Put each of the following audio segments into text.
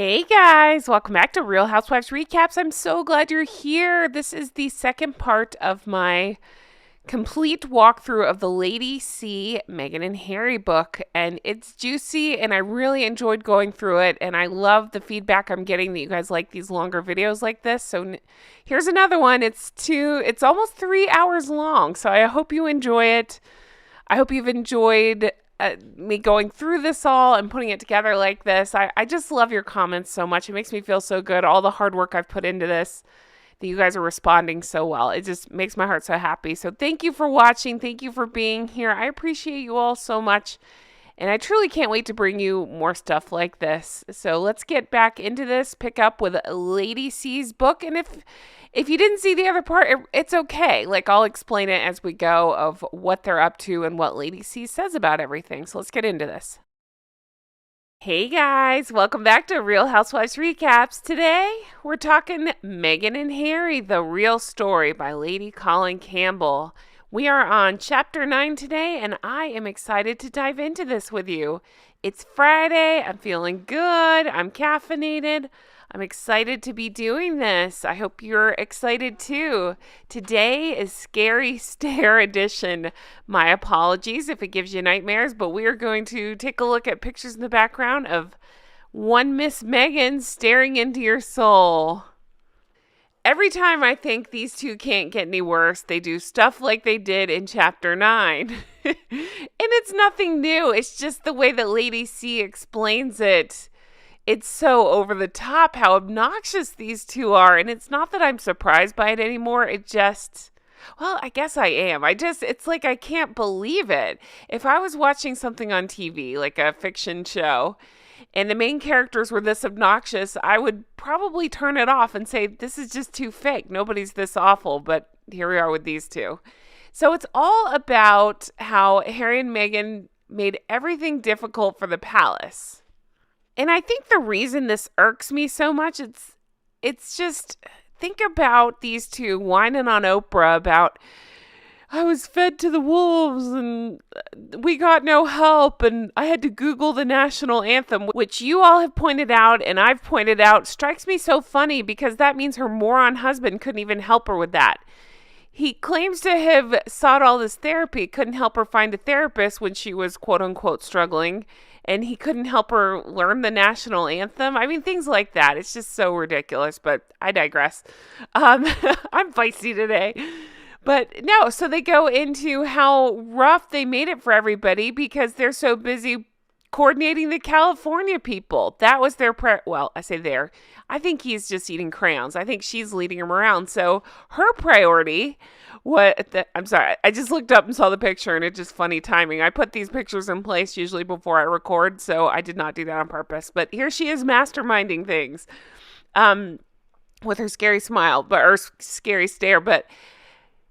Hey guys, welcome back to Real Housewives Recaps. I'm so glad you're here. This is the second part of my complete walkthrough of the Lady C, Meghan and Harry book, and it's juicy and I really enjoyed going through it, and I love the feedback I'm getting that you guys like these longer videos like this. So here's another one. It's almost 3 hours long, so I hope you enjoy it. I hope you've enjoyed me going through this all and putting it together like this. I just love your comments so much. It makes me feel so good. All the hard work I've put into this, that you guys are responding so well. It just makes my heart so happy. So thank you for watching. Thank you for being here. I appreciate you all so much. And I truly can't wait to bring you more stuff like this. So let's get back into this. Pick up with Lady C's book. And if you didn't see the other part, it's okay. Like, I'll explain it as we go of what they're up to and what Lady C says about everything. So let's get into this. Hey guys, welcome back to Real Housewives Recaps. Today, we're talking Meghan and Harry, the real story by Lady Colin Campbell. We are on chapter 9 today, and I am excited to dive into this with you. It's Friday. I'm feeling good. I'm caffeinated. I'm excited to be doing this. I hope you're excited too. Today is Scary Stare Edition. My apologies if it gives you nightmares, but we are going to take a look at pictures in the background of one Miss Meghan staring into your soul. Every time I think these two can't get any worse, they do stuff like they did in chapter 9. And it's nothing new. It's just the way that Lady C explains it. It's so over the top how obnoxious these two are. And it's not that I'm surprised by it anymore. Well, I guess I am. It's like I can't believe it. If I was watching something on TV, like a fiction show, and the main characters were this obnoxious, I would probably turn it off and say, this is just too fake. Nobody's this awful, but here we are with these two. So it's all about how Harry and Meghan made everything difficult for the palace. And I think the reason this irks me so much, it's just, think about these two whining on Oprah about, I was fed to the wolves and we got no help and I had to Google the national anthem, which you all have pointed out and I've pointed out, strikes me so funny because that means her moron husband couldn't even help her with that. He claims to have sought all this therapy, couldn't help her find a therapist when she was quote unquote struggling, and he couldn't help her learn the national anthem. I mean, things like that. It's just so ridiculous, but I digress. I'm feisty today. But no, so they go into how rough they made it for everybody because they're so busy coordinating the California people. That was their well, I say there. I think he's just eating crayons. I think she's leading him around. So her priority, I'm sorry, I just looked up and saw the picture and it's just funny timing. I put these pictures in place usually before I record, so I did not do that on purpose. But here she is masterminding things with her scary smile, or scary stare, but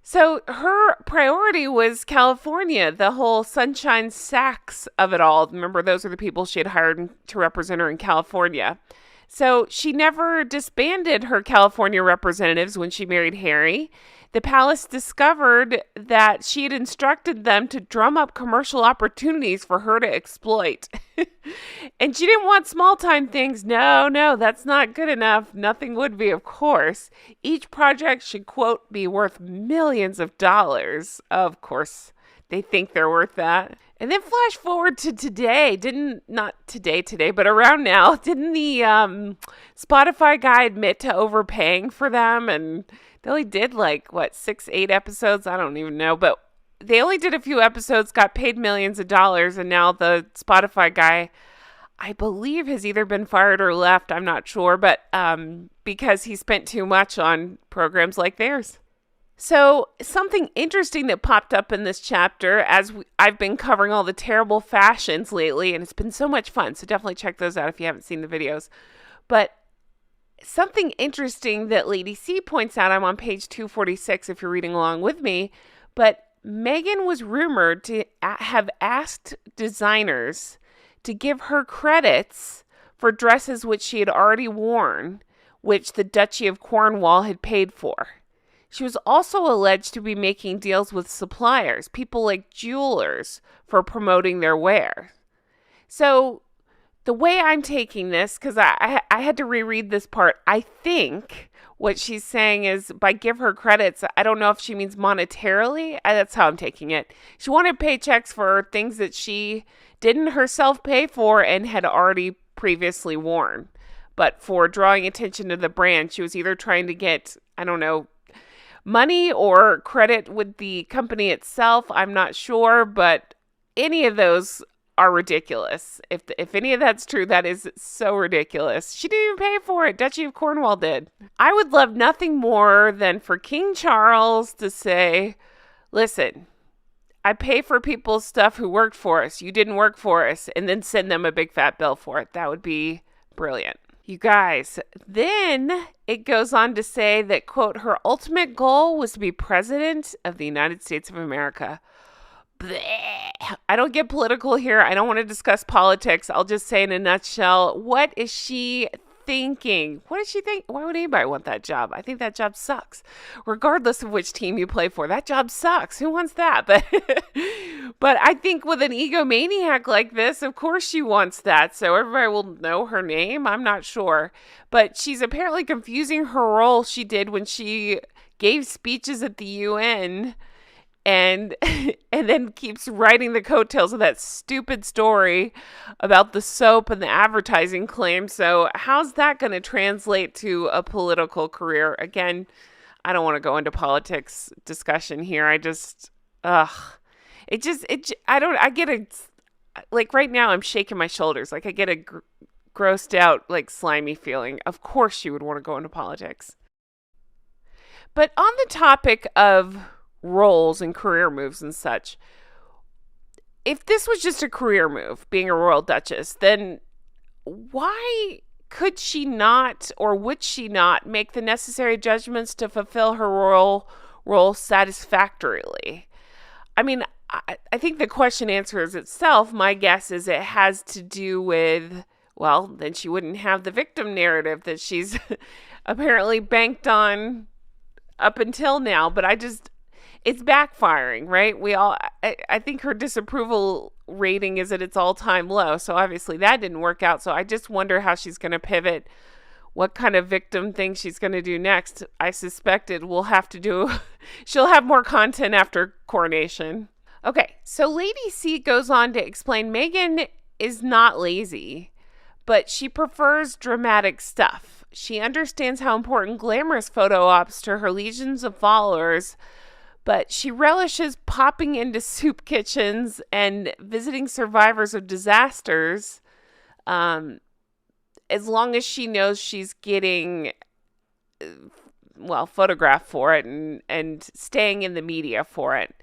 so her priority was California, the whole Sunshine Sachs of it all. Remember, those are the people she had hired to represent her in California. So she never disbanded her California representatives when she married Harry. The palace discovered that she had instructed them to drum up commercial opportunities for her to exploit. And she didn't want small-time things. No, that's not good enough. Nothing would be, of course. Each project should, quote, be worth millions of dollars. Of course, they think they're worth that. And then flash forward to today. Not today, but around now. Didn't the Spotify guy admit to overpaying for them? And they only did 6, 8 episodes? I don't even know. But they only did a few episodes, got paid millions of dollars. And now the Spotify guy, I believe, has either been fired or left. I'm not sure. But because he spent too much on programs like theirs. So something interesting that popped up in this chapter, as I've been covering all the terrible fashions lately, and it's been so much fun. So definitely check those out if you haven't seen the videos. But something interesting that Lady C points out, I'm on page 246 if you're reading along with me, but Meghan was rumored to have asked designers to give her credits for dresses which she had already worn, which the Duchy of Cornwall had paid for. She was also alleged to be making deals with suppliers, people like jewelers, for promoting their wear. So the way I'm taking this, because I had to reread this part, I think what she's saying is by give her credits, I don't know if she means monetarily. That's how I'm taking it. She wanted paychecks for things that she didn't herself pay for and had already previously worn. But for drawing attention to the brand, she was either trying to get, I don't know, money or credit with the company itself. I'm not sure, but any of those are ridiculous. If any of that's true, that is so ridiculous. She didn't even pay for it. Duchy of Cornwall did. I would love nothing more than for King Charles to say, listen, I pay for people's stuff who worked for us. You didn't work for us. And then send them a big fat bill for it. That would be brilliant. You guys, then it goes on to say that, quote, her ultimate goal was to be president of the United States of America. Blech. I don't get political here. I don't want to discuss politics. I'll just say in a nutshell, what is she thinking? What does she think? Why would anybody want that job? I think that job sucks. Regardless of which team you play for, that job sucks. Who wants that? But I think with an egomaniac like this, of course she wants that. So everybody will know her name. I'm not sure. But she's apparently confusing her role she did when she gave speeches at the UN and then keeps writing the coattails of that stupid story about the soap and the advertising claim. So how's that going to translate to a political career? Again, I don't want to go into politics discussion here. I get like right now I'm shaking my shoulders. Like I get a grossed out, like slimy feeling. Of course she would want to go into politics. But on the topic of roles and career moves and such, if this was just a career move, being a royal duchess, then why could she not, or would she not, make the necessary judgments to fulfill her royal role satisfactorily? I mean, I think the question answers itself. My guess is it has to do with, well, then she wouldn't have the victim narrative that she's apparently banked on up until now. But it's backfiring, right? I think her disapproval rating is at its all-time low. So obviously that didn't work out. So I just wonder how she's going to pivot, what kind of victim thing she's going to do next. I suspect she'll have more content after coronation. Okay, so Lady C goes on to explain Meghan is not lazy, but she prefers dramatic stuff. She understands how important glamorous photo ops to her legions of followers, but she relishes popping into soup kitchens and visiting survivors of disasters, as long as she knows she's getting, photographed for it and staying in the media for it.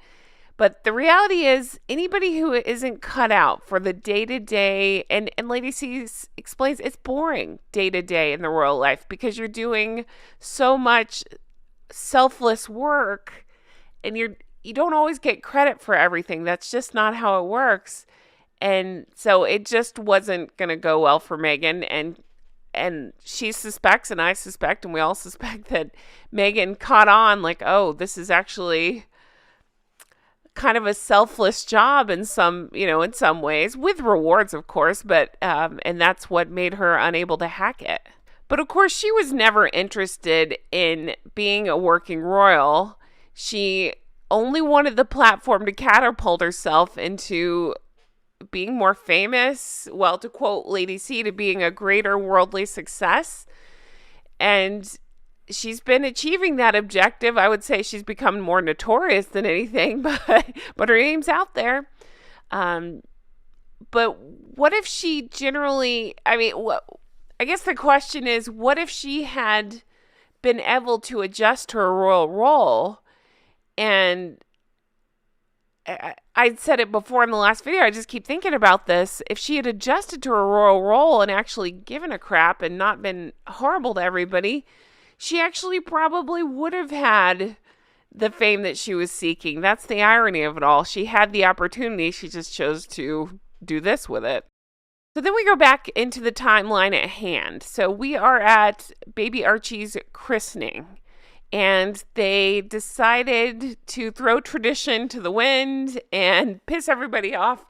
But the reality is, anybody who isn't cut out for the day-to-day, and Lady C explains it's boring day-to-day in the royal life because you're doing so much selfless work. And you don't always get credit for everything. That's just not how it works. And so it just wasn't going to go well for Meghan. And she suspects, and I suspect, and we all suspect that Meghan caught on like, oh, this is actually kind of a selfless job in some ways, with rewards, of course. But and that's what made her unable to hack it. But of course, she was never interested in being a working royal. She only wanted the platform to catapult herself into being more famous. Well, to quote Lady C, to being a greater worldly success. And she's been achieving that objective. I would say she's become more notorious than anything, but her name's out there. But what if she I guess the question is, what if she had been able to adjust her royal role? And I said it before in the last video, I just keep thinking about this. If she had adjusted to her royal role and actually given a crap and not been horrible to everybody, she actually probably would have had the fame that she was seeking. That's the irony of it all. She had the opportunity. She just chose to do this with it. So then we go back into the timeline at hand. So we are at baby Archie's christening. And they decided to throw tradition to the wind and piss everybody off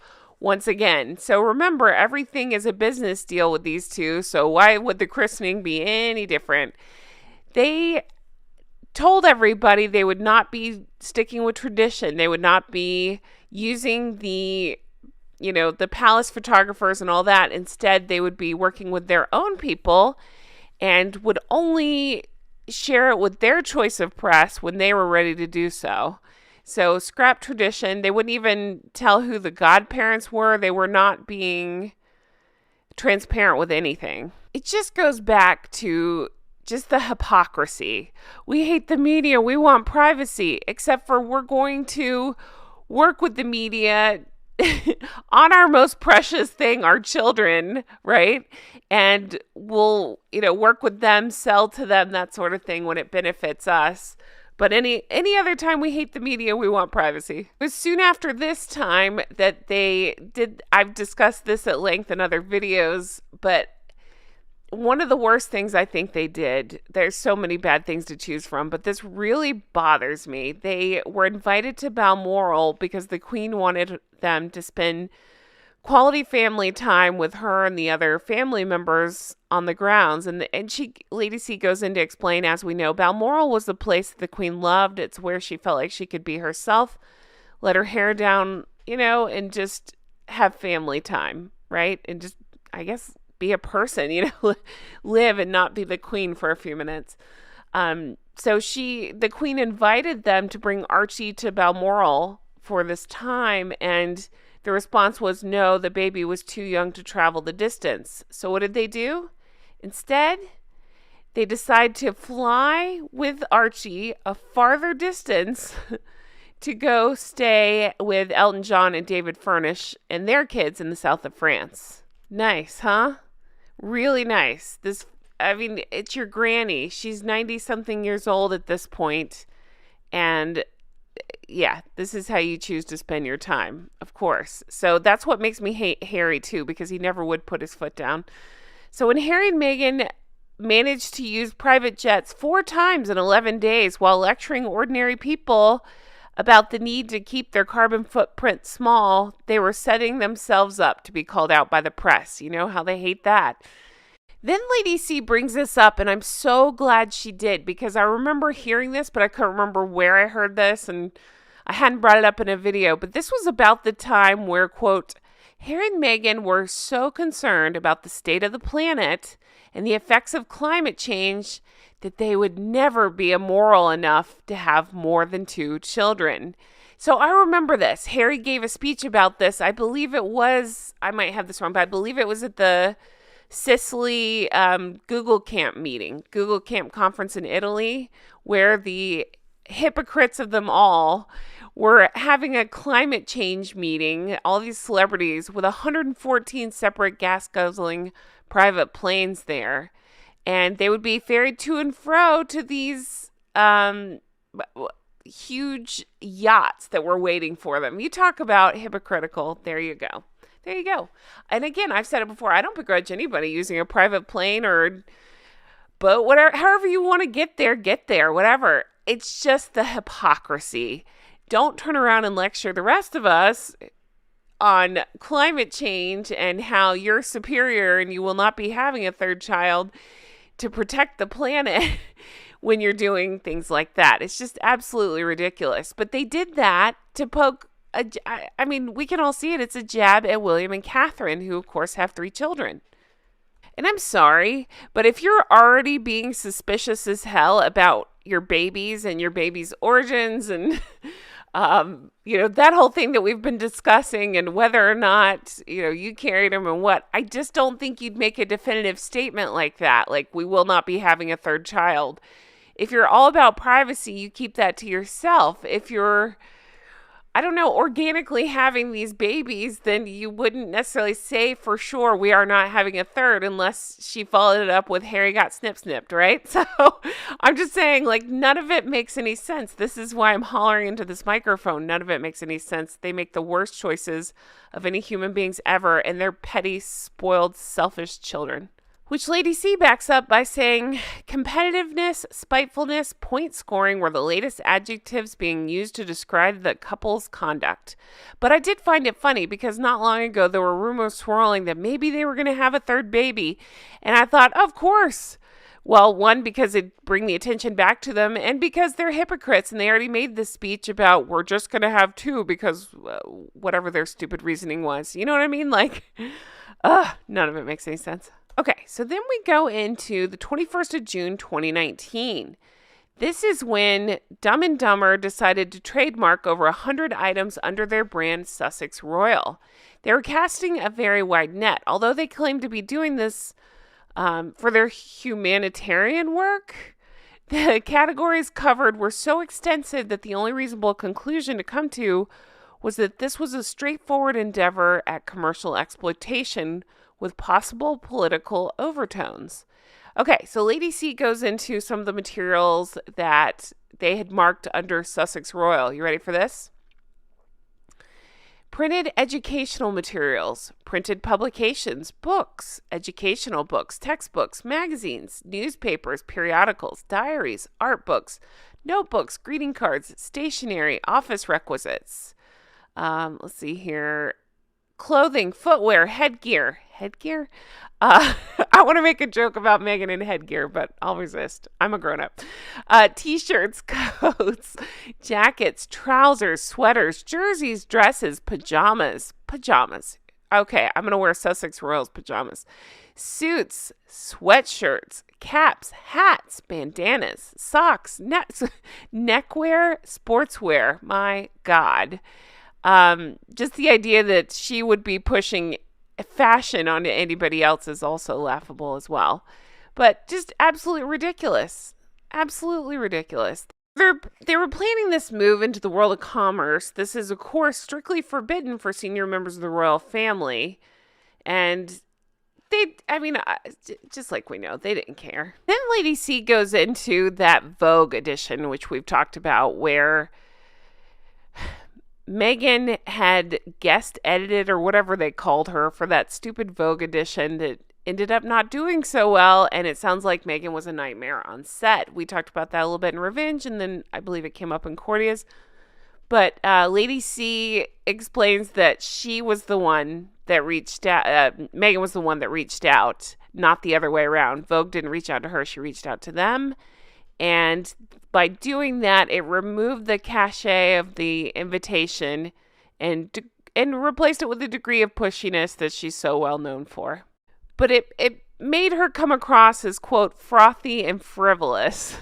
once again. So remember, everything is a business deal with these two. So why would the christening be any different? They told everybody they would not be sticking with tradition. They would not be using the palace photographers and all that. Instead, they would be working with their own people and would only share it with their choice of press when they were ready to do so. So scrap tradition. They wouldn't even tell who the godparents were. They were not being transparent with anything. It just goes back to just the hypocrisy. We hate the media. We want privacy, except for we're going to work with the media on our most precious thing, our children, right? And we'll, work with them, sell to them, that sort of thing when it benefits us. But any other time we hate the media, we want privacy. It was soon after this time that I've discussed this at length in other videos, but one of the worst things I think they did, there's so many bad things to choose from, but this really bothers me. They were invited to Balmoral because the Queen wanted them to spend quality family time with her and the other family members on the grounds. And Lady C goes in to explain, as we know, Balmoral was the place that the Queen loved. It's where she felt like she could be herself, let her hair down, and just have family time, right? And just, I guess, be a person, live and not be the Queen for a few minutes. So the Queen invited them to bring Archie to Balmoral for this time, and the response was no, the baby was too young to travel the distance. So what did they do? Instead, they decide to fly with Archie a farther distance to go stay with Elton John and David Furnish and their kids in the south of France. Nice, huh? Really nice. It's your granny. She's 90-something years old at this point, and yeah, this is how you choose to spend your time, of course. So that's what makes me hate Harry, too, because he never would put his foot down. So when Harry and Meghan managed to use private jets 4 times in 11 days while lecturing ordinary people about the need to keep their carbon footprint small, they were setting themselves up to be called out by the press. You know how they hate that. Then Lady C brings this up, and I'm so glad she did, because I remember hearing this, but I couldn't remember where I heard this, and I hadn't brought it up in a video. But this was about the time where, quote, Harry and Meghan were so concerned about the state of the planet and the effects of climate change that they would never be immoral enough to have more than 2 children. So I remember this. Harry gave a speech about this. I believe it was, I might have this wrong, but I believe it was at the Sicily Google Camp meeting, Google Camp conference in Italy, where the hypocrites of them all were having a climate change meeting, all these celebrities with 114 separate gas-guzzling private planes there. And they would be ferried to and fro to these huge yachts that were waiting for them. You talk about hypocritical. There you go. There you go. And again, I've said it before. I don't begrudge anybody using a private plane or boat, whatever, however you want to get there, whatever. It's just the hypocrisy. Don't turn around and lecture the rest of us on climate change and how you're superior and you will not be having a 3rd child to protect the planet when you're doing things like that. It's just absolutely ridiculous. But they did that to poke, we can all see it. It's a jab at William and Catherine, who of course have 3 children. And I'm sorry, but if you're already being suspicious as hell about your babies and your baby's origins and that whole thing that we've been discussing and whether or not, you carried them and what, I just don't think you'd make a definitive statement like that. Like, we will not be having a 3rd child. If you're all about privacy, you keep that to yourself. If you're, organically having these babies, then you wouldn't necessarily say for sure we are not having a 3rd unless she followed it up with Harry got snipped, right? So I'm just saying, none of it makes any sense. This is why I'm hollering into this microphone. None of it makes any sense. They make the worst choices of any human beings ever, and they're petty, spoiled, selfish children. which Lady C backs up by saying competitiveness, spitefulness, point scoring were the latest adjectives being used to describe the couple's conduct. But I did find it funny because not long ago there were rumors swirling that maybe they were going to have a third baby. And I thought, of course. Well, one, because it'd bring the attention back to them, and because they're hypocrites and they already made this speech about we're just going to have two because whatever their stupid reasoning was. You know what I mean? None of it makes any sense. Okay, so then we go into the 21st of June, 2019. This is when Dumb and Dumber decided to trademark over 100 items under their brand Sussex Royal. They were casting a very wide net, although they claimed to be doing this for their humanitarian work. The categories covered were so extensive that the only reasonable conclusion to come to was that this was a straightforward endeavor at commercial exploitation with possible political overtones. Okay, so Lady C goes into some of the materials that they had marked under Sussex Royal. You ready for this? Printed educational materials, printed publications, books, educational books, textbooks, magazines, newspapers, periodicals, diaries, art books, notebooks, greeting cards, stationery, office requisites. Let's see here. Clothing, footwear, headgear. Headgear? I want to make a joke about Meghan and headgear, but I'll resist. I'm a grown-up. T-shirts, coats, jackets, trousers, sweaters, jerseys, dresses, pajamas. Pajamas. Okay, I'm going to wear Sussex Royal's pajamas. Suits, sweatshirts, caps, hats, bandanas, socks, neckwear, sportswear. My God. Just the idea that she would be pushing fashion onto anybody else is also laughable as well. But just absolutely ridiculous. Absolutely ridiculous. They were planning this move into the world of commerce. This is, of course, strictly forbidden for senior members of the royal family. And just like we know, they didn't care. Then Lady C goes into that Vogue edition, which we've talked about, where Meghan had guest edited or whatever they called her for that stupid Vogue edition that ended up not doing so well. And it sounds like Meghan was a nightmare on set. We talked about that a little bit in Revenge, and then I believe it came up in Courtiers. But Lady C explains that she was the one that reached out. Meghan was the one that reached out, not the other way around. Vogue didn't reach out to her. She reached out to them. And by doing that, it removed the cachet of the invitation and replaced it with a degree of pushiness that she's so well known for. But it made her come across as, quote, frothy and frivolous.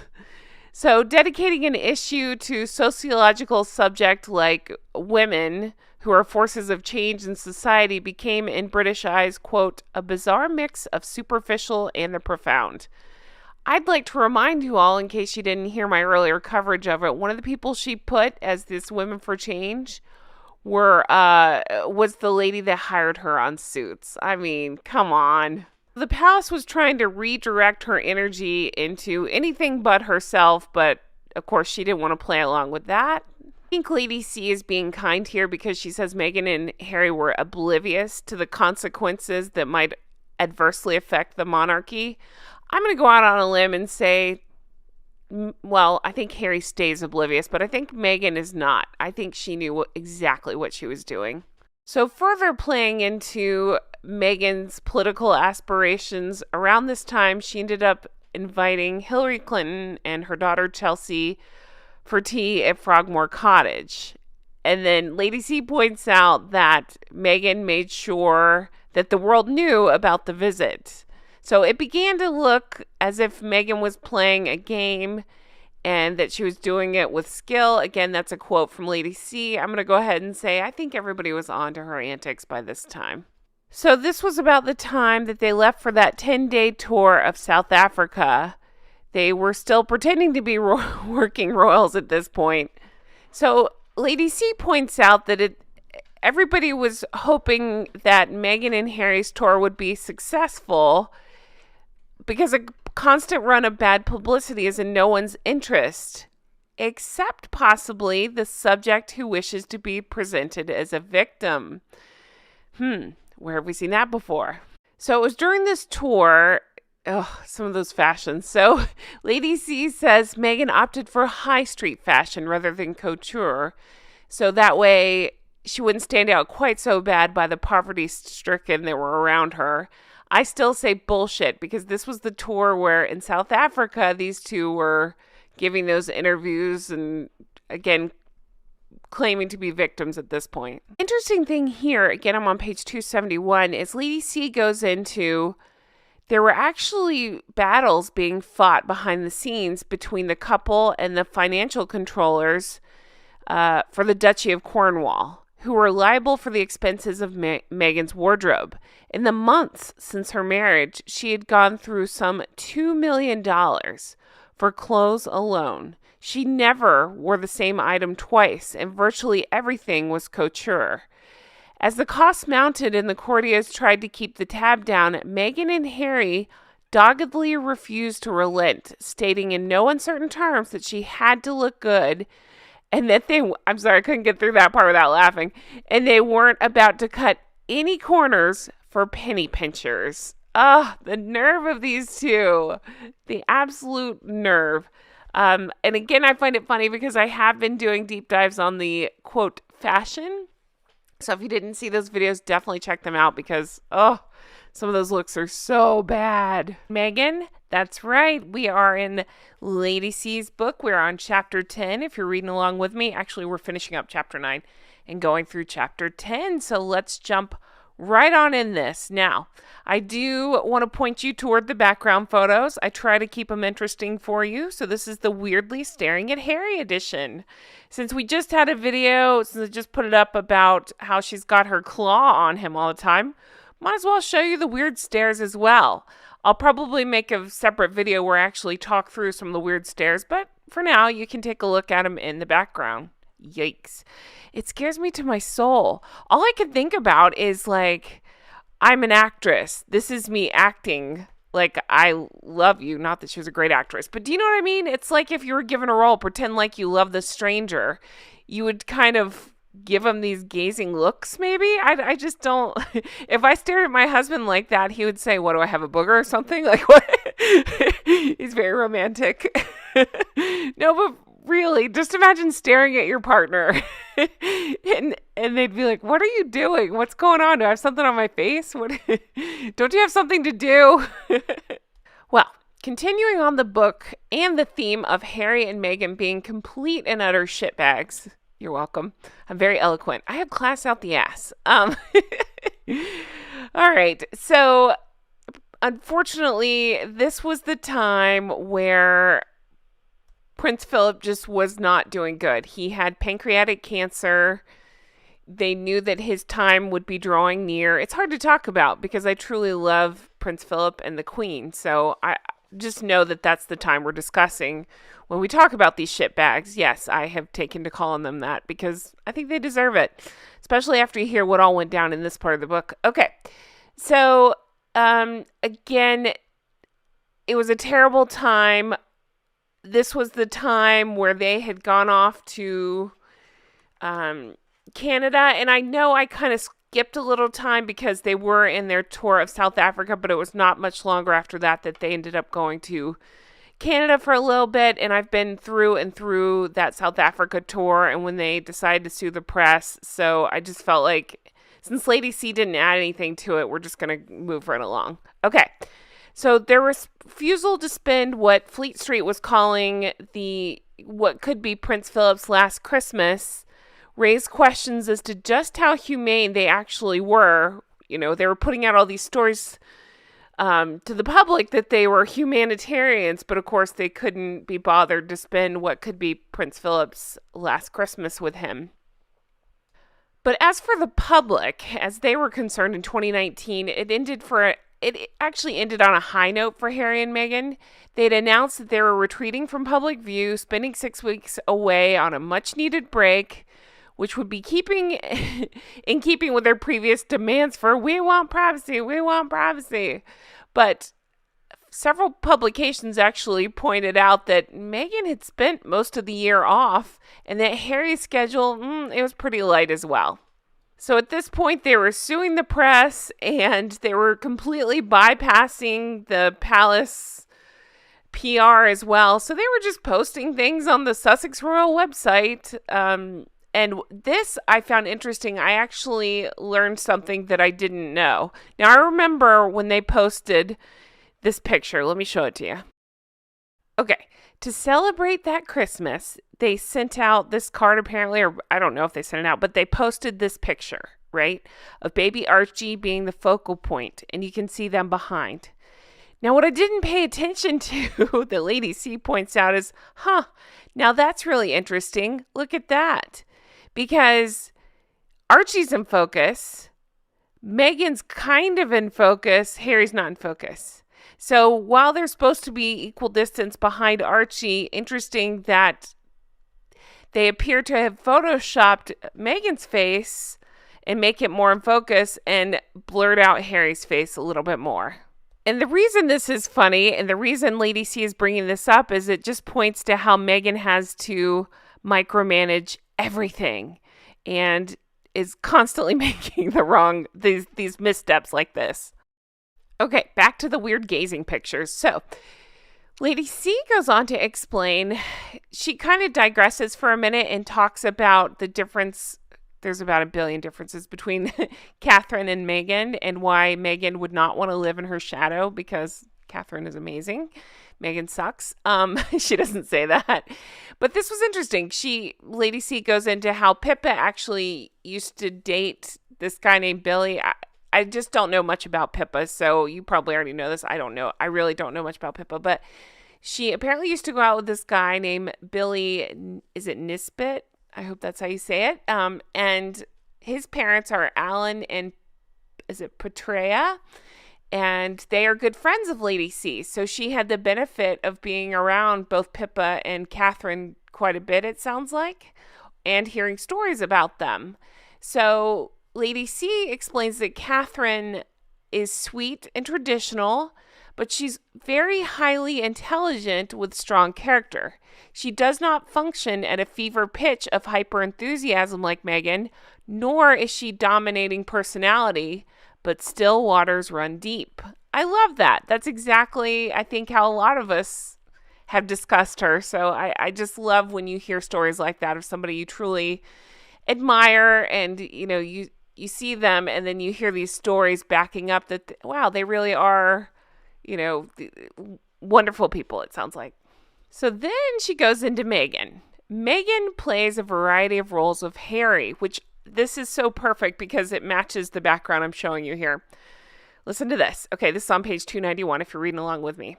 So dedicating an issue to sociological subject like women who are forces of change in society became, in British eyes, quote, a bizarre mix of superficial and the profound. I'd like to remind you all, in case you didn't hear my earlier coverage of it, one of the people she put as this Women for Change was the lady that hired her on Suits. I mean, come on. The palace was trying to redirect her energy into anything but herself, but of course she didn't want to play along with that. I think Lady C is being kind here because she says Meghan and Harry were oblivious to the consequences that might adversely affect the monarchy. I'm going to go out on a limb and say, well, I think Harry stays oblivious, but I think Meghan is not. I think she knew exactly what she was doing. So further playing into Meghan's political aspirations, around this time, she ended up inviting Hillary Clinton and her daughter Chelsea for tea at Frogmore Cottage. And then Lady C points out that Meghan made sure that the world knew about the visit. So it began to look as if Meghan was playing a game and that she was doing it with skill. Again, that's a quote from Lady C. I'm going to go ahead and say I think everybody was on to her antics by this time. So this was about the time that they left for that 10-day tour of South Africa. They were still pretending to be working royals at this point. So Lady C points out that everybody was hoping that Meghan and Harry's tour would be successful because a constant run of bad publicity is in no one's interest, except possibly the subject who wishes to be presented as a victim. Where have we seen that before? So it was during this tour Oh, some of those fashions. So, Lady C says Meghan opted for high street fashion rather than couture. So that way she wouldn't stand out quite so bad by the poverty stricken that were around her. I still say bullshit because this was the tour where in South Africa these two were giving those interviews and again claiming to be victims at this point. Interesting thing here, again I'm on page 271, is Lady C goes into there were actually battles being fought behind the scenes between the couple and the financial controllers for the Duchy of Cornwall, who were liable for the expenses of Meghan's wardrobe. In the months since her marriage, she had gone through some $2 million for clothes alone. She never wore the same item twice, and virtually everything was couture. As the costs mounted and the courtiers tried to keep the tab down, Meghan and Harry doggedly refused to relent, stating in no uncertain terms that she had to look good and that I'm sorry, I couldn't get through that part without laughing, and they weren't about to cut any corners for penny pinchers. The nerve of these two. The absolute nerve. And again, I find it funny because I have been doing deep dives on the, quote, fashion. So if you didn't see those videos, definitely check them out because, some of those looks are so bad. Meghan, that's right. We are in Lady C's book. We're on chapter 10. If you're reading along with me, actually, we're finishing up chapter 9 and going through chapter 10. So let's jump right on in this. Now, I do want to point you toward the background photos. I try to keep them interesting for you. So this is the weirdly staring at Harry edition. Since we just had a video, since I just put it up about how she's got her claw on him all the time, might as well show you the weird stares as well. I'll probably make a separate video where I actually talk through some of the weird stares, but for now, you can take a look at them in the background. Yikes. It scares me to my soul. All I can think about is like, I'm an actress. This is me acting like I love you. Not that she was a great actress, but do you know what I mean? It's like if you were given a role, pretend like you love the stranger. You would kind of give him these gazing looks, maybe? I just don't. If I stared at my husband like that, he would say, what, do I have a booger or something? Like, what? He's very romantic. No, but really, just imagine staring at your partner and they'd be like, what are you doing? What's going on? Do I have something on my face? What? Don't you have something to do? Well, continuing on the book and the theme of Harry and Meghan being complete and utter shitbags. You're welcome. I'm very eloquent. I have class out the ass. All right. So, unfortunately, this was the time where Prince Philip just was not doing good. He had pancreatic cancer. They knew that his time would be drawing near. It's hard to talk about because I truly love Prince Philip and the Queen. So I just know that that's the time we're discussing when we talk about these shitbags. Yes, I have taken to calling them that because I think they deserve it, especially after you hear what all went down in this part of the book. Okay, so again, it was a terrible time. This was the time where they had gone off to Canada, and I know I kind of skipped a little time because they were in their tour of South Africa, but it was not much longer after that they ended up going to Canada for a little bit, and I've been through and through that South Africa tour, and when they decided to sue the press, so I just felt like since Lady C didn't add anything to it, we're just going to move right along. Okay. So their refusal to spend what Fleet Street was calling what could be Prince Philip's last Christmas raised questions as to just how humane they actually were. You know, they were putting out all these stories to the public that they were humanitarians, but of course they couldn't be bothered to spend what could be Prince Philip's last Christmas with him. But as for the public, as they were concerned in 2019, it actually ended on a high note for Harry and Meghan. They'd announced that they were retreating from public view, spending 6 weeks away on a much-needed break, which would be in keeping with their previous demands for, we want privacy, we want privacy. But several publications actually pointed out that Meghan had spent most of the year off, and that Harry's schedule, it was pretty light as well. So at this point, they were suing the press and they were completely bypassing the palace PR as well. So they were just posting things on the Sussex Royal website. And this I found interesting. I actually learned something that I didn't know. Now, I remember when they posted this picture. Let me show it to you. Okay. To celebrate that Christmas, they sent out this card apparently, or I don't know if they sent it out, but they posted this picture, right, of baby Archie being the focal point, and you can see them behind. Now, what I didn't pay attention to, the Lady C points out is, now that's really interesting. Look at that. Because Archie's in focus, Meghan's kind of in focus, Harry's not in focus. So while they're supposed to be equal distance behind Archie, interesting that they appear to have photoshopped Meghan's face and make it more in focus and blurred out Harry's face a little bit more. And the reason this is funny and the reason Lady C is bringing this up is it just points to how Meghan has to micromanage everything and is constantly making these missteps like this. Okay, back to the weird gazing pictures. So, Lady C goes on to explain, she kind of digresses for a minute and talks about the difference. There's about 1 billion differences between Catherine and Meghan and why Meghan would not want to live in her shadow because Catherine is amazing. Meghan sucks. She doesn't say that. But this was interesting. Lady C goes into how Pippa actually used to date this guy named Billy. I just don't know much about Pippa, so you probably already know this. I don't know. I really don't know much about Pippa, but she apparently used to go out with this guy named Billy, is it Nisbet? I hope that's how you say it. And his parents are Alan and, is it Petrea? And they are good friends of Lady C. So she had the benefit of being around both Pippa and Catherine quite a bit, it sounds like, and hearing stories about them. So Lady C explains that Catherine is sweet and traditional, but she's very highly intelligent with strong character. She does not function at a fever pitch of hyper-enthusiasm like Meghan, nor is she dominating personality, but still waters run deep. I love that. That's exactly, I think, how a lot of us have discussed her. So I just love when you hear stories like that of somebody you truly admire and, you see them and then you hear these stories backing up that, wow, they really are, wonderful people, it sounds like. So then she goes into Meghan. Meghan plays a variety of roles of Harry, which this is so perfect because it matches the background I'm showing you here. Listen to this. Okay, this is on page 291 if you're reading along with me.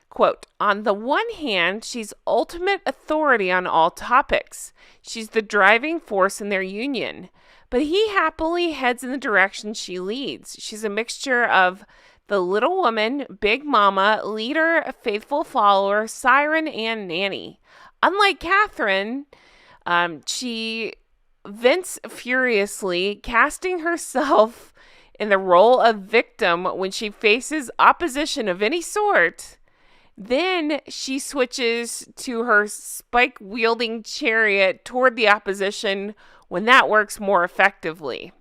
Quote, on the one hand, she's ultimate authority on all topics. She's the driving force in their union. But he happily heads in the direction she leads. She's a mixture of the little woman, big mama, leader, faithful follower, siren, and nanny. Unlike Catherine, she vents furiously, casting herself in the role of victim when she faces opposition of any sort. Then she switches to her spike-wielding chariot toward the opposition when that works more effectively.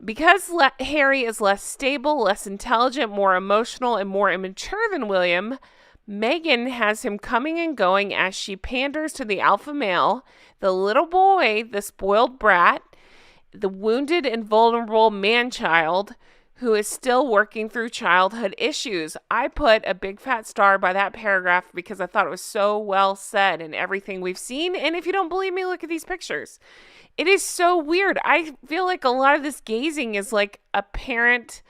Because Harry is less stable, less intelligent, more emotional, and more immature than William, Meghan has him coming and going as she panders to the alpha male, the little boy, the spoiled brat, the wounded and vulnerable man-child who is still working through childhood issues. I put a big fat star by that paragraph because I thought it was so well said in everything we've seen. And if you don't believe me, look at these pictures. It is so weird. I feel like a lot of this gazing is like a parent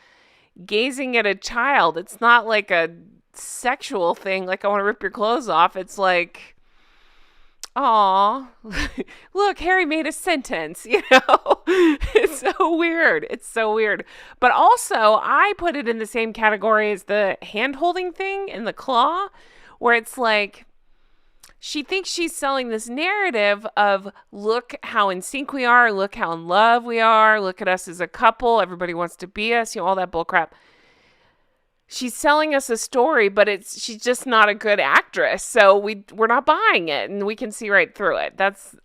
gazing at a child. It's not like a sexual thing, like I want to rip your clothes off. It's like, aw, look, Harry made a sentence, It's so weird. It's so weird. But also, I put it in the same category as the hand-holding thing in the claw, where it's like, she thinks she's selling this narrative of, look how in sync we are, look how in love we are, look at us as a couple, everybody wants to be us, all that bullcrap. She's selling us a story, but she's just not a good actress, so we're not buying it, and we can see right through it. That's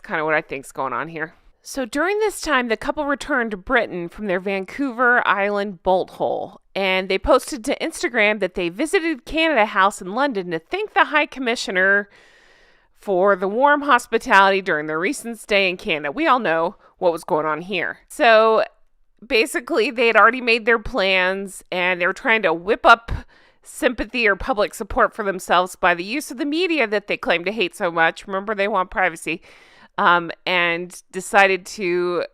kind of what I think's going on here. So during this time, the couple returned to Britain from their Vancouver Island bolt hole, and they posted to Instagram that they visited Canada House in London to thank the High Commissioner for the warm hospitality during their recent stay in Canada. We all know what was going on here. So basically, they had already made their plans, and they were trying to whip up sympathy or public support for themselves by the use of the media that they claim to hate so much. Remember, they want privacy. And decided to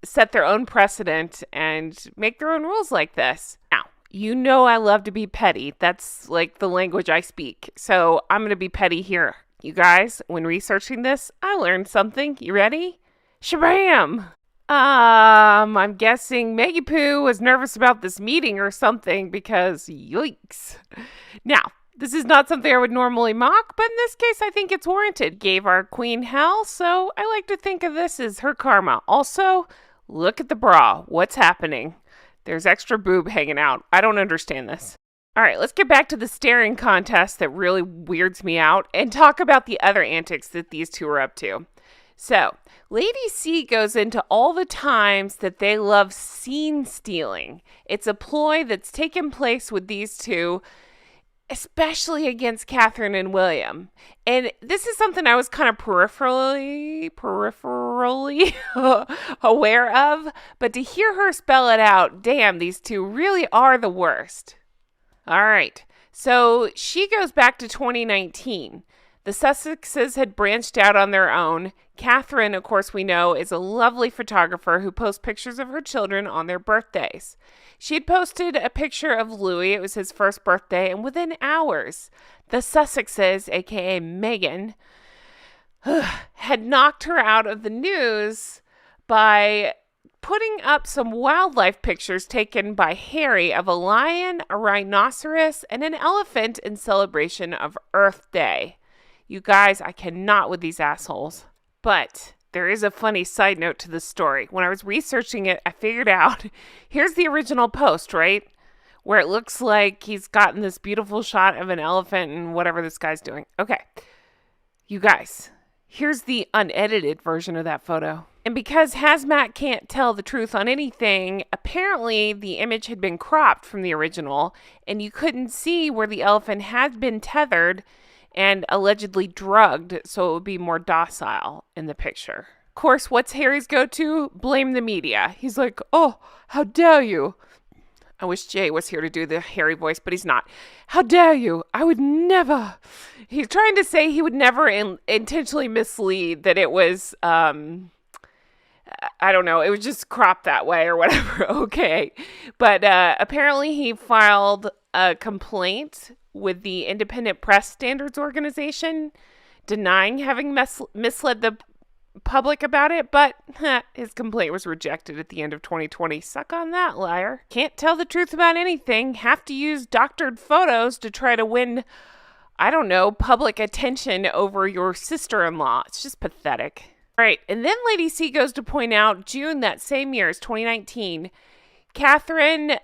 set their own precedent and make their own rules like this. Now, you know I love to be petty. That's like the language I speak. So I'm going to be petty here. You guys, when researching this, I learned something. You ready? Shabam! I'm guessing Maggie Poo was nervous about this meeting or something because yikes. Now, this is not something I would normally mock, but in this case, I think it's warranted. Gave our queen hell, so I like to think of this as her karma. Also, look at the bra. What's happening? There's extra boob hanging out. I don't understand this. All right, let's get back to the staring contest that really weirds me out and talk about the other antics that these two are up to. So, Lady C goes into all the times that they love scene stealing. It's a ploy that's taken place with these two, especially against Catherine and William. And this is something I was kind of peripherally aware of, but to hear her spell it out, damn, these two really are the worst. All right, so she goes back to 2019. The Sussexes had branched out on their own. Catherine, of course, we know, is a lovely photographer who posts pictures of her children on their birthdays. She had posted a picture of Louis. It was his first birthday, and within hours, the Sussexes, aka Meghan, had knocked her out of the news by putting up some wildlife pictures taken by Harry of a lion, a rhinoceros, and an elephant in celebration of Earth Day. You guys, I cannot with these assholes. But there is a funny side note to this story. When I was researching it, I figured out, here's the original post, right? Where it looks like he's gotten this beautiful shot of an elephant and whatever this guy's doing. Okay, you guys, here's the unedited version of that photo. And because Hazmat can't tell the truth on anything, apparently the image had been cropped from the original, and you couldn't see where the elephant had been tethered and allegedly drugged, so it would be more docile in the picture. Of course, what's Harry's go-to? Blame the media. He's like, oh, how dare you? I wish Jay was here to do the Harry voice, but he's not. How dare you? I would never. He's trying to say he would never intentionally mislead, that it was, I don't know, it was just cropped that way or whatever. Okay. But apparently he filed a complaint with the Independent Press Standards Organization, denying having misled the public about it, but his complaint was rejected at the end of 2020. Suck on that, liar. Can't tell the truth about anything. Have to use doctored photos to try to win, I don't know, public attention over your sister-in-law. It's just pathetic. All right, and then Lady C goes to point out June that same year, 2019, Catherine,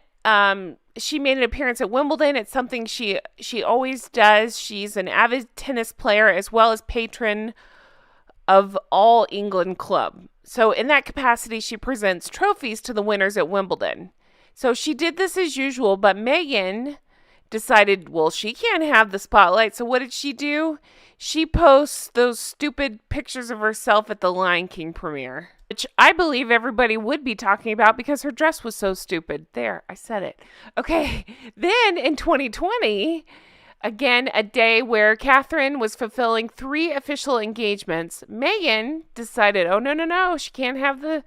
she made an appearance at Wimbledon. It's something she always does. She's an avid tennis player as well as patron of All England Club. So in that capacity, she presents trophies to the winners at Wimbledon. So she did this as usual, but Meghan decided, well, she can't have the spotlight. So what did she do? She posts those stupid pictures of herself at the Lion King premiere, which I believe everybody would be talking about because her dress was so stupid. There, I said it. Okay, then in 2020, again, a day where Catherine was fulfilling 3 official engagements, Meghan decided, oh, no, she can't have the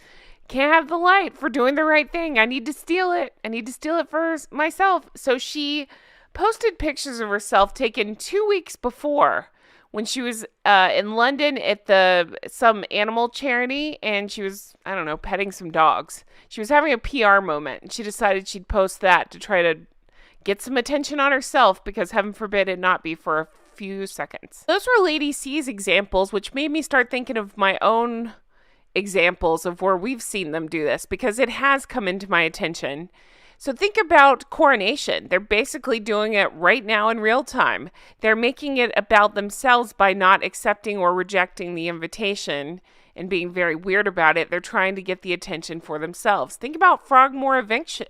light for doing the right thing. I need to steal it. I need to steal it for myself. So she posted pictures of herself taken 2 weeks before, when she was in London at some animal charity, and she was, I don't know, petting some dogs. She was having a PR moment, and she decided she'd post that to try to get some attention on herself, because heaven forbid it not be for a few seconds. Those were Lady C's examples, which made me start thinking of my own examples of where we've seen them do this, because it has come into my attention. So think about Coronation. They're basically doing it right now in real time. They're making it about themselves by not accepting or rejecting the invitation and being very weird about it. They're trying to get the attention for themselves. Think about Frogmore eviction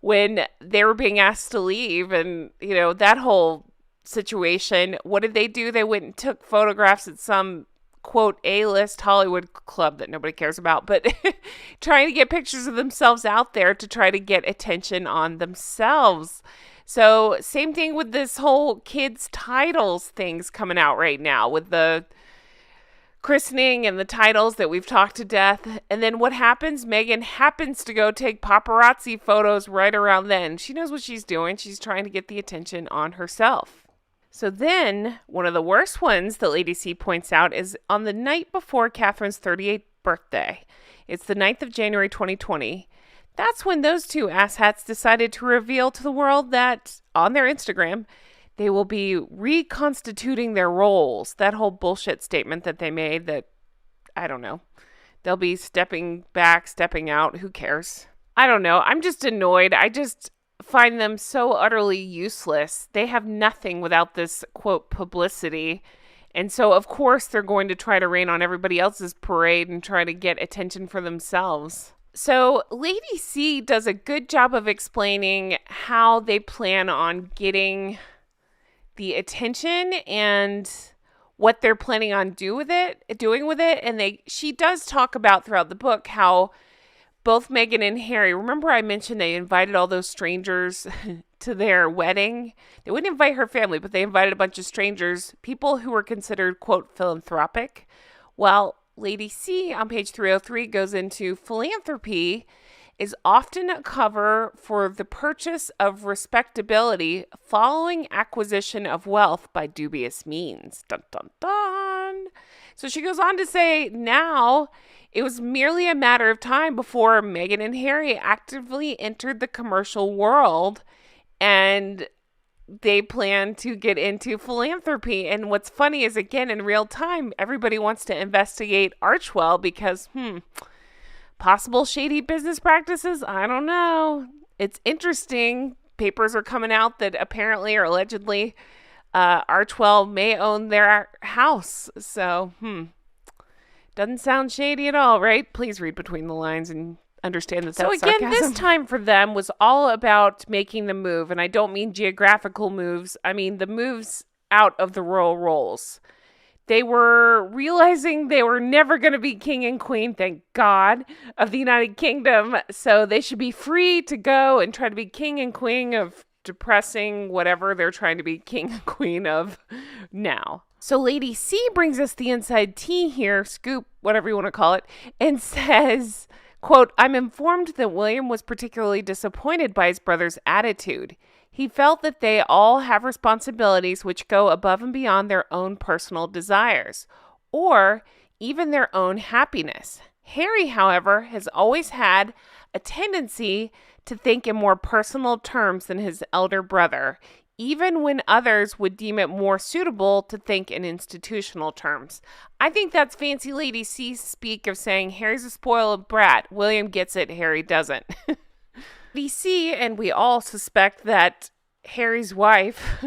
when they were being asked to leave, and that whole situation. What did they do? They went and took photographs at some quote A-list Hollywood club that nobody cares about, but trying to get pictures of themselves out there to try to get attention on themselves. So same thing with this whole kids' titles things coming out right now with the christening and the titles that we've talked to death. And then what happens? Meghan happens to go take paparazzi photos right around then. She knows what she's doing. She's trying to get the attention on herself. So then one of the worst ones that Lady C points out is on the night before Catherine's 38th birthday. It's the 9th of January 2020. That's when those two asshats decided to reveal to the world that on their Instagram, they will be reconstituting their roles. That whole bullshit statement that they made that, I don't know, they'll be stepping back, stepping out. Who cares? I don't know. I'm just annoyed. I just find them so utterly useless. They have nothing without this, quote, publicity. And so, of course, they're going to try to rain on everybody else's parade and try to get attention for themselves. So Lady C does a good job of explaining how they plan on getting the attention and what they're planning on doing with it. And she does talk about throughout the book how both Meghan and Harry, remember I mentioned they invited all those strangers to their wedding? They wouldn't invite her family, but they invited a bunch of strangers, people who were considered, quote, philanthropic. Well, Lady C on page 303 goes into philanthropy is often a cover for the purchase of respectability following acquisition of wealth by dubious means. Dun, dun, dun. So she goes on to say now it was merely a matter of time before Meghan and Harry actively entered the commercial world and they plan to get into philanthropy. And what's funny is, again, in real time, everybody wants to investigate Archwell because, possible shady business practices? I don't know. It's interesting. Papers are coming out that apparently or allegedly Archwell may own their house. So, doesn't sound shady at all, right? Please read between the lines and understand that that's sarcasm. So again, this time for them was all about making the move. And I don't mean geographical moves. I mean the moves out of the royal roles. They were realizing they were never going to be king and queen, thank God, of the United Kingdom. So they should be free to go and try to be king and queen of depressing whatever they're trying to be king and queen of now. So Lady C brings us the inside tea here, scoop, whatever you want to call it, and says, quote, I'm informed that William was particularly disappointed by his brother's attitude. He felt that they all have responsibilities which go above and beyond their own personal desires, or even their own happiness. Harry, however, has always had a tendency to think in more personal terms than his elder brother, even when others would deem it more suitable to think in institutional terms. I think that's fancy Lady C speak of saying Harry's a spoiled brat. William gets it, Harry doesn't. Lady C, and we all suspect that Harry's wife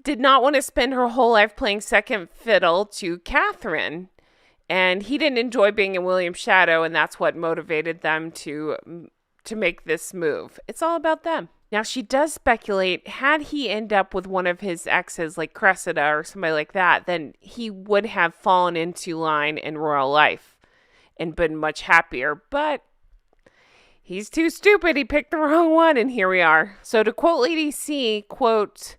did not want to spend her whole life playing second fiddle to Catherine. And he didn't enjoy being in William's shadow, and that's what motivated them to make this move. It's all about them. Now, she does speculate, had he end up with one of his exes, like Cressida or somebody like that, then he would have fallen into line in royal life and been much happier. But he's too stupid. He picked the wrong one, and here we are. So to quote Lady C, quote,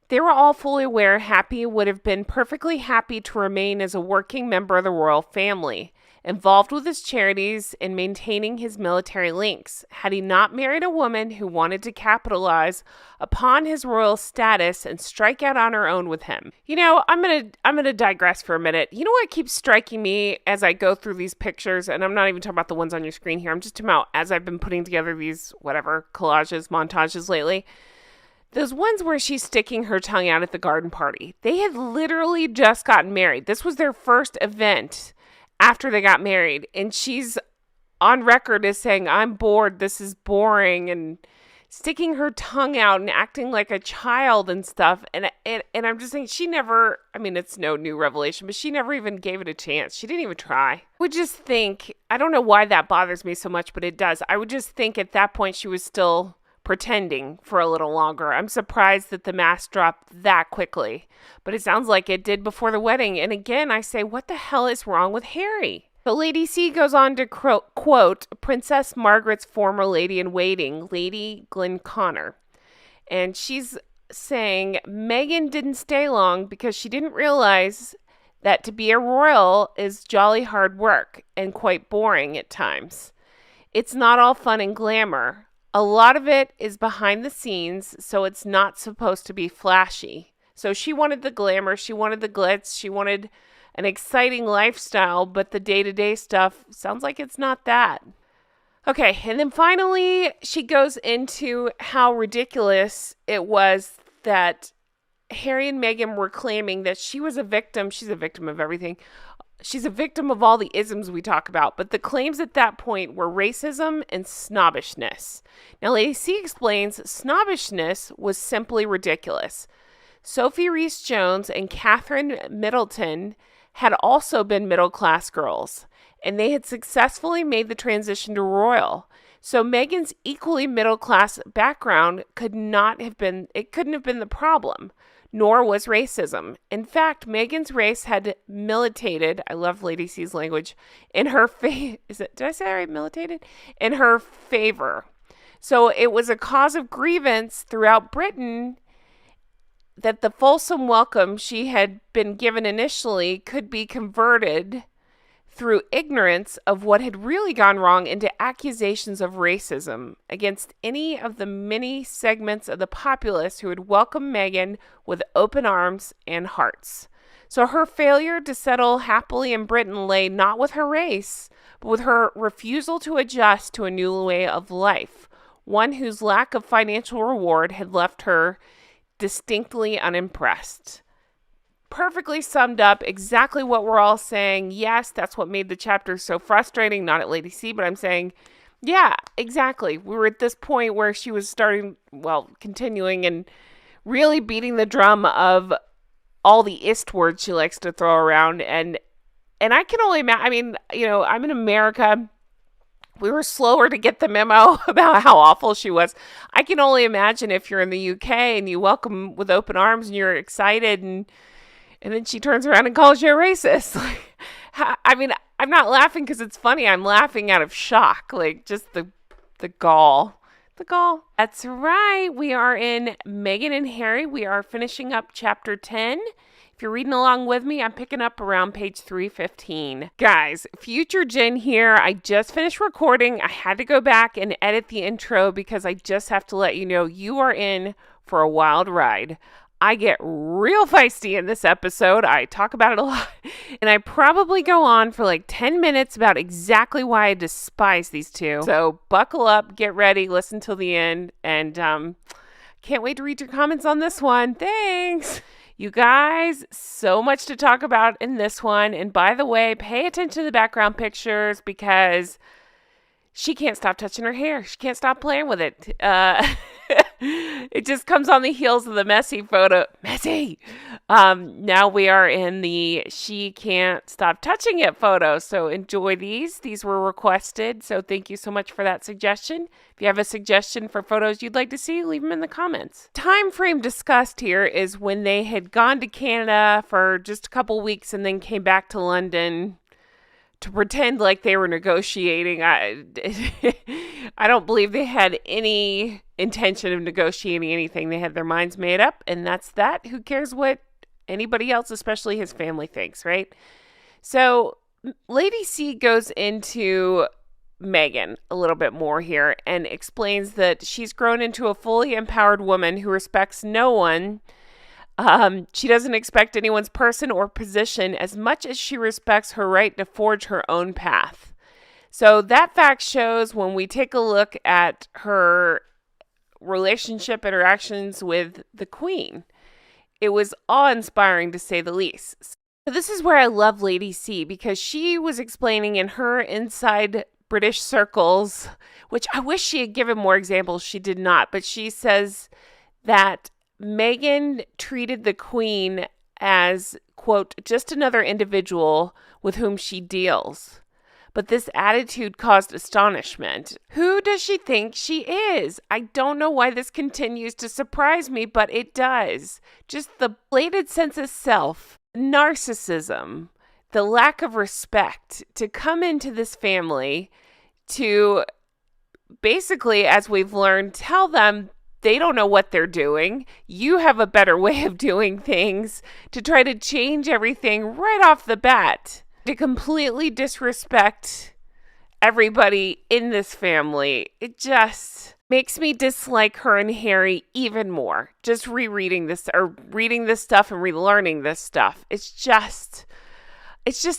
they were all fully aware Happy would have been perfectly happy to remain as a working member of the royal family, involved with his charities and maintaining his military links, had he not married a woman who wanted to capitalize upon his royal status and strike out on her own with him. You know, I'm gonna digress for a minute. You know what keeps striking me as I go through these pictures, and I'm not even talking about the ones on your screen here, I'm just talking about as I've been putting together these, collages, montages lately. Those ones where she's sticking her tongue out at the garden party. They had literally just gotten married. This was their first event after they got married, and she's on record as saying, I'm bored, this is boring, and sticking her tongue out and acting like a child and stuff. And I'm just saying, she never, I mean, it's no new revelation, but she never even gave it a chance. She didn't even try. I would just think, I don't know why that bothers me so much, but it does. I would just think at that point she was still pretending for a little longer. I'm surprised that the mask dropped that quickly, but it sounds like it did before the wedding. And again, I say, what the hell is wrong with Harry? But Lady C goes on to quote Princess Margaret's former lady-in-waiting, Lady Glenconner. And she's saying Meghan didn't stay long because she didn't realize that to be a royal is jolly hard work and quite boring at times. It's not all fun and glamour. A lot of it is behind the scenes, so it's not supposed to be flashy. So she wanted the glamour, she wanted the glitz, she wanted an exciting lifestyle, but the day-to-day stuff sounds like it's not that. Okay, and then finally, she goes into how ridiculous it was that Harry and Meghan were claiming that she was a victim. She's a victim of everything. She's a victim of all the isms we talk about, but the claims at that point were racism and snobbishness. Now, Lady C explains snobbishness was simply ridiculous. Sophie Rhys-Jones and Catherine Middleton had also been middle-class girls, and they had successfully made the transition to royal. So Meghan's equally middle-class background couldn't have been the problem, nor was racism. In fact, Meghan's race had militated, I love Lady C's language, in her did I say that right, militated? In her favor. So it was a cause of grievance throughout Britain that the fulsome welcome she had been given initially could be converted through ignorance of what had really gone wrong into accusations of racism against any of the many segments of the populace who had welcomed Meghan with open arms and hearts. So her failure to settle happily in Britain lay not with her race, but with her refusal to adjust to a new way of life, one whose lack of financial reward had left her distinctly unimpressed. Perfectly summed up exactly what we're all saying. Yes, that's what made the chapter so frustrating, not at Lady C, but I'm saying, yeah, exactly. We were at this point where she was continuing and really beating the drum of all the ist words she likes to throw around. And I can only imagine, I mean, I'm in America. We were slower to get the memo about how awful she was. I can only imagine if you're in the UK and you welcome with open arms and you're excited and then she turns around and calls you a racist. I mean, I'm not laughing because it's funny. I'm laughing out of shock. Like, just the gall. The gall. That's right. We are in Meghan and Harry. We are finishing up chapter 10. If you're reading along with me, I'm picking up around page 315. Guys, future Jen here. I just finished recording. I had to go back and edit the intro because I just have to let you know you are in for a wild ride. I get real feisty in this episode. I talk about it a lot. And I probably go on for like 10 minutes about exactly why I despise these two. So buckle up, get ready, listen till the end. And can't wait to read your comments on this one. Thanks. You guys, so much to talk about in this one. And by the way, pay attention to the background pictures because she can't stop touching her hair. She can't stop playing with it. It just comes on the heels of the messy photo. Messy! Now we are in the she can't stop touching it photo. So enjoy these. These were requested. So thank you so much for that suggestion. If you have a suggestion for photos you'd like to see, leave them in the comments. Time frame discussed here is when they had gone to Canada for just a couple weeks and then came back to London to pretend like they were negotiating. I don't believe they had any intention of negotiating anything. They had their minds made up, and that's that. Who cares what anybody else, especially his family, thinks, right? So Lady C goes into Meghan a little bit more here and explains that she's grown into a fully empowered woman who respects no one. She doesn't expect anyone's person or position as much as she respects her right to forge her own path. So that fact shows when we take a look at her relationship interactions with the Queen. It was awe-inspiring to say the least. So this is where I love Lady C because she was explaining in her inside British circles, which I wish she had given more examples. She did not, but she says that Meghan treated the Queen as, quote, just another individual with whom she deals. But this attitude caused astonishment. Who does she think she is? I don't know why this continues to surprise me, but it does. Just the blatant sense of self, narcissism, the lack of respect to come into this family to basically, as we've learned, tell them they don't know what they're doing. You have a better way of doing things, to try to change everything right off the bat, to completely disrespect everybody in this family. It just makes me dislike her and Harry even more. Just reading this stuff and relearning this stuff. It's just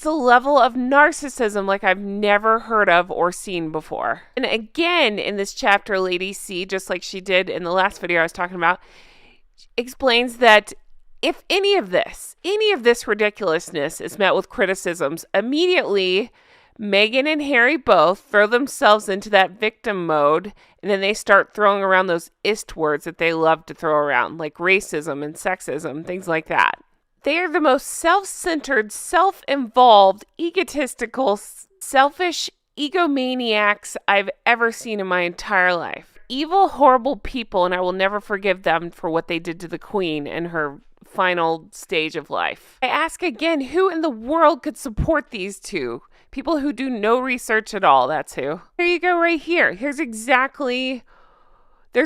a level of narcissism like I've never heard of or seen before. And again, in this chapter, Lady C, just like she did in the last video I was talking about, explains that if any of this ridiculousness is met with criticisms, immediately Meghan and Harry both throw themselves into that victim mode, and then they start throwing around those ist words that they love to throw around, like racism and sexism, things like that. They are the most self-centered, self-involved, egotistical, selfish egomaniacs I've ever seen in my entire life. Evil, horrible people, and I will never forgive them for what they did to the Queen in her final stage of life. I ask again, who in the world could support these two? People who do no research at all, that's who. Here you go right here. There's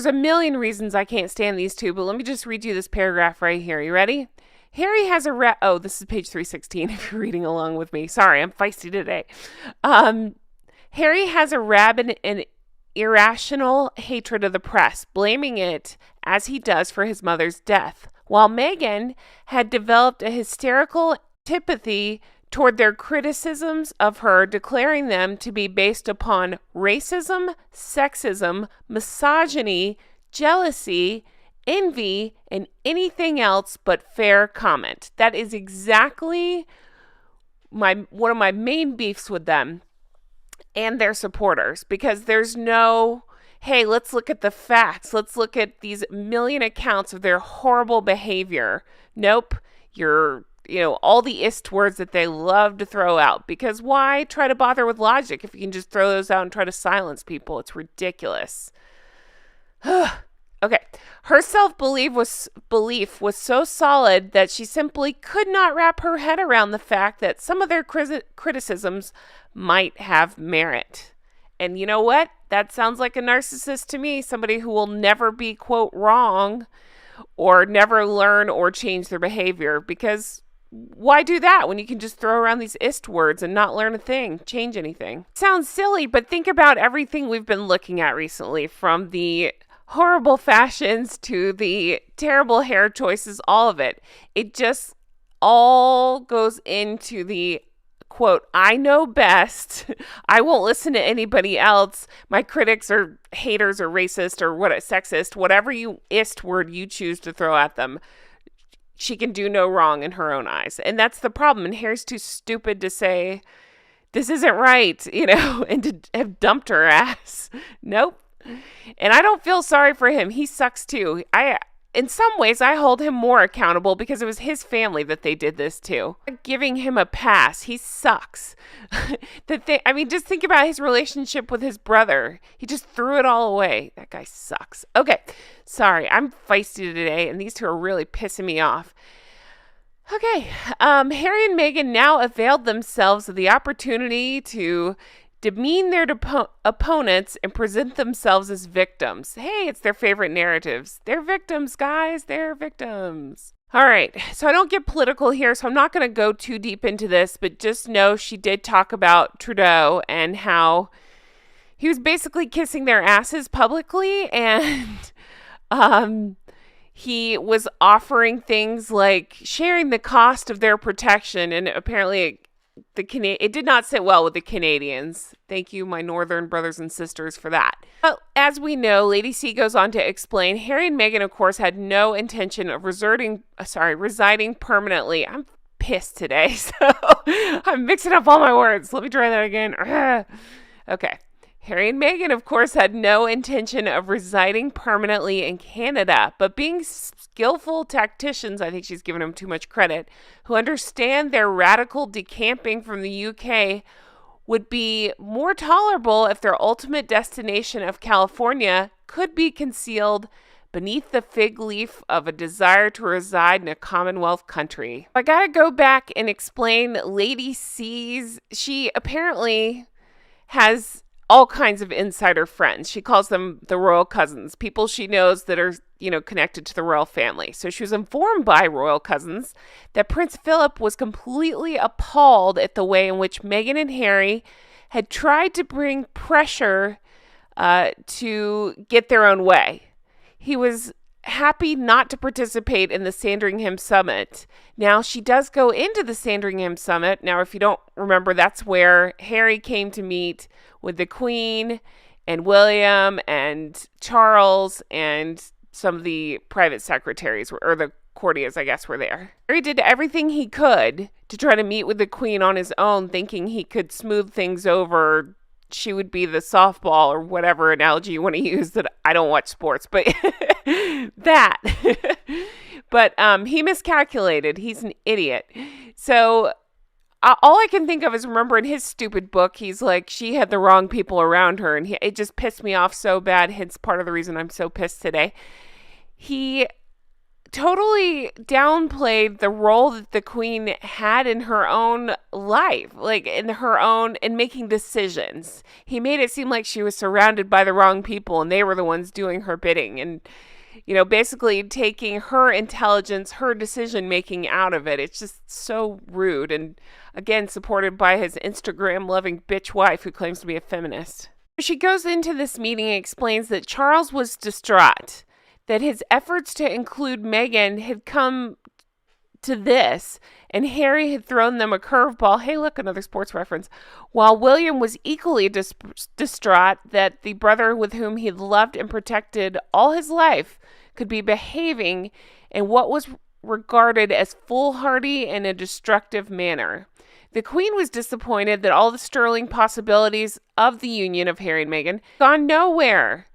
a million reasons I can't stand these two, but let me just read you this paragraph right here. You ready? Harry has this is page 316 if you're reading along with me. Sorry, I'm feisty today. Harry has a rabid and irrational hatred of the press, blaming it, as he does, for his mother's death, while Meghan had developed a hysterical antipathy toward their criticisms of her, declaring them to be based upon racism, sexism, misogyny, jealousy, envy, and anything else but fair comment. That is exactly one of my main beefs with them and their supporters, because there's no, hey, let's look at the facts. Let's look at these million accounts of their horrible behavior. Nope. All the ist words that they love to throw out, because why try to bother with logic if you can just throw those out and try to silence people? It's ridiculous. Okay. Her self-belief was so solid that she simply could not wrap her head around the fact that some of their criticisms might have merit. And you know what? That sounds like a narcissist to me, somebody who will never be, quote, wrong or never learn or change their behavior, because why do that when you can just throw around these ist words and not learn a thing, change anything? Sounds silly, but think about everything we've been looking at recently, from the horrible fashions to the terrible hair choices, all of it. It just all goes into the, quote, I know best. I won't listen to anybody else. My critics are haters or racist or sexist, whatever ist word you choose to throw at them. She can do no wrong in her own eyes. And that's the problem. And Harry's too stupid to say, this isn't right, and to have dumped her ass. Nope. And I don't feel sorry for him. He sucks too. In some ways, I hold him more accountable because it was his family that they did this to. I'm giving him a pass. He sucks. Just think about his relationship with his brother. He just threw it all away. That guy sucks. Okay, sorry. I'm feisty today, and these two are really pissing me off. Okay, Harry and Meghan now availed themselves of the opportunity to demean their opponents and present themselves as victims. Hey, it's their favorite narratives. They're victims, guys. They're victims. All right, so I don't get political here, so I'm not going to go too deep into this, but just know she did talk about Trudeau and how he was basically kissing their asses publicly, and he was offering things like sharing the cost of their protection, and apparently it did not sit well with the Canadians. Thank you, my northern brothers and sisters, for that. But as we know, Lady C goes on to explain, Harry and Meghan, of course, had no intention of residing permanently. I'm pissed today, so I'm mixing up all my words. Let me try that again. Okay. Harry and Meghan, of course, had no intention of residing permanently in Canada, but being skillful tacticians, I think she's given them too much credit, who understand their radical decamping from the UK would be more tolerable if their ultimate destination of California could be concealed beneath the fig leaf of a desire to reside in a Commonwealth country. I gotta go back and explain Lady C's. She apparently has all kinds of insider friends. She calls them the royal cousins, people she knows that are, connected to the royal family. So she was informed by royal cousins that Prince Philip was completely appalled at the way in which Meghan and Harry had tried to bring pressure to get their own way. He was happy not to participate in the Sandringham Summit. Now, she does go into the Sandringham Summit. Now, if you don't remember, that's where Harry came to meet with the Queen and William and Charles and some of the private secretaries, or the courtiers, I guess, were there. Harry did everything he could to try to meet with the Queen on his own, thinking he could smooth things over. She would be the softball, or whatever analogy you want to use, that I don't watch sports, but that. But he miscalculated. He's an idiot. So all I can think of is, remember in his stupid book, he's like, she had the wrong people around her. And it just pissed me off so bad. Hence part of the reason I'm so pissed today. He totally downplayed the role that the Queen had in her own life, like in making decisions. He made it seem like she was surrounded by the wrong people and they were the ones doing her bidding, and basically taking her intelligence, her decision making out of it. It's just so rude, and again, supported by his Instagram loving bitch wife who claims to be a feminist. She goes into this meeting and explains that Charles was distraught, that his efforts to include Meghan had come to this, and Harry had thrown them a curveball. Hey, look, another sports reference. While William was equally distraught that the brother with whom he loved and protected all his life could be behaving in what was regarded as foolhardy and a destructive manner. The Queen was disappointed that all the sterling possibilities of the union of Harry and Meghan gone nowhere,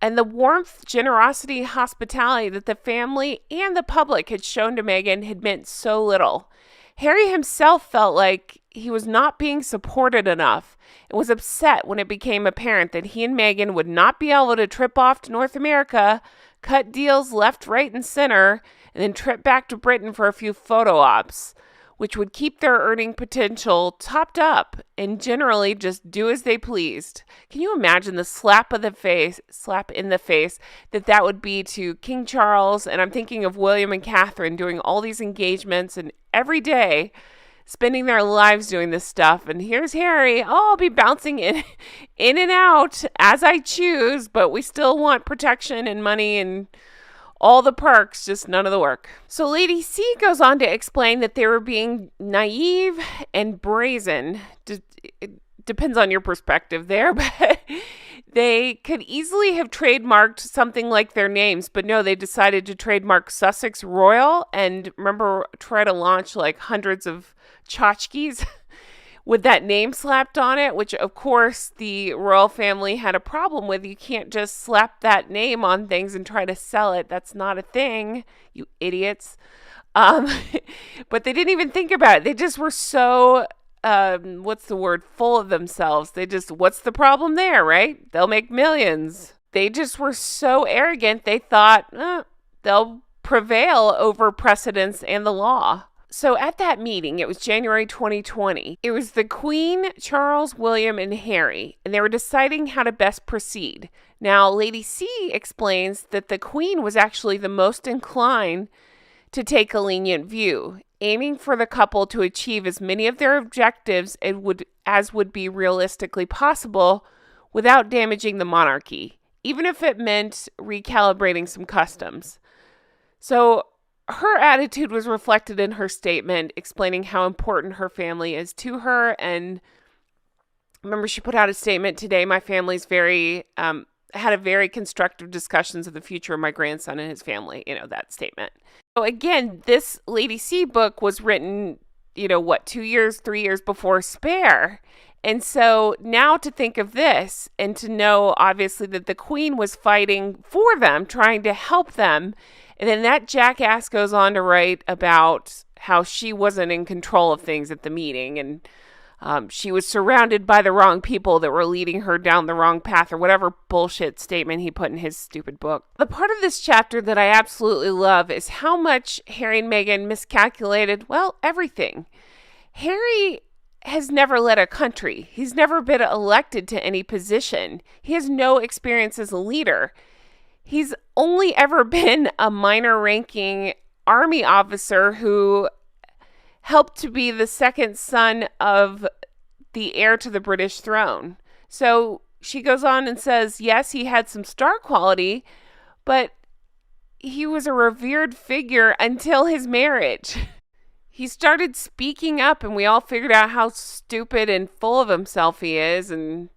and the warmth, generosity, hospitality that the family and the public had shown to Meghan had meant so little. Harry himself felt like he was not being supported enough and was upset when it became apparent that he and Meghan would not be able to trip off to North America, cut deals left, right, and center, and then trip back to Britain for a few photo ops, which would keep their earning potential topped up and generally just do as they pleased. Can you imagine the slap in the face that would be to King Charles? And I'm thinking of William and Catherine doing all these engagements and every day spending their lives doing this stuff. And here's Harry, I'll be bouncing in and out as I choose, but we still want protection and money and all the perks, just none of the work. So Lady C goes on to explain that they were being naive and brazen. It depends on your perspective there, but they could easily have trademarked something like their names, but no, they decided to trademark Sussex Royal, and remember, try to launch like hundreds of tchotchkes with that name slapped on it, which of course the royal family had a problem with. You can't just slap that name on things and try to sell it. That's not a thing, you idiots. But they didn't even think about it. They just were so, full of themselves. What's the problem there, right? They'll make millions. They just were so arrogant, they thought, they'll prevail over precedents and the law. So at that meeting, it was January 2020, it was the Queen, Charles, William, and Harry, and they were deciding how to best proceed. Now, Lady C explains that the Queen was actually the most inclined to take a lenient view, aiming for the couple to achieve as many of their objectives as would be realistically possible without damaging the monarchy, even if it meant recalibrating some customs. So her attitude was reflected in her statement, explaining how important her family is to her. And remember, she put out a statement today. My family's had a very constructive discussions of the future of my grandson and his family. That statement. So again, this Lady C book was written, 2 years, 3 years before Spare. And so now to think of this and to know, obviously, that the Queen was fighting for them, trying to help them. And then that jackass goes on to write about how she wasn't in control of things at the meeting. And she was surrounded by the wrong people that were leading her down the wrong path, or whatever bullshit statement he put in his stupid book. The part of this chapter that I absolutely love is how much Harry and Meghan miscalculated, well, everything. Harry has never led a country. He's never been elected to any position. He has no experience as a leader. He's only ever been a minor ranking army officer who helped to be the second son of the heir to the British throne. So she goes on and says, yes, he had some star quality, but he was a revered figure until his marriage. He started speaking up, and we all figured out how stupid and full of himself he is, and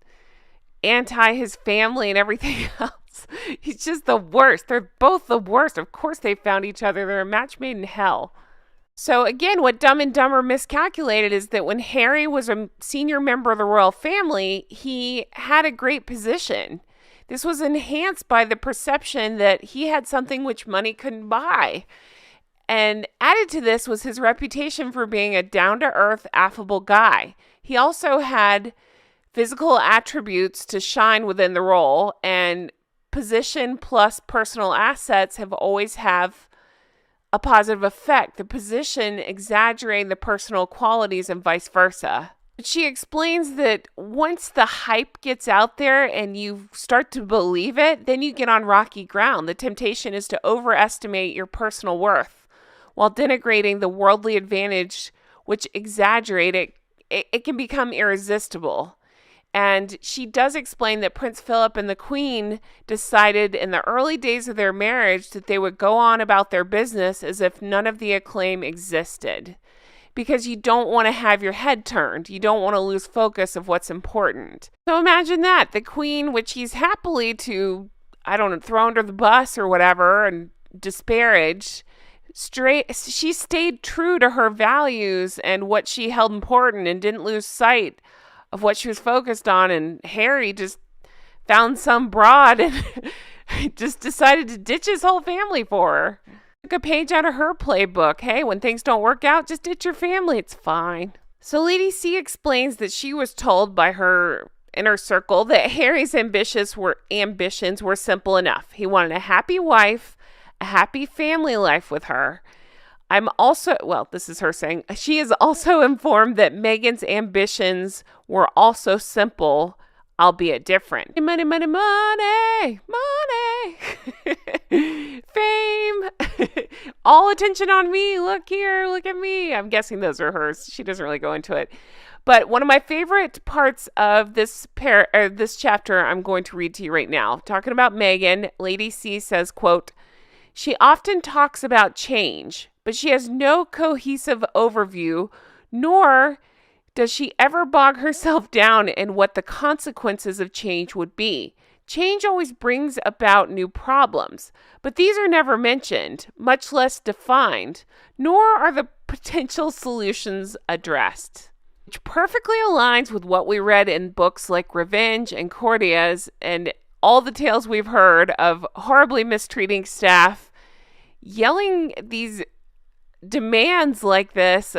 anti his family and everything else. He's just the worst. They're both the worst. Of course they found each other. They're a match made in hell. So again, what Dumb and Dumber miscalculated is that when Harry was a senior member of the royal family, he had a great position. This was enhanced by the perception that he had something which money couldn't buy. And added to this was his reputation for being a down-to-earth, affable guy. He also had physical attributes to shine within the role, and position plus personal assets have always have a positive effect. The position exaggerating the personal qualities and vice versa. She explains that once the hype gets out there and you start to believe it, then you get on rocky ground. The temptation is to overestimate your personal worth while denigrating the worldly advantage, which exaggerate it. It can become irresistible. And she does explain that Prince Philip and the Queen decided in the early days of their marriage that they would go on about their business as if none of the acclaim existed. Because you don't want to have your head turned. You don't want to lose focus of what's important. So imagine that. The Queen, which he's happily to, throw under the bus or whatever and disparage, she stayed true to her values and what she held important and didn't lose sight of what she was focused on. And Harry just found some broad and just decided to ditch his whole family for her. Took a page out of her playbook. Hey, when things don't work out, just ditch your family. It's fine. So Lady C explains that she was told by her inner circle that Harry's ambitions were simple enough. He wanted a happy wife, a happy family life with her. This is her saying, she is also informed that Meghan's ambitions were also simple, albeit different. Money, money, money, money, fame, all attention on me. Look here, look at me. I'm guessing those are hers. She doesn't really go into it. But one of my favorite parts of this chapter I'm going to read to you right now. Talking about Meghan, Lady C says, quote, she often talks about change, but she has no cohesive overview, nor does she ever bog herself down in what the consequences of change would be. Change always brings about new problems, but these are never mentioned, much less defined, nor are the potential solutions addressed. Which perfectly aligns with what we read in books like Revenge and Courtiers and all the tales we've heard of horribly mistreating staff, yelling these demands like this,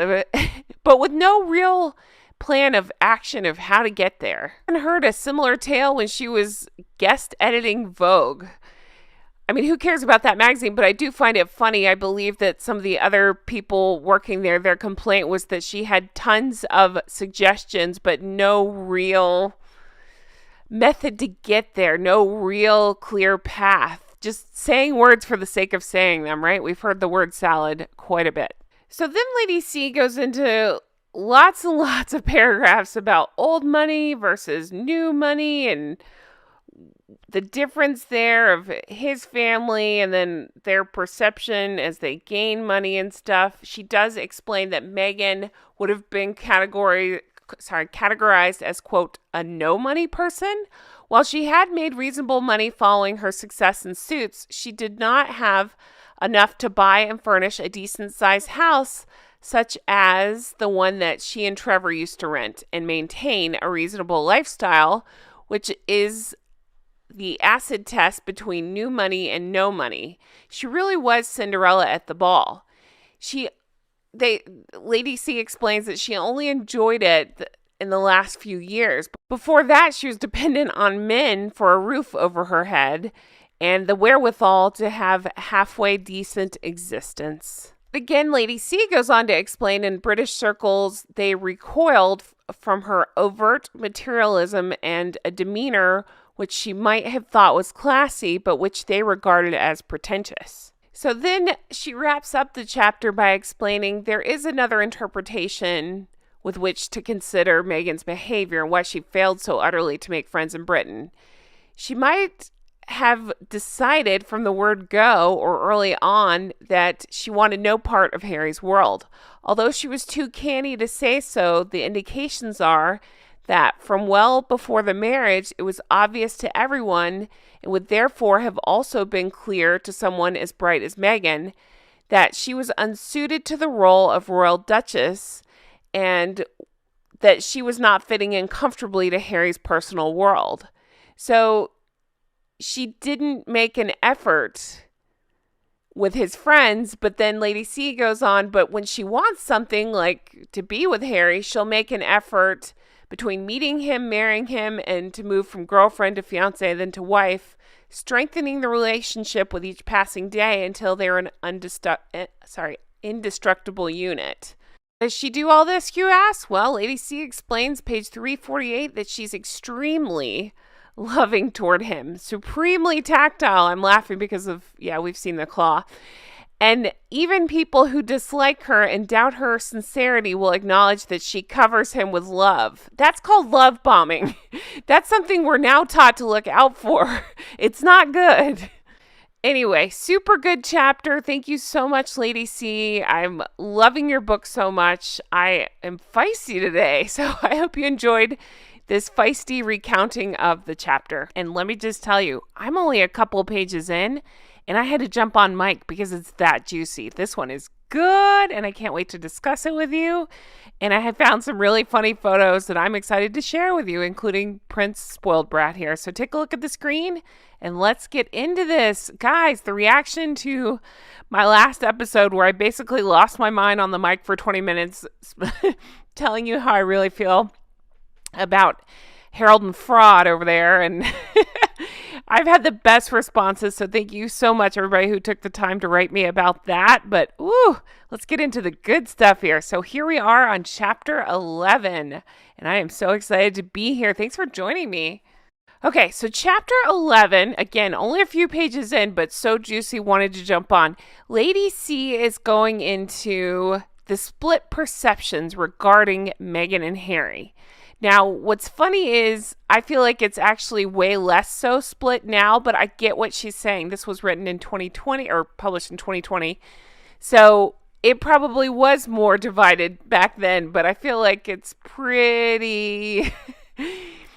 but with no real plan of action of how to get there. I heard a similar tale when she was guest editing Vogue. I mean, who cares about that magazine? But I do find it funny. I believe that some of the other people working there, their complaint was that she had tons of suggestions, but no real method to get there, no real clear path. Just saying words for the sake of saying them, right? We've heard the word salad quite a bit. So then Lady C goes into lots and lots of paragraphs about old money versus new money and the difference there of his family and then their perception as they gain money and stuff. She does explain that Meghan would have been categorized as, quote, a no money person. While she had made reasonable money following her success in Suits, she did not have enough to buy and furnish a decent sized house, such as the one that she and Trevor used to rent, and maintain a reasonable lifestyle, which is the acid test between new money and no money. She really was Cinderella at the ball. Lady C explains that she only enjoyed it in the last few years. Before that, she was dependent on men for a roof over her head and the wherewithal to have a halfway decent existence. Again, Lady C goes on to explain in British circles they recoiled from her overt materialism and a demeanor which she might have thought was classy, but which they regarded as pretentious. So then she wraps up the chapter by explaining there is another interpretation with which to consider Meghan's behavior and why she failed so utterly to make friends in Britain. She might have decided from the word go or early on that she wanted no part of Harry's world. Although she was too canny to say so, the indications are that from well before the marriage, it was obvious to everyone and would therefore have also been clear to someone as bright as Meghan that she was unsuited to the role of royal duchess and that she was not fitting in comfortably to Harry's personal world. So she didn't make an effort with his friends, but then Lady C goes on, but when she wants something like to be with Harry, she'll make an effort between meeting him, marrying him, and to move from girlfriend to fiancé, then to wife, strengthening the relationship with each passing day until they're an indestructible unit. Does she do all this, you ask? Well, Lady C explains, page 348, that she's extremely loving toward him, supremely tactile. I'm laughing because we've seen the claw. And even people who dislike her and doubt her sincerity will acknowledge that she covers him with love. That's called love bombing. That's something we're now taught to look out for. It's not good. Anyway, super good chapter. Thank you so much, Lady C. I'm loving your book so much. I am feisty today, so I hope you enjoyed this feisty recounting of the chapter. And let me just tell you, I'm only a couple pages in, and I had to jump on mic because it's that juicy. This one is good, and I can't wait to discuss it with you. And I have found some really funny photos that I'm excited to share with you, including Prince Spoiled Brat here. So take a look at the screen, and let's get into this. Guys, the reaction to my last episode where I basically lost my mind on the mic for 20 minutes telling you how I really feel about Harold and Fraud over there, and I've had the best responses, so thank you so much, everybody who took the time to write me about that. But let's get into the good stuff here. So here we are on chapter 11, and I am so excited to be here. Thanks for joining me. Okay, so chapter 11, again, only a few pages in, but so juicy, wanted to jump on. Lady C is going into the split perceptions regarding Meghan and Harry. Now, what's funny is I feel like it's actually way less so split now, but I get what she's saying. This was written in 2020 or published in 2020. So it probably was more divided back then, but I feel like it's pretty...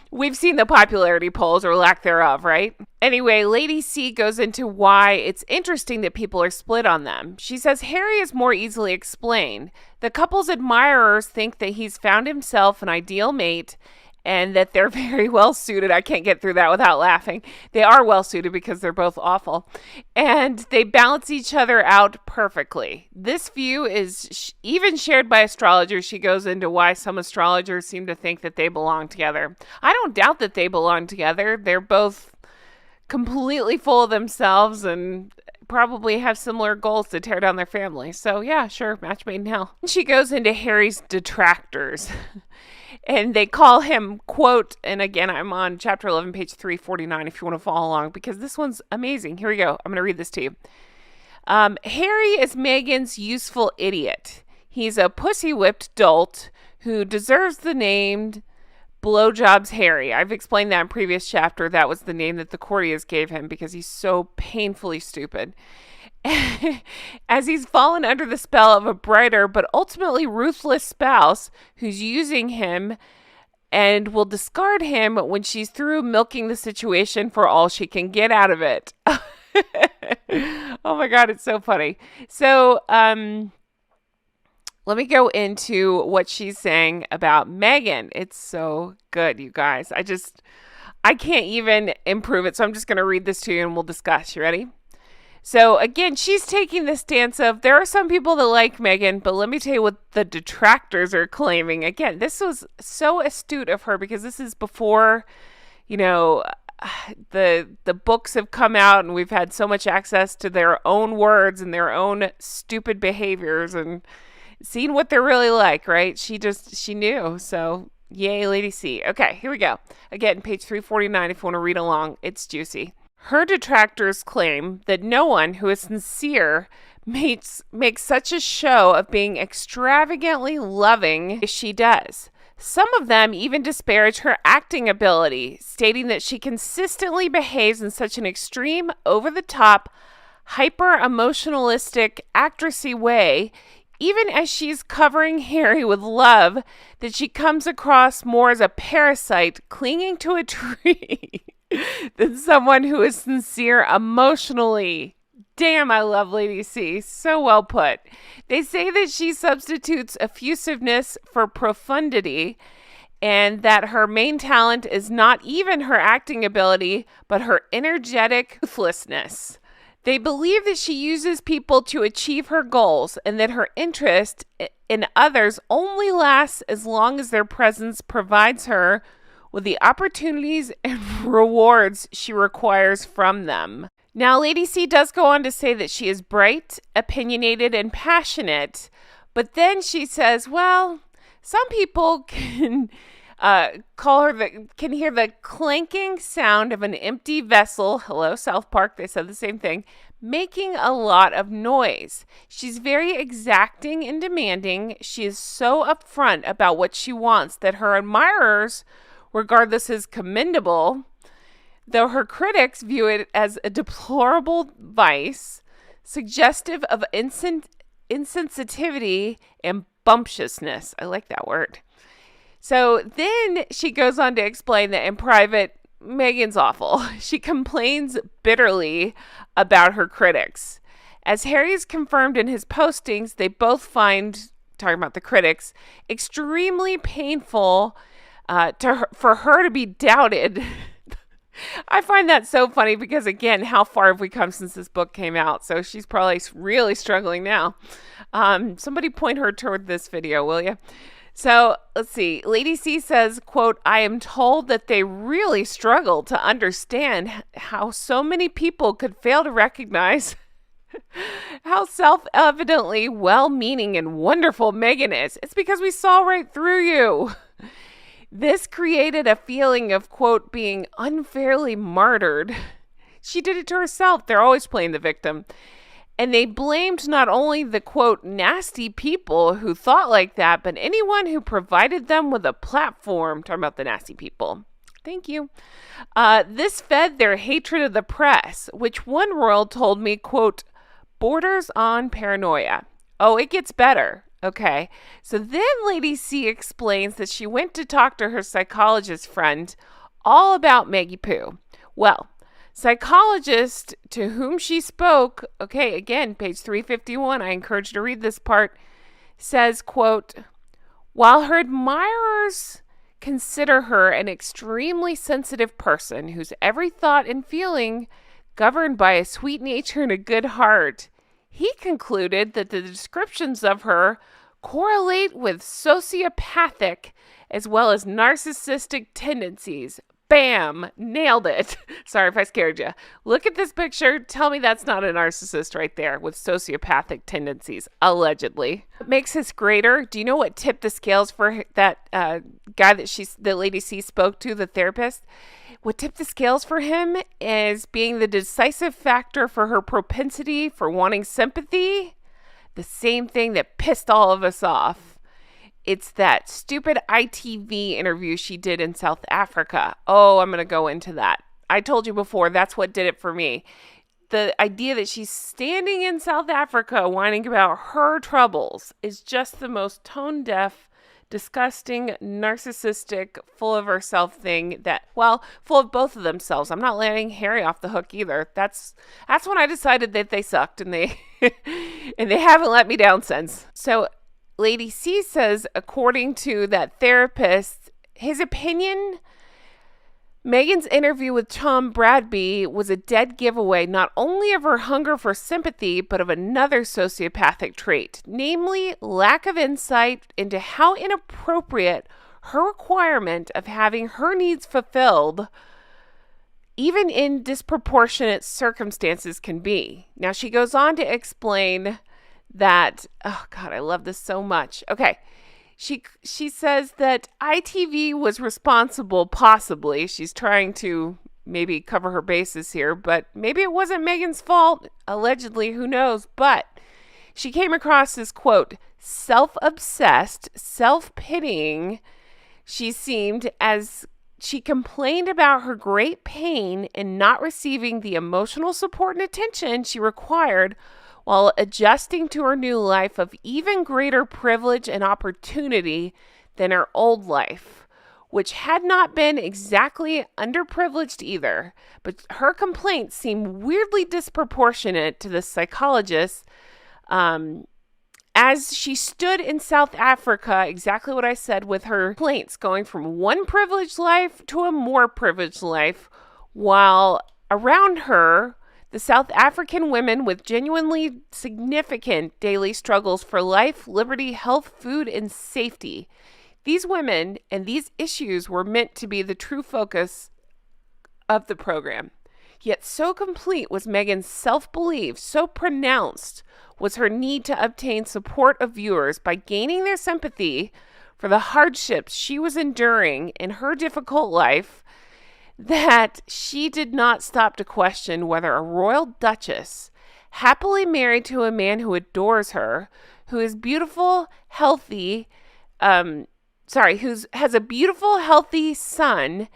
We've seen the popularity polls or lack thereof, right? Anyway, Lady C goes into why it's interesting that people are split on them. She says Harry is more easily explained. The couple's admirers think that he's found himself an ideal mate and that they're very well suited. I can't get through that without laughing. They are well suited because they're both awful. And they balance each other out perfectly. This view is even shared by astrologers. She goes into why some astrologers seem to think that they belong together. I don't doubt that they belong together. They're both completely full of themselves and probably have similar goals to tear down their family. So yeah, sure, match made in hell. She goes into Harry's detractors. And they call him, quote, and again, I'm on chapter 11, page 349, if you want to follow along, because this one's amazing. Here we go. I'm going to read this to you. Harry is Meghan's useful idiot. He's a pussy-whipped dolt who deserves the name Blowjobs Harry. I've explained that in previous chapter. That was the name that the courtiers gave him because he's so painfully stupid. As he's fallen under the spell of a brighter but ultimately ruthless spouse who's using him and will discard him when she's through milking the situation for all she can get out of it. Oh my God, it's so funny. So, let me go into what she's saying about Meghan. It's so good, you guys. I can't even improve it. So I'm just going to read this to you and we'll discuss. You ready? So again, she's taking the stance of there are some people that like Meghan, but let me tell you what the detractors are claiming. Again, this was so astute of her because this is before, the books have come out and we've had so much access to their own words and their own stupid behaviors and seen what they're really like, right? She knew. So yay, Lady C. Okay, here we go. Again, page 349 if you want to read along. It's juicy. Her detractors claim that no one who is sincere makes such a show of being extravagantly loving as she does. Some of them even disparage her acting ability, stating that she consistently behaves in such an extreme, over-the-top, hyper-emotionalistic, actressy way, even as she's covering Harry with love, that she comes across more as a parasite clinging to a tree than someone who is sincere emotionally. Damn, I love Lady C. So well put. They say that she substitutes effusiveness for profundity and that her main talent is not even her acting ability, but her energetic ruthlessness. They believe that she uses people to achieve her goals and that her interest in others only lasts as long as their presence provides her with the opportunities and rewards she requires from them. Now, Lady C does go on to say that she is bright, opinionated, and passionate, but then she says, well, some people can can hear the clanking sound of an empty vessel. Hello, South Park, they said the same thing, making a lot of noise. She's very exacting and demanding. She is so upfront about what she wants that her admirers regard this as commendable, though her critics view it as a deplorable vice, suggestive of insensitivity and bumptiousness. I like that word. So then she goes on to explain that in private, Meghan's awful. She complains bitterly about her critics. As Harry's confirmed in his postings, they both find, talking about the critics, extremely painful for her to be doubted. I find that so funny because, again, how far have we come since this book came out? So she's probably really struggling now. Somebody point her toward this video, will you? So let's see. Lady C says, quote, I am told that they really struggle to understand how so many people could fail to recognize how self-evidently well-meaning and wonderful Meghan is. It's because we saw right through you. This created a feeling of, quote, being unfairly martyred. She did it to herself. They're always playing the victim. And they blamed not only the, quote, nasty people who thought like that, but anyone who provided them with a platform. Talking about the nasty people. Thank you. This fed their hatred of the press, which one royal told me, quote, borders on paranoia. Oh, it gets better. Okay. So then Lady C explains that she went to talk to her psychologist friend all about Maggie Poo. Well, psychologist to whom she spoke, okay, again, page 351, I encourage you to read this part, says, quote, while her admirers consider her an extremely sensitive person whose every thought and feeling governed by a sweet nature and a good heart, he concluded that the descriptions of her correlate with sociopathic as well as narcissistic tendencies. Bam! Nailed it. Sorry if I scared you. Look at this picture. Tell me that's not a narcissist right there with sociopathic tendencies, allegedly. What makes this greater? Do you know what tipped the scales for that guy that Lady C spoke to, the therapist? What tipped the scales for him is being the decisive factor for her propensity for wanting sympathy. The same thing that pissed all of us off. It's that stupid ITV interview she did in South Africa. Oh, I'm going to go into that. I told you before, that's what did it for me. The idea that she's standing in South Africa whining about her troubles is just the most tone-deaf, disgusting, narcissistic, full of herself thing that, well, full of both of themselves. I'm not letting Harry off the hook either. That's when I decided that they sucked and they and they haven't let me down since. So Lady C says, according to that therapist, his opinion, Meghan's interview with Tom Bradby was a dead giveaway not only of her hunger for sympathy, but of another sociopathic trait, namely lack of insight into how inappropriate her requirement of having her needs fulfilled, even in disproportionate circumstances, can be. Now, she goes on to explain that, oh God, I love this so much. Okay. She says that ITV was responsible, possibly. She's trying to maybe cover her bases here, but maybe it wasn't Meghan's fault. Allegedly, who knows? But she came across as, quote, self-obsessed, self-pitying. She seemed as she complained about her great pain in not receiving the emotional support and attention she required while adjusting to her new life of even greater privilege and opportunity than her old life, which had not been exactly underprivileged either. But her complaints seemed weirdly disproportionate to the psychologist as she stood in South Africa, exactly what I said, with her complaints going from one privileged life to a more privileged life, while around her, the South African women with genuinely significant daily struggles for life, liberty, health, food, and safety. These women and these issues were meant to be the true focus of the program. Yet so complete was Meghan's self-belief, so pronounced was her need to obtain support of viewers by gaining their sympathy for the hardships she was enduring in her difficult life, that she did not stop to question whether a royal duchess, happily married to a man who adores her, who is beautiful, healthy, has a beautiful, healthy son,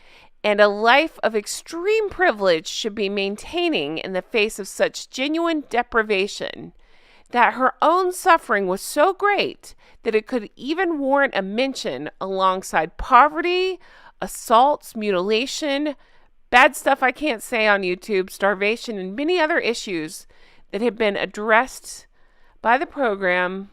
and a life of extreme privilege, should be maintaining in the face of such genuine deprivation, that her own suffering was so great that it could even warrant a mention alongside poverty, assaults, mutilation, bad stuff I can't say on YouTube, starvation, and many other issues that have been addressed by the program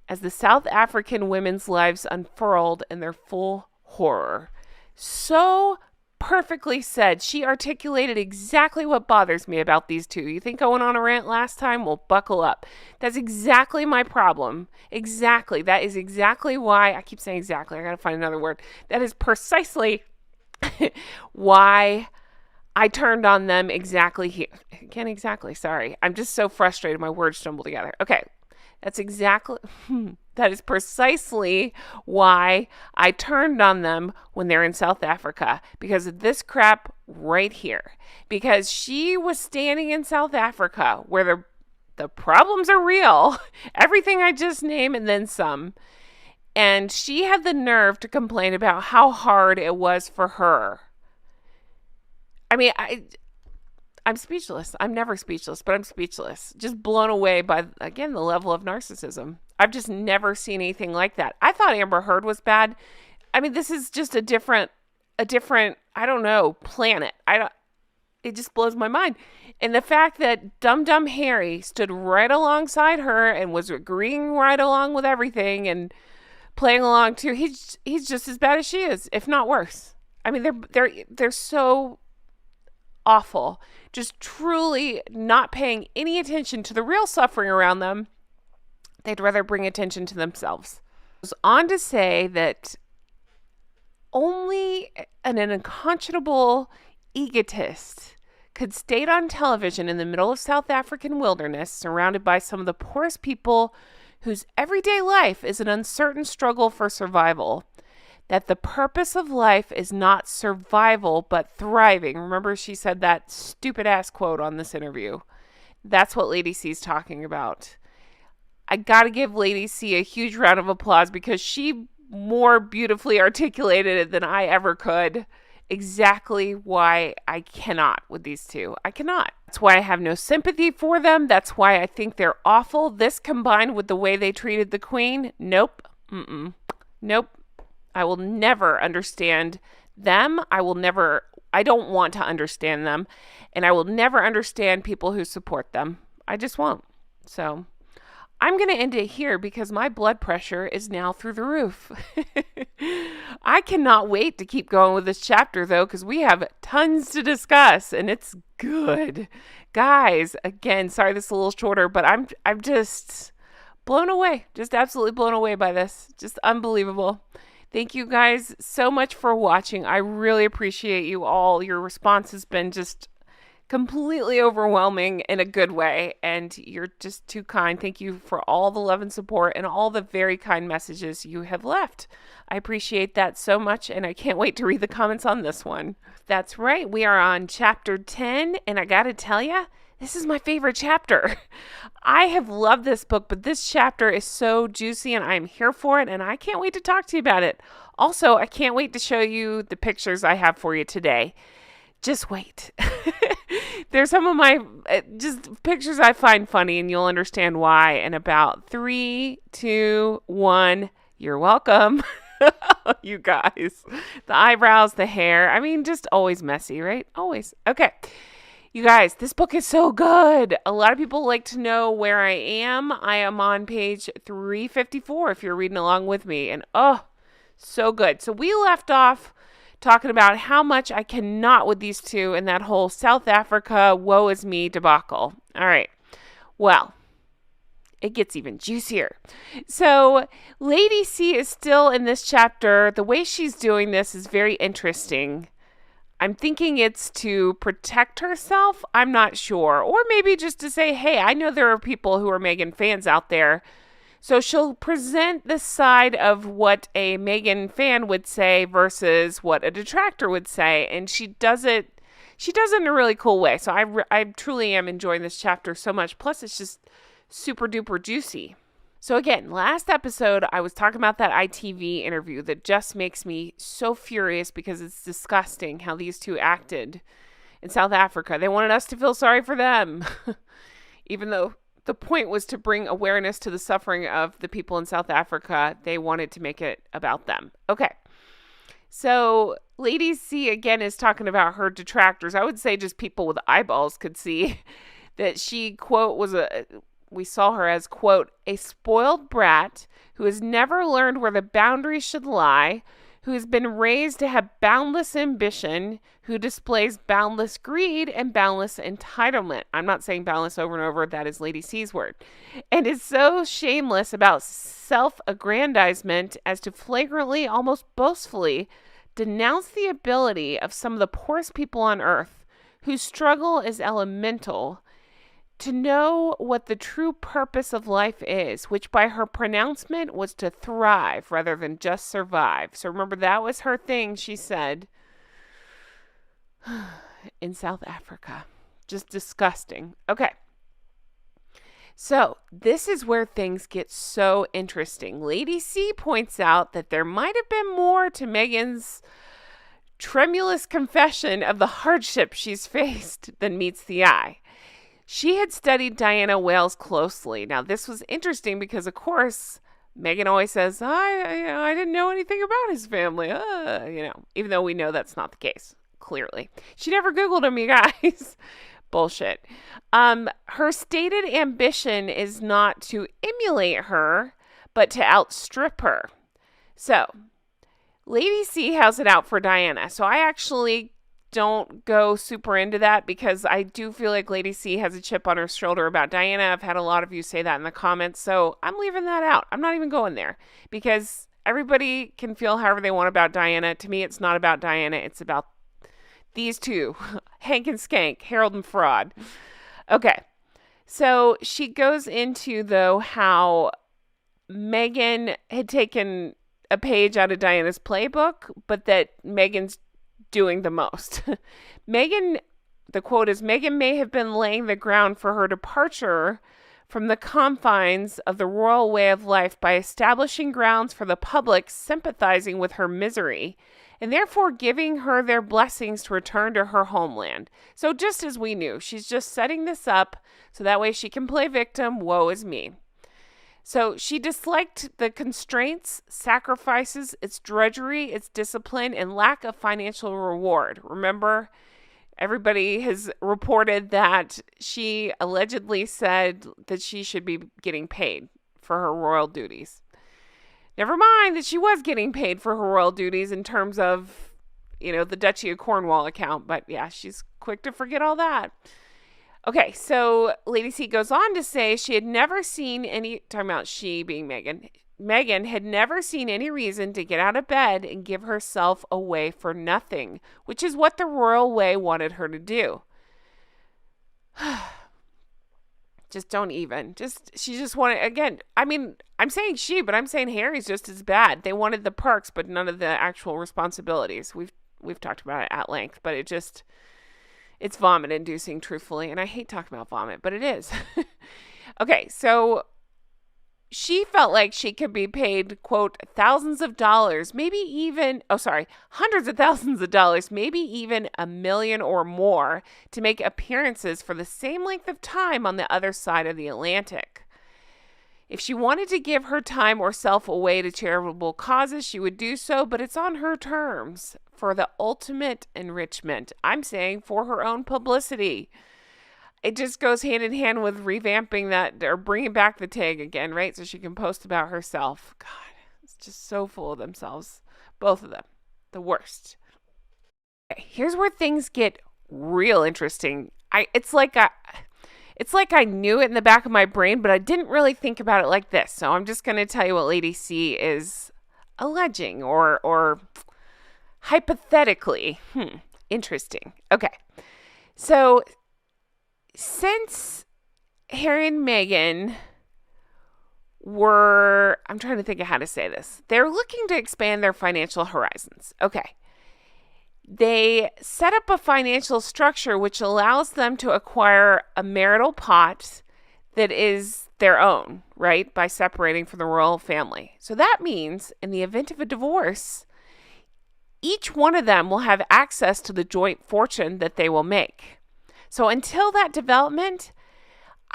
as the South African women's lives unfurled in their full horror. So perfectly said. She articulated exactly what bothers me about these two. You think I went on a rant last time? Well, buckle up. That's exactly my problem. Exactly. That is exactly why, I keep saying exactly, I gotta find another word. That is precisely why I turned on them exactly here. Again, exactly, sorry. I'm just so frustrated. My words stumble together. Okay. That is precisely why I turned on them when they're in South Africa, because of this crap right here. Because she was standing in South Africa where the problems are real. Everything I just named and then some. And she had the nerve to complain about how hard it was for her. I mean, I'm speechless. I'm never speechless, but I'm speechless. Just blown away by, again, the level of narcissism. I've just never seen anything like that. I thought Amber Heard was bad. I mean, this is just a different, I don't know, planet. It just blows my mind. And the fact that Dumb Harry stood right alongside her and was agreeing right along with everything and playing along too, he's just as bad as she is, if not worse. I mean, they're so awful, just truly not paying any attention to the real suffering around them. They'd rather bring attention to themselves. It was on to say that only an unconscionable egotist could state on television in the middle of South African wilderness, surrounded by some of the poorest people whose everyday life is an uncertain struggle for survival, that the purpose of life is not survival, but thriving. Remember, she said that stupid ass quote on this interview. That's what Lady C is talking about. I got to give Lady C a huge round of applause because she more beautifully articulated it than I ever could. Exactly why I cannot with these two. I cannot. That's why I have no sympathy for them. That's why I think they're awful. This combined with the way they treated the Queen. Nope. Nope. I will never understand them. I don't want to understand them. And I will never understand people who support them. I just won't. So I'm going to end it here because my blood pressure is now through the roof. I cannot wait to keep going with this chapter, though, because we have tons to discuss, and it's good. Guys, again, sorry this is a little shorter, but I'm just blown away. Just absolutely blown away by this. Just unbelievable. Thank you guys so much for watching. I really appreciate you all. Your response has been just completely overwhelming in a good way, and you're just too kind. Thank you for all the love and support and all the very kind messages you have left. I appreciate that so much, and I can't wait to read the comments on this one. That's right, we are on chapter 10, and I gotta tell you, this is my favorite chapter. I have loved this book, but this chapter is so juicy, and I'm here for it, and I can't wait to talk to you about it. Also, I can't wait to show you the pictures I have for you today. Just wait. There's some of my just pictures I find funny, and you'll understand why in about 3, 2, 1. You're welcome. You guys. The eyebrows, the hair. I mean, just always messy, right? Always. Okay. You guys, this book is so good. A lot of people like to know where I am. I am on page 354 if you're reading along with me. And oh, so good. So we left off talking about how much I cannot with these two in that whole South Africa woe is me debacle. All right. Well, it gets even juicier. So Lady C is still in this chapter. The way she's doing this is very interesting. I'm thinking it's to protect herself. I'm not sure. Or maybe just to say, hey, I know there are people who are Meghan fans out there. So she'll present the side of what a Meghan fan would say versus what a detractor would say. And she does it in a really cool way. So I truly am enjoying this chapter so much. Plus, it's just super duper juicy. So again, last episode, I was talking about that ITV interview that just makes me so furious because it's disgusting how these two acted in South Africa. They wanted us to feel sorry for them, even though the point was to bring awareness to the suffering of the people in South Africa. They wanted to make it about them. Okay. So Lady C again is talking about her detractors. I would say just people with eyeballs could see that she, quote, we saw her as, quote, a spoiled brat who has never learned where the boundaries should lie, who has been raised to have boundless ambition, who displays boundless greed and boundless entitlement. I'm not saying boundless over and over. That is Lady C's word. And is so shameless about self-aggrandizement as to flagrantly, almost boastfully, denounce the ability of some of the poorest people on earth, whose struggle is elemental, to know what the true purpose of life is, which by her pronouncement was to thrive rather than just survive. So remember, that was her thing, she said, in South Africa. Just disgusting. Okay. So this is where things get so interesting. Lady C points out that there might have been more to Meghan's tremulous confession of the hardship she's faced than meets the eye. She had studied Diana Wales closely. Now, this was interesting because, of course, Meghan always says, I didn't know anything about his family, even though we know that's not the case, clearly. She never Googled him, you guys. Bullshit. Her stated ambition is not to emulate her, but to outstrip her. So, Lady C has it out for Diana. So I actually don't go super into that because I do feel like Lady C has a chip on her shoulder about Diana. I've had a lot of you say that in the comments, so I'm leaving that out. I'm not even going there because everybody can feel however they want about Diana. To me, it's not about Diana. It's about these two, Hank and Skank, Harold and Fraud. Okay, so she goes into, though, how Meghan had taken a page out of Diana's playbook, but that Meghan's doing the most. Meghan, the quote is, Meghan may have been laying the ground for her departure from the confines of the royal way of life by establishing grounds for the public sympathizing with her misery, and therefore giving her their blessings to return to her homeland. So just as we knew, she's just setting this up so that way she can play victim, woe is me. So she disliked the constraints, sacrifices, its drudgery, its discipline, and lack of financial reward. Remember, everybody has reported that she allegedly said that she should be getting paid for her royal duties. Never mind that she was getting paid for her royal duties in terms of, the Duchy of Cornwall account. But yeah, she's quick to forget all that. Okay, so Lady C goes on to say she had never seen talking about she being Meghan. Meghan had never seen any reason to get out of bed and give herself away for nothing, which is what the royal way wanted her to do. Just don't even. She just wanted, again, I mean, I'm saying she, but I'm saying Harry's just as bad. They wanted the perks, but none of the actual responsibilities. We've talked about it at length, but it's vomit inducing, truthfully. And I hate talking about vomit, but it is. Okay, so she felt like she could be paid, quote, thousands of dollars, hundreds of thousands of dollars, maybe even $1 million or more to make appearances for the same length of time on the other side of the Atlantic. If she wanted to give her time or self away to charitable causes, she would do so, but it's on her terms for the ultimate enrichment. I'm saying for her own publicity. It just goes hand in hand with revamping that or bringing back the tag again, right? So she can post about herself. God, it's just so full of themselves. Both of them. The worst. Okay, here's where things get real interesting. It's like I knew it in the back of my brain, but I didn't really think about it like this. So I'm just going to tell you what Lady C is alleging or hypothetically. Interesting. Okay. So since Harry and Meghan I'm trying to think of how to say this. They're looking to expand their financial horizons. Okay. They set up a financial structure which allows them to acquire a marital pot that is their own, right? By separating from the royal family. So that means in the event of a divorce, each one of them will have access to the joint fortune that they will make. So until that development,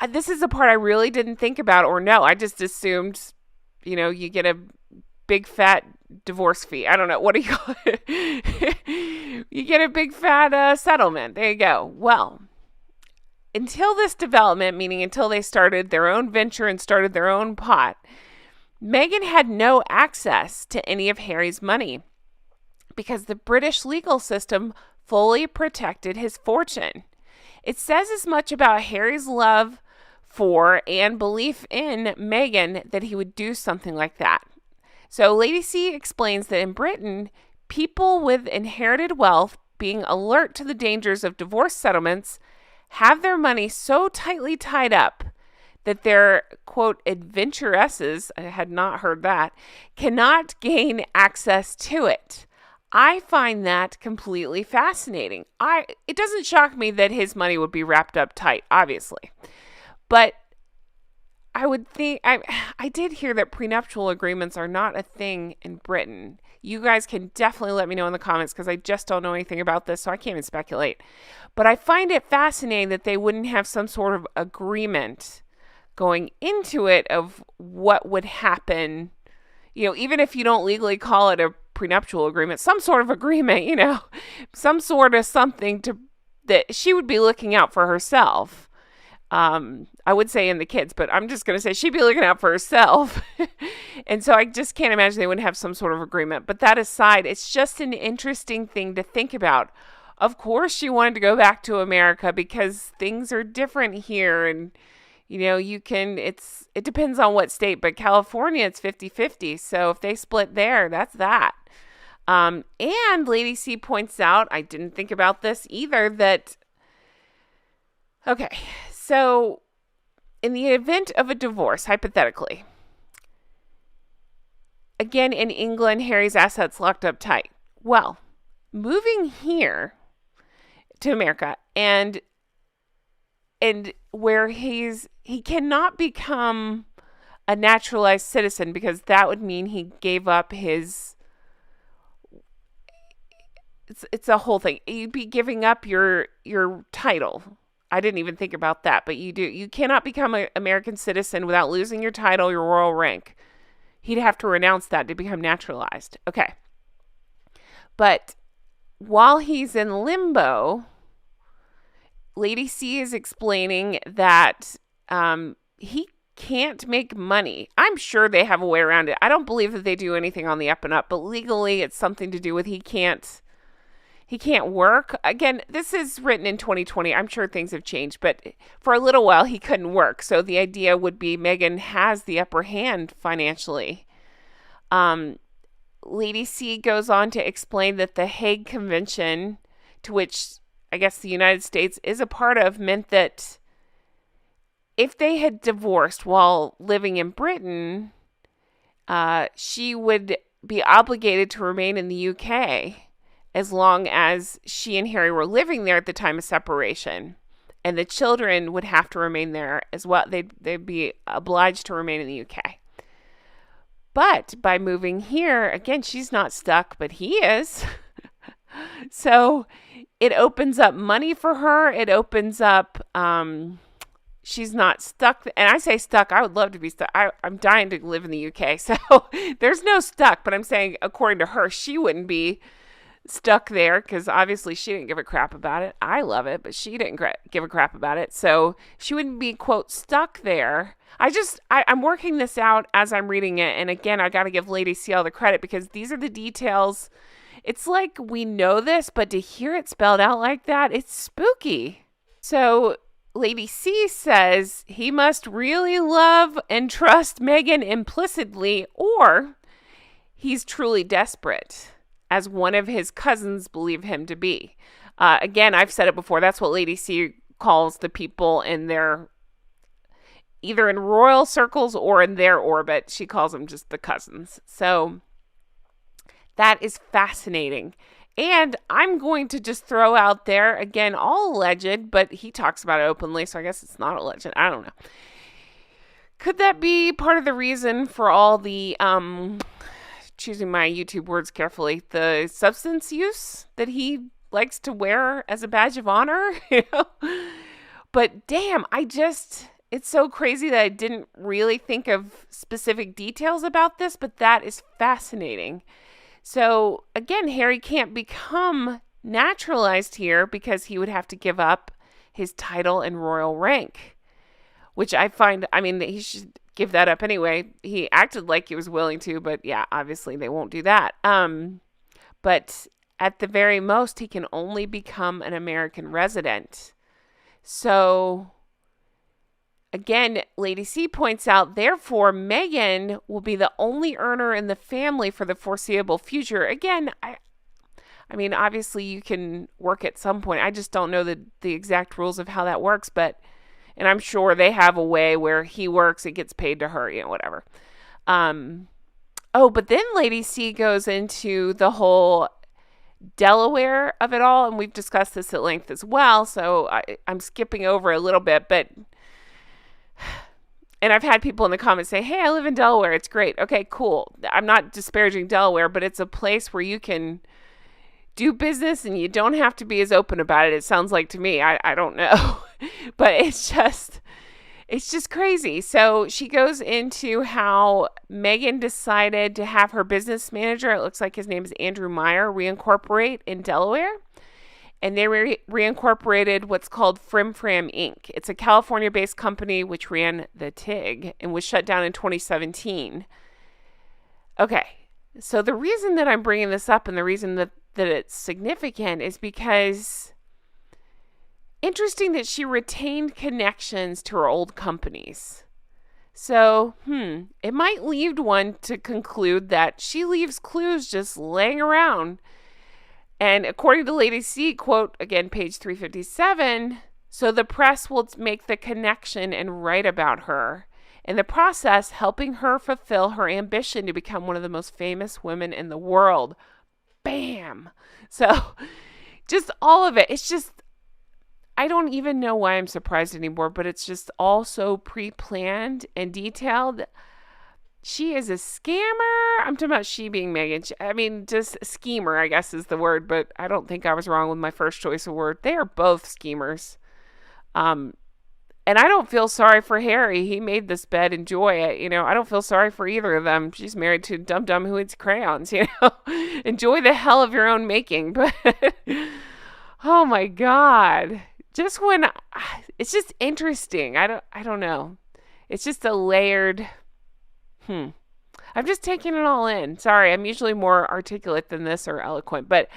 this is the part I really didn't think about or know. I just assumed, you get a big fat divorce fee. I don't know. What do you call it? You get a big fat settlement. There you go. Well, until this development, meaning until they started their own venture and started their own pot, Meghan had no access to any of Harry's money because the British legal system fully protected his fortune. It says as much about Harry's love for and belief in Meghan that he would do something like that. So Lady C explains that in Britain, people with inherited wealth, being alert to the dangers of divorce settlements, have their money so tightly tied up that their, quote, adventuresses, I had not heard that, cannot gain access to it. I find that completely fascinating. It doesn't shock me that his money would be wrapped up tight, obviously. But I would think, I did hear that prenuptial agreements are not a thing in Britain. You guys can definitely let me know in the comments because I just don't know anything about this, so I can't even speculate. But I find it fascinating that they wouldn't have some sort of agreement going into it of what would happen, even if you don't legally call it a prenuptial agreement, some sort of agreement, some sort of something that she would be looking out for herself. I would say in the kids, but I'm just going to say she'd be looking out for herself. And so I just can't imagine they wouldn't have some sort of agreement. But that aside, it's just an interesting thing to think about. Of course, she wanted to go back to America because things are different here. And, it depends on what state, but California, it's 50-50. So if they split there, that's that. And Lady C points out, I didn't think about this either, okay, so in the event of a divorce, hypothetically, again, in England, Harry's assets locked up tight. Well, moving here to America and where he cannot become a naturalized citizen because that would mean he gave up his, it's a whole thing. You'd be giving up your title. I didn't even think about that, but you do. You cannot become an American citizen without losing your title, your royal rank. He'd have to renounce that to become naturalized. Okay. But while he's in limbo, Lady C is explaining that he can't make money. I'm sure they have a way around it. I don't believe that they do anything on the up and up, but legally it's something to do with he can't work. Again, this is written in 2020. I'm sure things have changed, but for a little while he couldn't work. So the idea would be Meghan has the upper hand financially. Lady C goes on to explain that the Hague Convention, to which I guess the United States is a part of, meant that if they had divorced while living in Britain, she would be obligated to remain in the UK as long as she and Harry were living there at the time of separation. And the children would have to remain there as well. They'd be obliged to remain in the UK. But by moving here, again, she's not stuck, but he is. So it opens up money for her. It opens up... she's not stuck. And I say stuck. I would love to be stuck. I'm dying to live in the UK. So there's no stuck. But I'm saying, according to her, she wouldn't be stuck there because obviously she didn't give a crap about it. I love it, but she didn't give a crap about it. So she wouldn't be, quote, stuck there. I'm working this out as I'm reading it. And again, I got to give Lady C all the credit because these are the details. It's like we know this, but to hear it spelled out like that, it's spooky. So Lady C says he must really love and trust Meghan implicitly, or he's truly desperate, as one of his cousins believe him to be. Again, I've said it before. That's what Lady C calls the people in their, either in royal circles or in their orbit. She calls them just the cousins. So that is fascinating. And I'm going to just throw out there, again, all alleged, but he talks about it openly, so I guess it's not alleged. I don't know. Could that be part of the reason for all the, choosing my YouTube words carefully, the substance use that he likes to wear as a badge of honor? But damn, it's so crazy that I didn't really think of specific details about this, but that is fascinating. So, again, Harry can't become naturalized here because he would have to give up his title and royal rank, which I find, he should give that up anyway. He acted like he was willing to, but yeah, obviously they won't do that. But at the very most, he can only become an American resident. So, again, Lady C points out, therefore, Meghan will be the only earner in the family for the foreseeable future. Again, obviously you can work at some point. I just don't know the exact rules of how that works, and I'm sure they have a way where he works, it gets paid to her, whatever. But then Lady C goes into the whole Delaware of it all, and we've discussed this at length as well, so I'm skipping over a little bit, but... And I've had people in the comments say, hey, I live in Delaware. It's great. Okay, cool. I'm not disparaging Delaware, but it's a place where you can do business and you don't have to be as open about it. It sounds like to me. I don't know. But it's just crazy. So she goes into how Meghan decided to have her business manager, it looks like his name is Andrew Meyer, reincorporate in Delaware. And they reincorporated what's called Frim Fram Inc. It's a California-based company which ran the TIG and was shut down in 2017. Okay, so the reason that I'm bringing this up and the reason that it's significant is because interesting that she retained connections to her old companies. So, it might lead one to conclude that she leaves clues just laying around. And according to Lady C, quote, again, page 357, so the press will make the connection and write about her, in the process helping her fulfill her ambition to become one of the most famous women in the world. Bam! So just all of it. It's just, I don't even know why I'm surprised anymore, but it's just all so pre-planned and detailed. She is a scammer. I'm talking about she being Meghan. Just schemer, I guess is the word, but I don't think I was wrong with my first choice of word. They are both schemers. And I don't feel sorry for Harry. He made this bed. Enjoy it. I don't feel sorry for either of them. She's married to a dum-dum who eats crayons, Enjoy the hell of your own making. But, oh my God. just when it's just interesting. I don't know. It's just a layered. I'm just taking it all in. Sorry, I'm usually more articulate than this or eloquent, but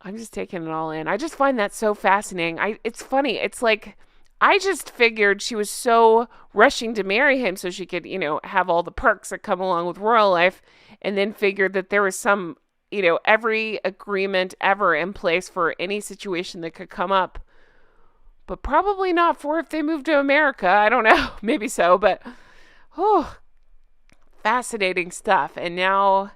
I'm just taking it all in. I just find that so fascinating. It's funny. It's like I just figured she was so rushing to marry him so she could, have all the perks that come along with royal life, and then figured that there was some, every agreement ever in place for any situation that could come up. But probably not for if they moved to America. I don't know. Maybe so, but fascinating stuff. And now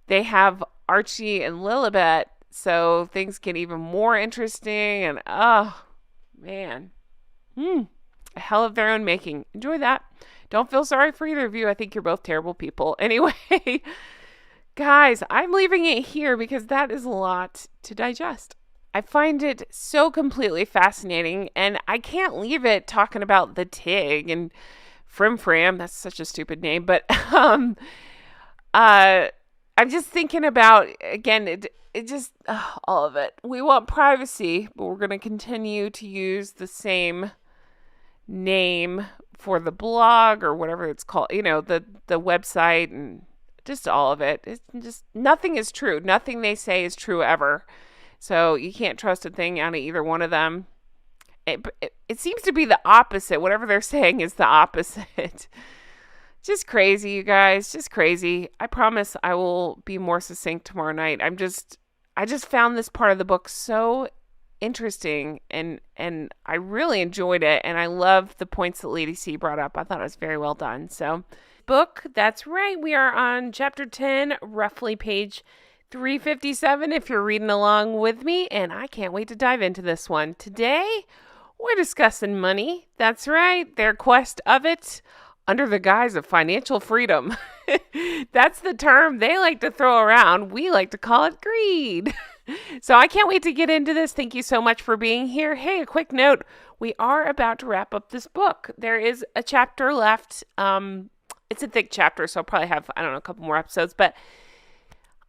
they have Archie and Lilibet, so things get even more interesting. And man, a hell of their own making. Enjoy that. Don't feel sorry for either of you. I think you're both terrible people. Anyway, guys, I'm leaving it here because that is a lot to digest. I find it so completely fascinating, and I can't leave it talking about the Tig and Frim Fram. That's such a stupid name, but I'm just thinking about, again, it just, all of it. We want privacy, but we're going to continue to use the same name for the blog or whatever it's called, the website, and just all of it. It's just, nothing is true. Nothing they say is true ever. So you can't trust a thing out of either one of them. It seems to be the opposite. Whatever they're saying is the opposite. Just crazy, you guys. Just crazy. I promise I will be more succinct tomorrow night. I just found this part of the book so interesting, and I really enjoyed it, and I love the points that Lady C brought up. I thought it was very well done. So, book, that's right. We are on chapter 10, roughly page 357 if you're reading along with me, and I can't wait to dive into this one. Today, we're discussing money. That's right, their quest of it under the guise of financial freedom. That's the term they like to throw around. We like to call it greed. So I can't wait to get into this. Thank you so much for being here. Hey, a quick note. We are about to wrap up this book. There is a chapter left. It's a thick chapter, so I'll probably have, a couple more episodes, but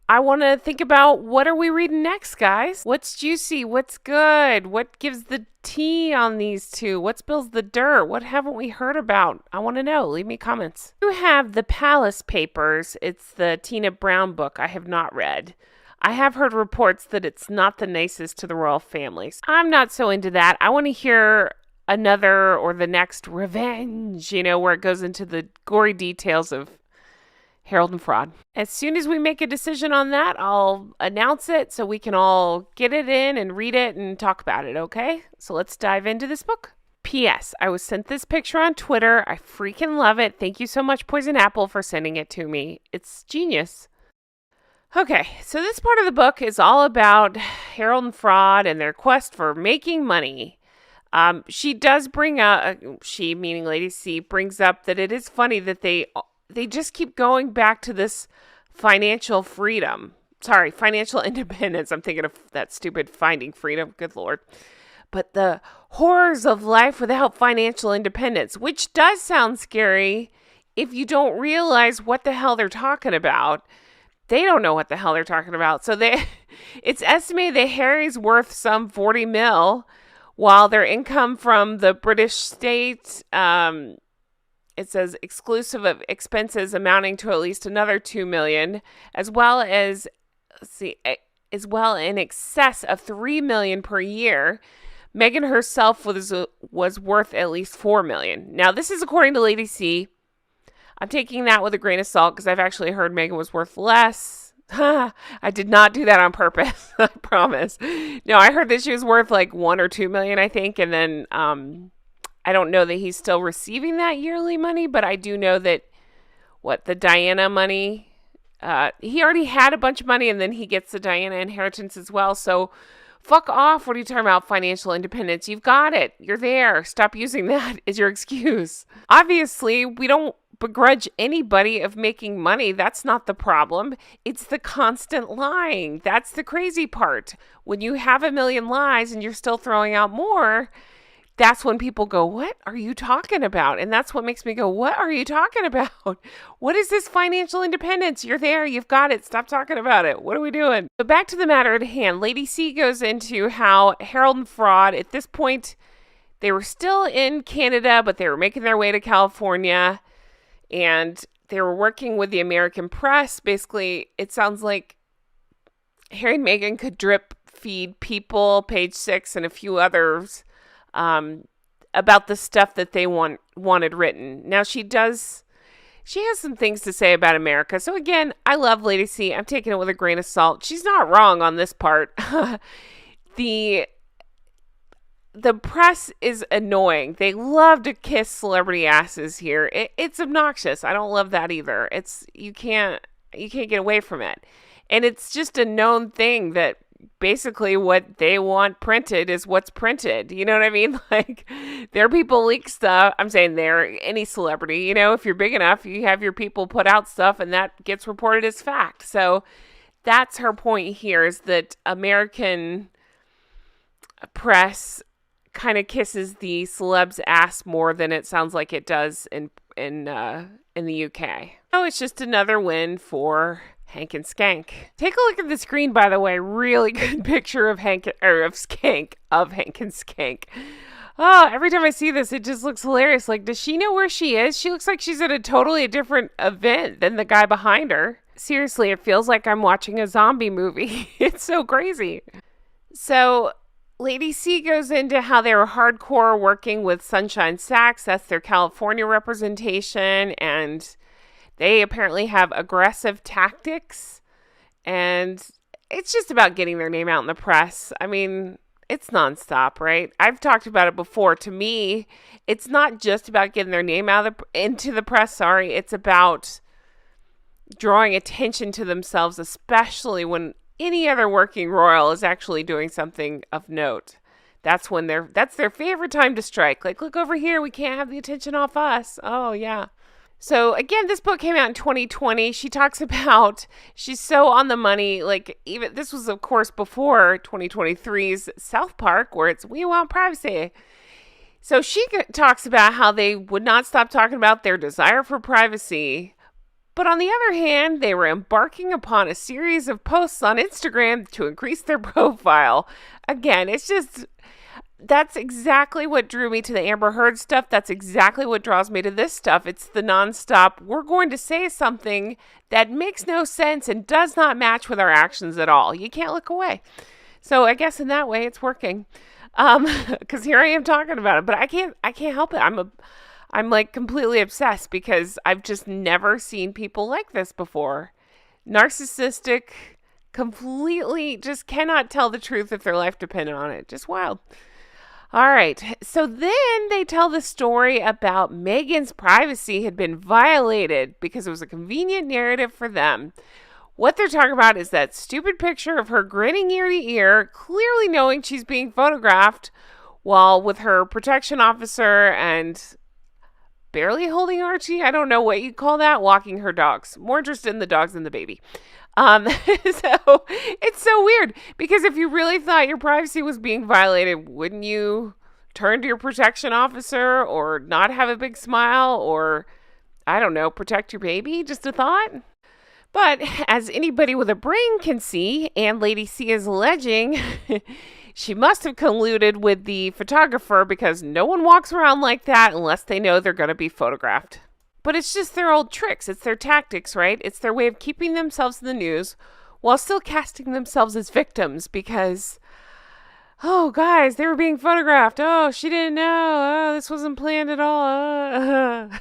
I want to think about, what are we reading next, guys? What's juicy? What's good? What gives the tea on these two? What spills the dirt? What haven't we heard about? I want to know. Leave me comments. You have The Palace Papers. It's the Tina Brown book I have not read. I have heard reports that it's not the nicest to the royal families. I'm not so into that. I want to hear another or the next Revenge, where it goes into the gory details of Herald and fraud. As soon as we make a decision on that, I'll announce it so we can all get it in and read it and talk about it, okay? So let's dive into this book. P.S. I was sent this picture on Twitter. I freaking love it. Thank you so much, Poison Apple, for sending it to me. It's genius. Okay, so this part of the book is all about Herald and fraud and their quest for making money. She does bring up, she, meaning Lady C, brings up that it is funny that they just keep going back to this financial independence. I'm thinking of that stupid Finding Freedom. Good Lord. But the horrors of life without financial independence, which does sound scary if you don't realize what the hell they're talking about. They don't know what the hell they're talking about. So it's estimated that Harry's worth some 40 mil, while their income from the British state, it says exclusive of expenses amounting to at least another 2 million, as well in excess of 3 million per year. Meghan herself was worth at least 4 million. Now, this is according to Lady C. I'm taking that with a grain of salt because I've actually heard Meghan was worth less. I did not do that on purpose. I promise. No, I heard that she was worth like 1 or 2 million, I think. And then, I don't know that he's still receiving that yearly money, but I do know that the Diana money, he already had a bunch of money, and then he gets the Diana inheritance as well. So fuck off. What are you talking about? Financial independence. You've got it. You're there. Stop using that as your excuse. Obviously, we don't begrudge anybody of making money. That's not the problem. It's the constant lying. That's the crazy part. When you have a million lies and you're still throwing out more, that's when people go, what are you talking about? And that's what makes me go, what are you talking about? What is this financial independence? You're there. You've got it. Stop talking about it. What are we doing? So back to the matter at hand. Lady C goes into how Harold and Fraud, at this point, they were still in Canada, but they were making their way to California. And they were working with the American press. Basically, it sounds like Harry and Meghan could drip feed People, Page Six, and a few others about the stuff that they wanted written. Now, she has some things to say about America. So again, I love Lady C. I'm taking it with a grain of salt. She's not wrong on this part. The press is annoying. They love to kiss celebrity asses here. It's obnoxious. I don't love that either. You can't get away from it. And it's just a known thing that basically what they want printed is what's printed. You know what I mean? Like, their people leak stuff. I'm saying any celebrity, if you're big enough, you have your people put out stuff and that gets reported as fact. So that's her point here, is that American press kind of kisses the celeb's ass more than it sounds like it does in the UK. So it's just another win for Hank and Skank. Take a look at the screen, by the way. Really good picture of Hank and Skank. Oh, every time I see this, it just looks hilarious. Like, does she know where she is? She looks like she's at a totally different event than the guy behind her. Seriously, it feels like I'm watching a zombie movie. It's so crazy. So Lady C goes into how they were hardcore working with Sunshine Sachs. That's their California representation. And they apparently have aggressive tactics, and it's just about getting their name out in the press. I mean, it's nonstop, right? I've talked about it before. To me, it's not just about getting their name into the press. It's about drawing attention to themselves, especially when any other working royal is actually doing something of note. That's their favorite time to strike. Like, look over here, we can't have the attention off us. Oh, yeah. So again, this book came out in 2020. She talks about, she's so on the money. Like, even this was, of course, before 2023's South Park, where it's, we want privacy. So she talks about how they would not stop talking about their desire for privacy. But on the other hand, they were embarking upon a series of posts on Instagram to increase their profile. Again, it's just, that's exactly what drew me to the Amber Heard stuff. That's exactly what draws me to this stuff. It's the nonstop, we're going to say something that makes no sense and does not match with our actions at all. You can't look away. So I guess in that way it's working. Because here I am talking about it, but I can't help it. I'm like completely obsessed because I've just never seen people like this before. Narcissistic, completely just cannot tell the truth if their life depended on it. Just wild. All right. So then they tell the story about Meghan's privacy had been violated because it was a convenient narrative for them. What they're talking about is that stupid picture of her grinning ear to ear, clearly knowing she's being photographed while with her protection officer and barely holding Archie. I don't know what you call that. Walking her dogs. More interested in the dogs than the baby. So it's so weird because if you really thought your privacy was being violated, wouldn't you turn to your protection officer or not have a big smile or, I don't know, protect your baby? Just a thought. But as anybody with a brain can see, and Lady C is alleging, she must have colluded with the photographer because no one walks around like that unless they know they're going to be photographed. But it's just their old tricks. It's their tactics, right? It's their way of keeping themselves in the news while still casting themselves as victims because, oh, guys, they were being photographed. Oh, she didn't know. Oh, this wasn't planned at all.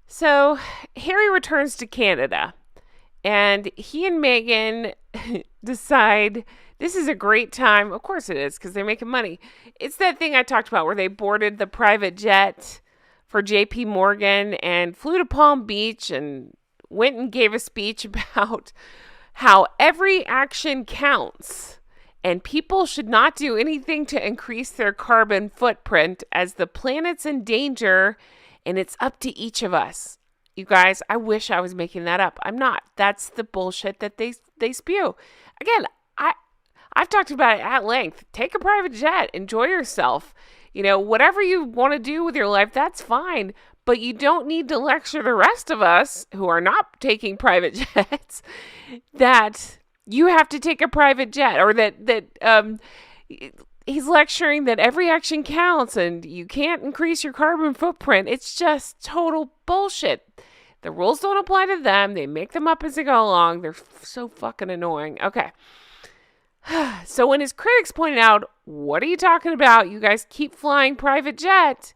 So Harry returns to Canada, and he and Meghan decide this is a great time. Of course it is, because they're making money. It's that thing I talked about where they boarded the private jet for JP Morgan and flew to Palm Beach and went and gave a speech about how every action counts and people should not do anything to increase their carbon footprint as the planet's in danger and it's up to each of us. You guys, I wish I was making that up. I'm not. That's the bullshit that they spew. Again, I've talked about it at length. Take a private jet. Enjoy yourself. Whatever you want to do with your life, that's fine. But you don't need to lecture the rest of us who are not taking private jets that you have to take a private jet, or that he's lecturing that every action counts and you can't increase your carbon footprint. It's just total bullshit. The rules don't apply to them. They make them up as they go along. They're so fucking annoying. Okay. So when his critics pointed out, what are you talking about? You guys keep flying private jet.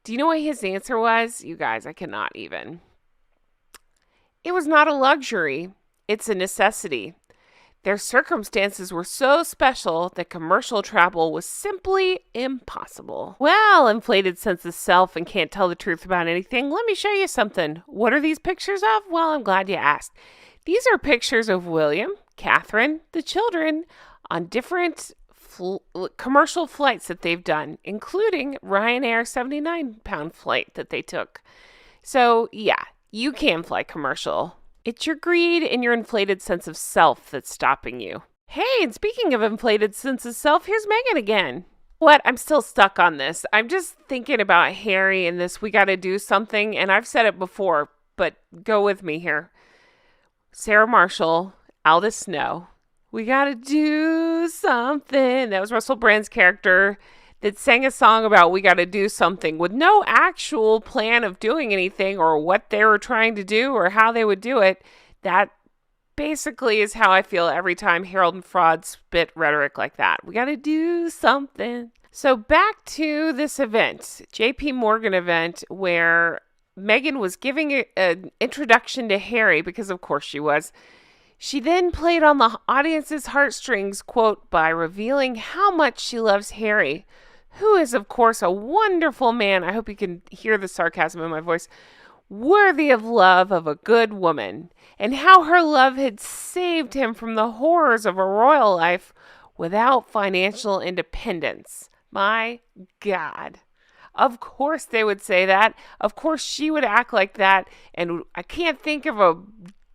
Do you know what his answer was? You guys, I cannot even. It was not a luxury. It's a necessity. Their circumstances were so special that commercial travel was simply impossible. Well, inflated sense of self and can't tell the truth about anything. Let me show you something. What are these pictures of? Well, I'm glad you asked. These are pictures of William, Catherine, the children on different commercial flights that they've done, including Ryanair 79-pound flight that they took. So, yeah, you can fly commercial. It's your greed and your inflated sense of self that's stopping you. Hey, and speaking of inflated sense of self, here's Meghan again. What? I'm still stuck on this. I'm just thinking about Harry and this we got to do something, and I've said it before, but go with me here. Sarah Marshall, Aldous Snow. We got to do something. That was Russell Brand's character that sang a song about we got to do something with no actual plan of doing anything or what they were trying to do or how they would do it. That basically is how I feel every time Harold and Fraud spit rhetoric like that. We got to do something. So back to this event, JP Morgan event, where Meghan was giving an introduction to Harry, because of course she was. She then played on the audience's heartstrings, quote, by revealing how much she loves Harry, who is, of course, a wonderful man. I hope you can hear the sarcasm in my voice. Worthy of love of a good woman, and how her love had saved him from the horrors of a royal life without financial independence. My God. Of course they would say that. Of course she would act like that. And I can't think of a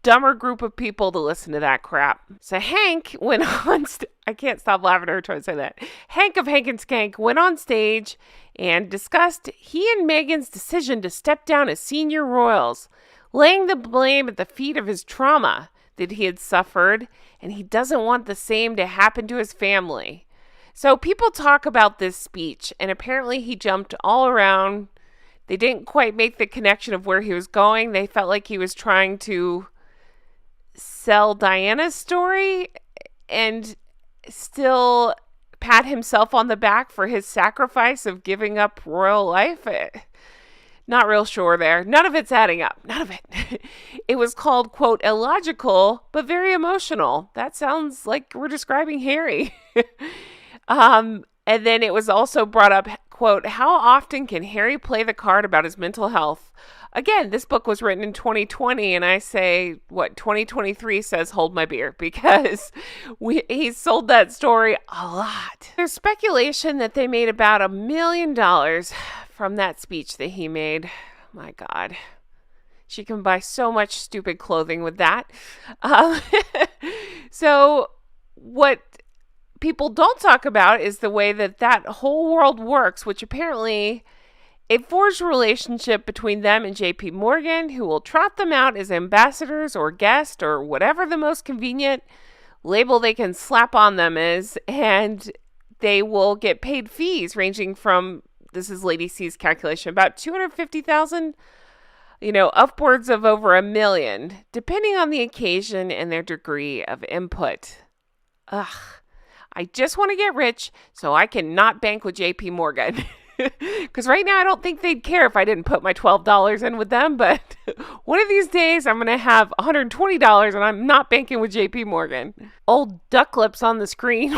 dumber group of people to listen to that crap. So Hank went on, I can't stop laughing at her trying to say that. Hank of Hank and Skank went on stage and discussed he and Meghan's decision to step down as senior royals, laying the blame at the feet of his trauma that he had suffered, and he doesn't want the same to happen to his family. So people talk about this speech, and apparently he jumped all around. They didn't quite make the connection of where he was going. They felt like he was trying to sell Diana's story and still pat himself on the back for his sacrifice of giving up royal life. Not real sure there. None of it's adding up. None of it. It was called, quote, illogical, but very emotional. That sounds like we're describing Harry. And then it was also brought up, quote, how often can Harry play the card about his mental health? Again, this book was written in 2020, and I say, 2023 says hold my beer, because he sold that story a lot. There's speculation that they made about $1 million from that speech that he made. My God. She can buy so much stupid clothing with that. So what people don't talk about is the way that whole world works, which apparently a forged relationship between them and JP Morgan, who will trot them out as ambassadors or guests or whatever the most convenient label they can slap on them is, and they will get paid fees ranging from, this is Lady C's calculation, about $250,000, upwards of over $1 million, depending on the occasion and their degree of input. Ugh. I just want to get rich so I can not bank with JP Morgan. Because right now I don't think they'd care if I didn't put my $12 in with them. But one of these days I'm going to have $120 and I'm not banking with JP Morgan. Old duck lips on the screen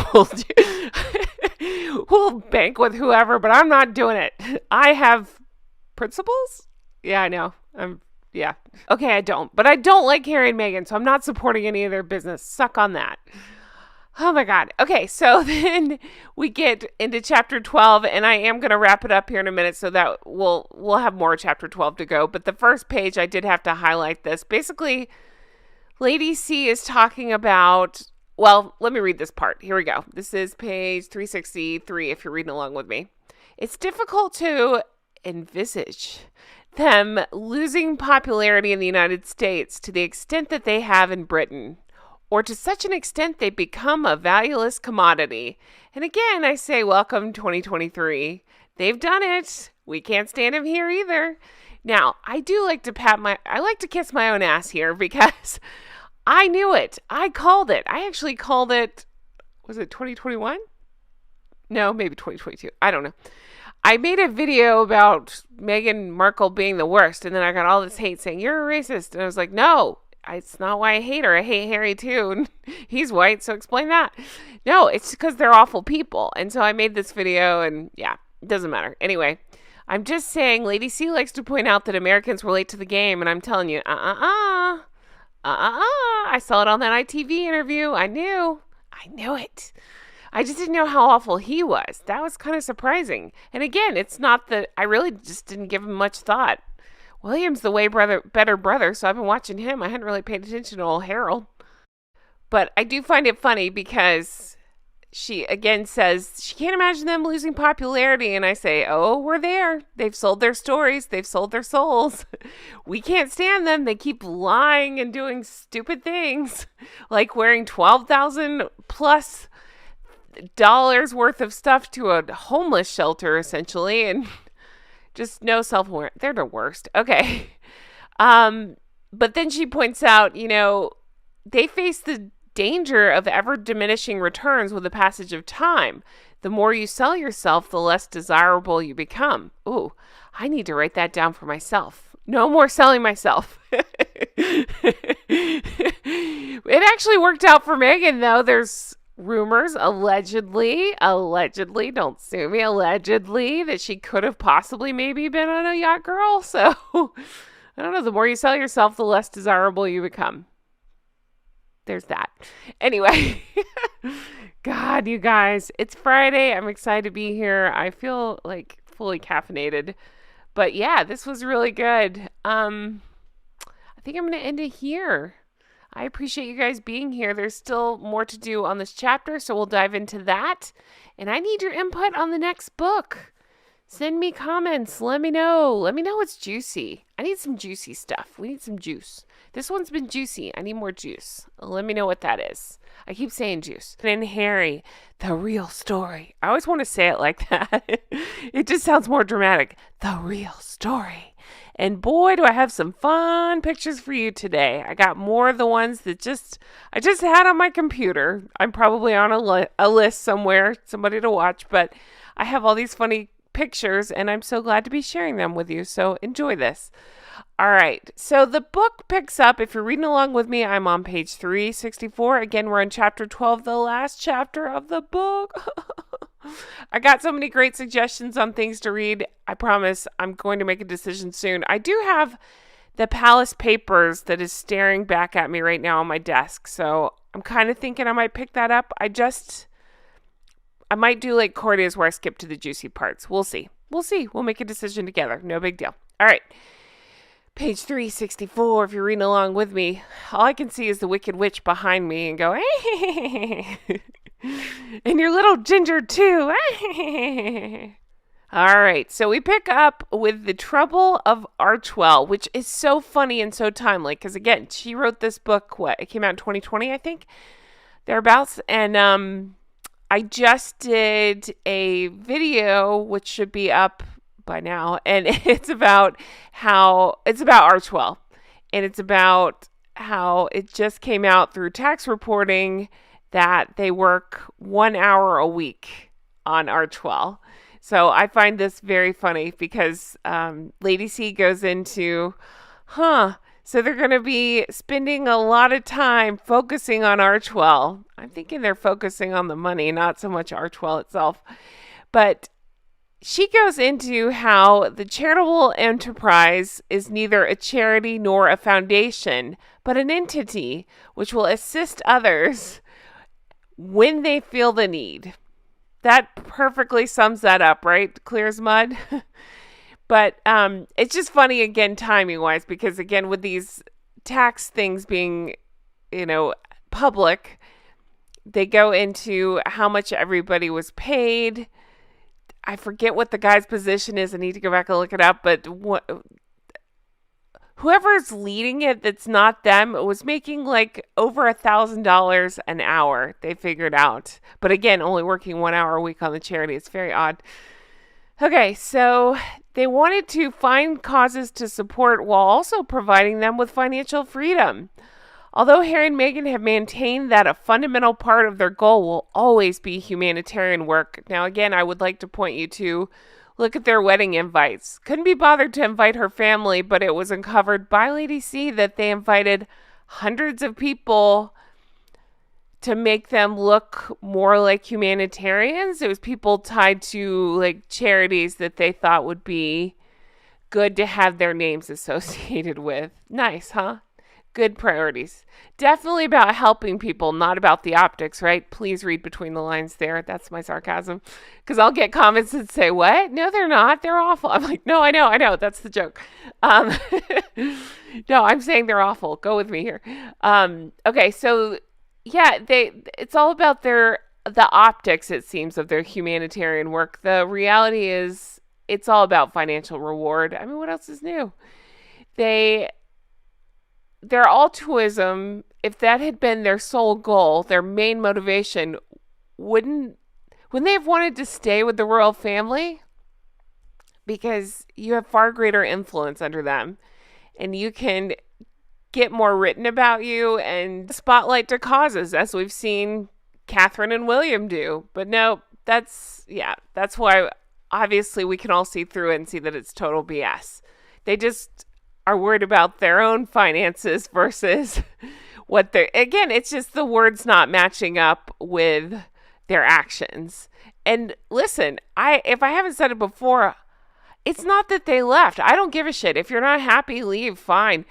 will bank with whoever, but I'm not doing it. I have principles? Yeah, I know. Yeah. Okay, I don't. But I don't like Harry and Meghan, so I'm not supporting any of their business. Suck on that. Oh my God. Okay, so then we get into chapter 12, and I am going to wrap it up here in a minute so that we'll have more chapter 12 to go. But the first page, I did have to highlight this. Basically, Lady C is talking about, well, let me read this part. Here we go. This is page 363 if you're reading along with me. It's difficult to envisage them losing popularity in the United States to the extent that they have in Britain, or to such an extent they become a valueless commodity. And again, I say welcome 2023. They've done it. We can't stand him here either. Now, I do like to I like to kiss my own ass here because I knew it. I called it. I actually called it, was it 2021? No, maybe 2022. I don't know. I made a video about Meghan Markle being the worst, and then I got all this hate saying, you're a racist. And I was like, no, it's not why I hate her. I hate Harry too, and he's white, so explain that. No, it's because they're awful people. And so I made this video, and yeah, it doesn't matter. Anyway, I'm just saying Lady C likes to point out that Americans relate to the game, and I'm telling you, I saw it on that ITV interview. I knew it. I just didn't know how awful he was. That was kind of surprising. And again, it's not that I really just didn't give him much thought. William's the better brother, so I've been watching him. I hadn't really paid attention to old Harold. But I do find it funny because she again says she can't imagine them losing popularity. And I say, oh, we're there. They've sold their stories. They've sold their souls. We can't stand them. They keep lying and doing stupid things like wearing $12,000 plus dollars worth of stuff to a homeless shelter, essentially, and just no self-awareness. They're the worst. Okay. But then she points out, they face the danger of ever diminishing returns with the passage of time. The more you sell yourself, the less desirable you become. Ooh, I need to write that down for myself. No more selling myself. It actually worked out for Meghan, though. There's rumors, allegedly, don't sue me, allegedly, that she could have possibly maybe been on a yacht girl. So, I don't know, the more you sell yourself, the less desirable you become. There's that. Anyway, God, you guys, it's Friday. I'm excited to be here. I feel like fully caffeinated. But yeah, this was really good. I think I'm going to end it here. I appreciate you guys being here. There's still more to do on this chapter, so we'll dive into that. And I need your input on the next book. Send me comments. Let me know. Let me know what's juicy. I need some juicy stuff. We need some juice. This one's been juicy. I need more juice. Let me know what that is. I keep saying juice. And Harry, the real story. I always want to say it like that. It just sounds more dramatic. The real story. And boy, do I have some fun pictures for you today. I got more of the ones that I just had on my computer. I'm probably on a list somewhere, somebody to watch, but I have all these funny pictures and I'm so glad to be sharing them with you. So enjoy this. All right. So the book picks up, if you're reading along with me, I'm on page 364. Again, we're on chapter 12, the last chapter of the book. I got so many great suggestions on things to read. I promise I'm going to make a decision soon. I do have the Palace Papers that is staring back at me right now on my desk. So I'm kind of thinking I might pick that up. I might do like courtiers where I skip to the juicy parts. We'll see. We'll make a decision together. No big deal. All right. Page 364, if you're reading along with me, all I can see is the Wicked Witch behind me and go, hey. And your little ginger too. All right, so we pick up with The Trouble of Archwell, which is so funny and so timely because, again, she wrote this book, it came out in 2020, I think, thereabouts, and I just did a video, which should be up by now, and it's about Archwell, and it's about how it just came out through tax reporting that they work 1 hour a week on Archwell. So I find this very funny because Lady C goes into, so they're going to be spending a lot of time focusing on Archwell. I'm thinking they're focusing on the money, not so much Archwell itself. But she goes into how the charitable enterprise is neither a charity nor a foundation, but an entity which will assist others when they feel the need. That perfectly sums that up, right? Clear as mud. But it's just funny, again, timing-wise, because, again, with these tax things being, public, they go into how much everybody was paid. I forget what the guy's position is. I need to go back and look it up. But whoever's leading it that's not them was making like over $1,000 an hour, they figured out. But again, only working 1 hour a week on the charity. It's very odd. Okay, so they wanted to find causes to support while also providing them with financial freedom. Although Harry and Meghan have maintained that a fundamental part of their goal will always be humanitarian work. Now, again, I would like to point you to look at their wedding invites. Couldn't be bothered to invite her family, but it was uncovered by Lady C that they invited hundreds of people to make them look more like humanitarians. It was people tied to like charities that they thought would be good to have their names associated with. Nice, huh? Good priorities. Definitely about helping people, not about the optics, right? Please read between the lines there. That's my sarcasm. Because I'll get comments that say, what? No, they're not. They're awful. I'm like, no, I know. That's the joke. No, I'm saying they're awful. Go with me here. Okay, so yeah, it's all about the optics, it seems, of their humanitarian work. The reality is it's all about financial reward. I mean, what else is new? Their altruism, if that had been their sole goal, their main motivation, wouldn't they have wanted to stay with the royal family? Because you have far greater influence under them, and you can get more written about you and spotlight to causes, as we've seen Catherine and William do. But no, that's why obviously we can all see through it and see that it's total BS. They just are worried about their own finances versus what again, it's just the words not matching up with their actions. And listen, if I haven't said it before, it's not that they left. I don't give a shit. If you're not happy, leave, fine.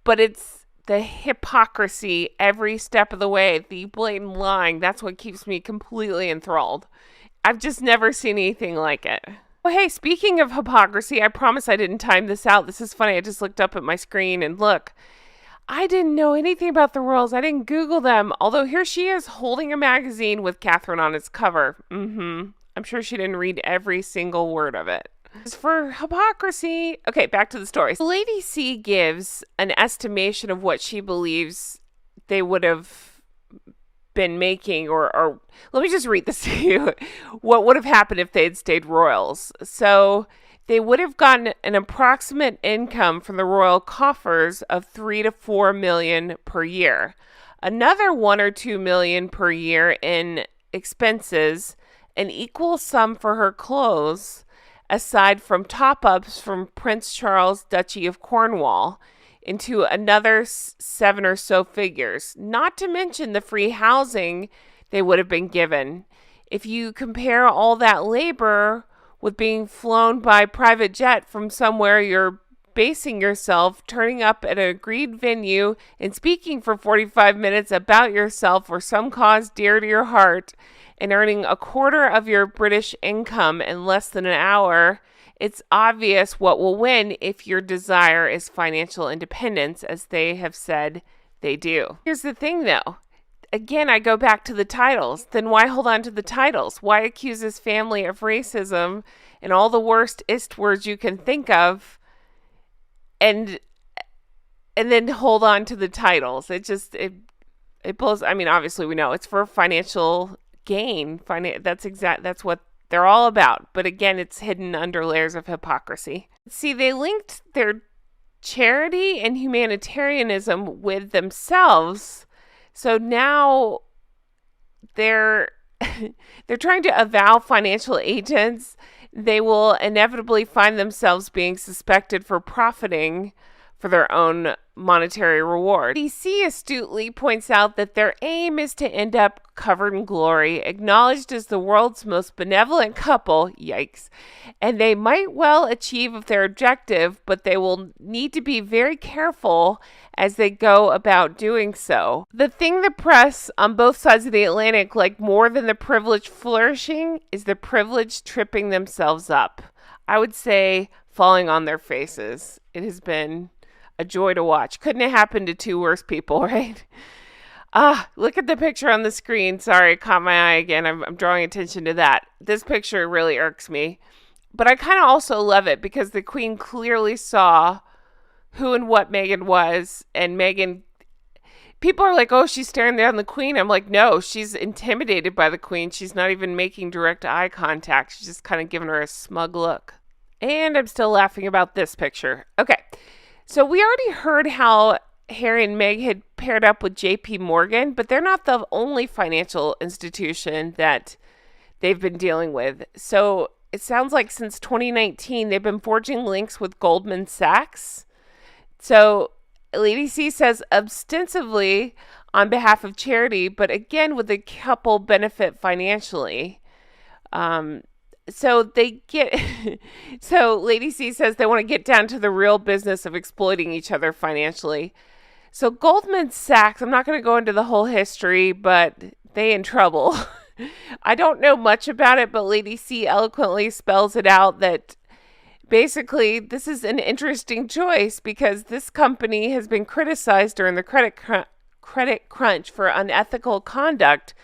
But it's the hypocrisy every step of the way, the blatant lying. That's what keeps me completely enthralled. I've just never seen anything like it. Oh, hey, speaking of hypocrisy, I promise I didn't time this out. This is funny. I just looked up at my screen and look, I didn't know anything about the royals. I didn't Google them. Although here she is holding a magazine with Catherine on its cover. I'm sure she didn't read every single word of it. As for hypocrisy, okay, back to the story. Lady C gives an estimation of what she believes they would have been making, or let me just read this to you. What would have happened if they had stayed royals? So they would have gotten an approximate income from the royal coffers of 3 to 4 million per year, another 1 or 2 million per year in expenses, an equal sum for her clothes, aside from top-ups from Prince Charles' Duchy of Cornwall, into another 7 or so figures, not to mention the free housing they would have been given. If you compare all that labor with being flown by private jet from somewhere you're basing yourself, turning up at an agreed venue and speaking for 45 minutes about yourself or some cause dear to your heart, and earning a quarter of your British income in less than an hour, it's obvious what will win if your desire is financial independence, as they have said they do. Here's the thing, though. Again, I go back to the titles. Then why hold on to the titles? Why accuse his family of racism and all the worst words you can think of, and then hold on to the titles? It blows. I mean, obviously we know it's for financial gain. That's what they're all about. But again, it's hidden under layers of hypocrisy. See, they linked their charity and humanitarianism with themselves. So now they're trying to avow financial agents. They will inevitably find themselves being suspected for profiting for their own monetary reward. DC astutely points out that their aim is to end up covered in glory, acknowledged as the world's most benevolent couple, yikes, and they might well achieve their objective, but they will need to be very careful as they go about doing so. The thing the press on both sides of the Atlantic like more than the privilege flourishing is the privilege tripping themselves up. I would say falling on their faces. It has been a joy to watch. Couldn't have happened to two worse people, right? Look at the picture on the screen. Sorry, it caught my eye again. I'm drawing attention to that. This picture really irks me. But I kind of also love it because the Queen clearly saw who and what Meghan was. And Meghan, people are like, oh, she's staring down the Queen. I'm like, no, she's intimidated by the Queen. She's not even making direct eye contact. She's just kind of giving her a smug look. And I'm still laughing about this picture. Okay, so we already heard how Harry and Meg had paired up with JP Morgan, but they're not the only financial institution that they've been dealing with. So it sounds like since 2019, they've been forging links with Goldman Sachs. So Lady C says ostensibly on behalf of charity, but again, with the couple benefit financially. So they get, so Lady C says they want to get down to the real business of exploiting each other financially. So Goldman Sachs, I'm not going to go into the whole history, but they in trouble. I don't know much about it, but Lady C eloquently spells it out that basically this is an interesting choice because this company has been criticized during the credit crunch for unethical conduct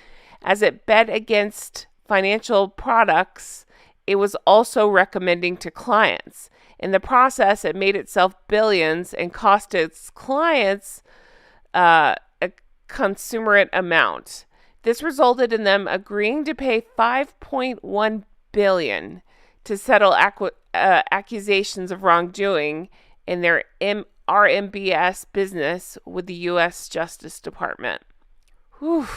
as it bet against financial products it was also recommending to clients. In the process, it made itself billions and cost its clients a consummate amount. This resulted in them agreeing to pay $5.1 billion to settle accusations of wrongdoing in their RMBS business with the U.S. Justice Department. Whew.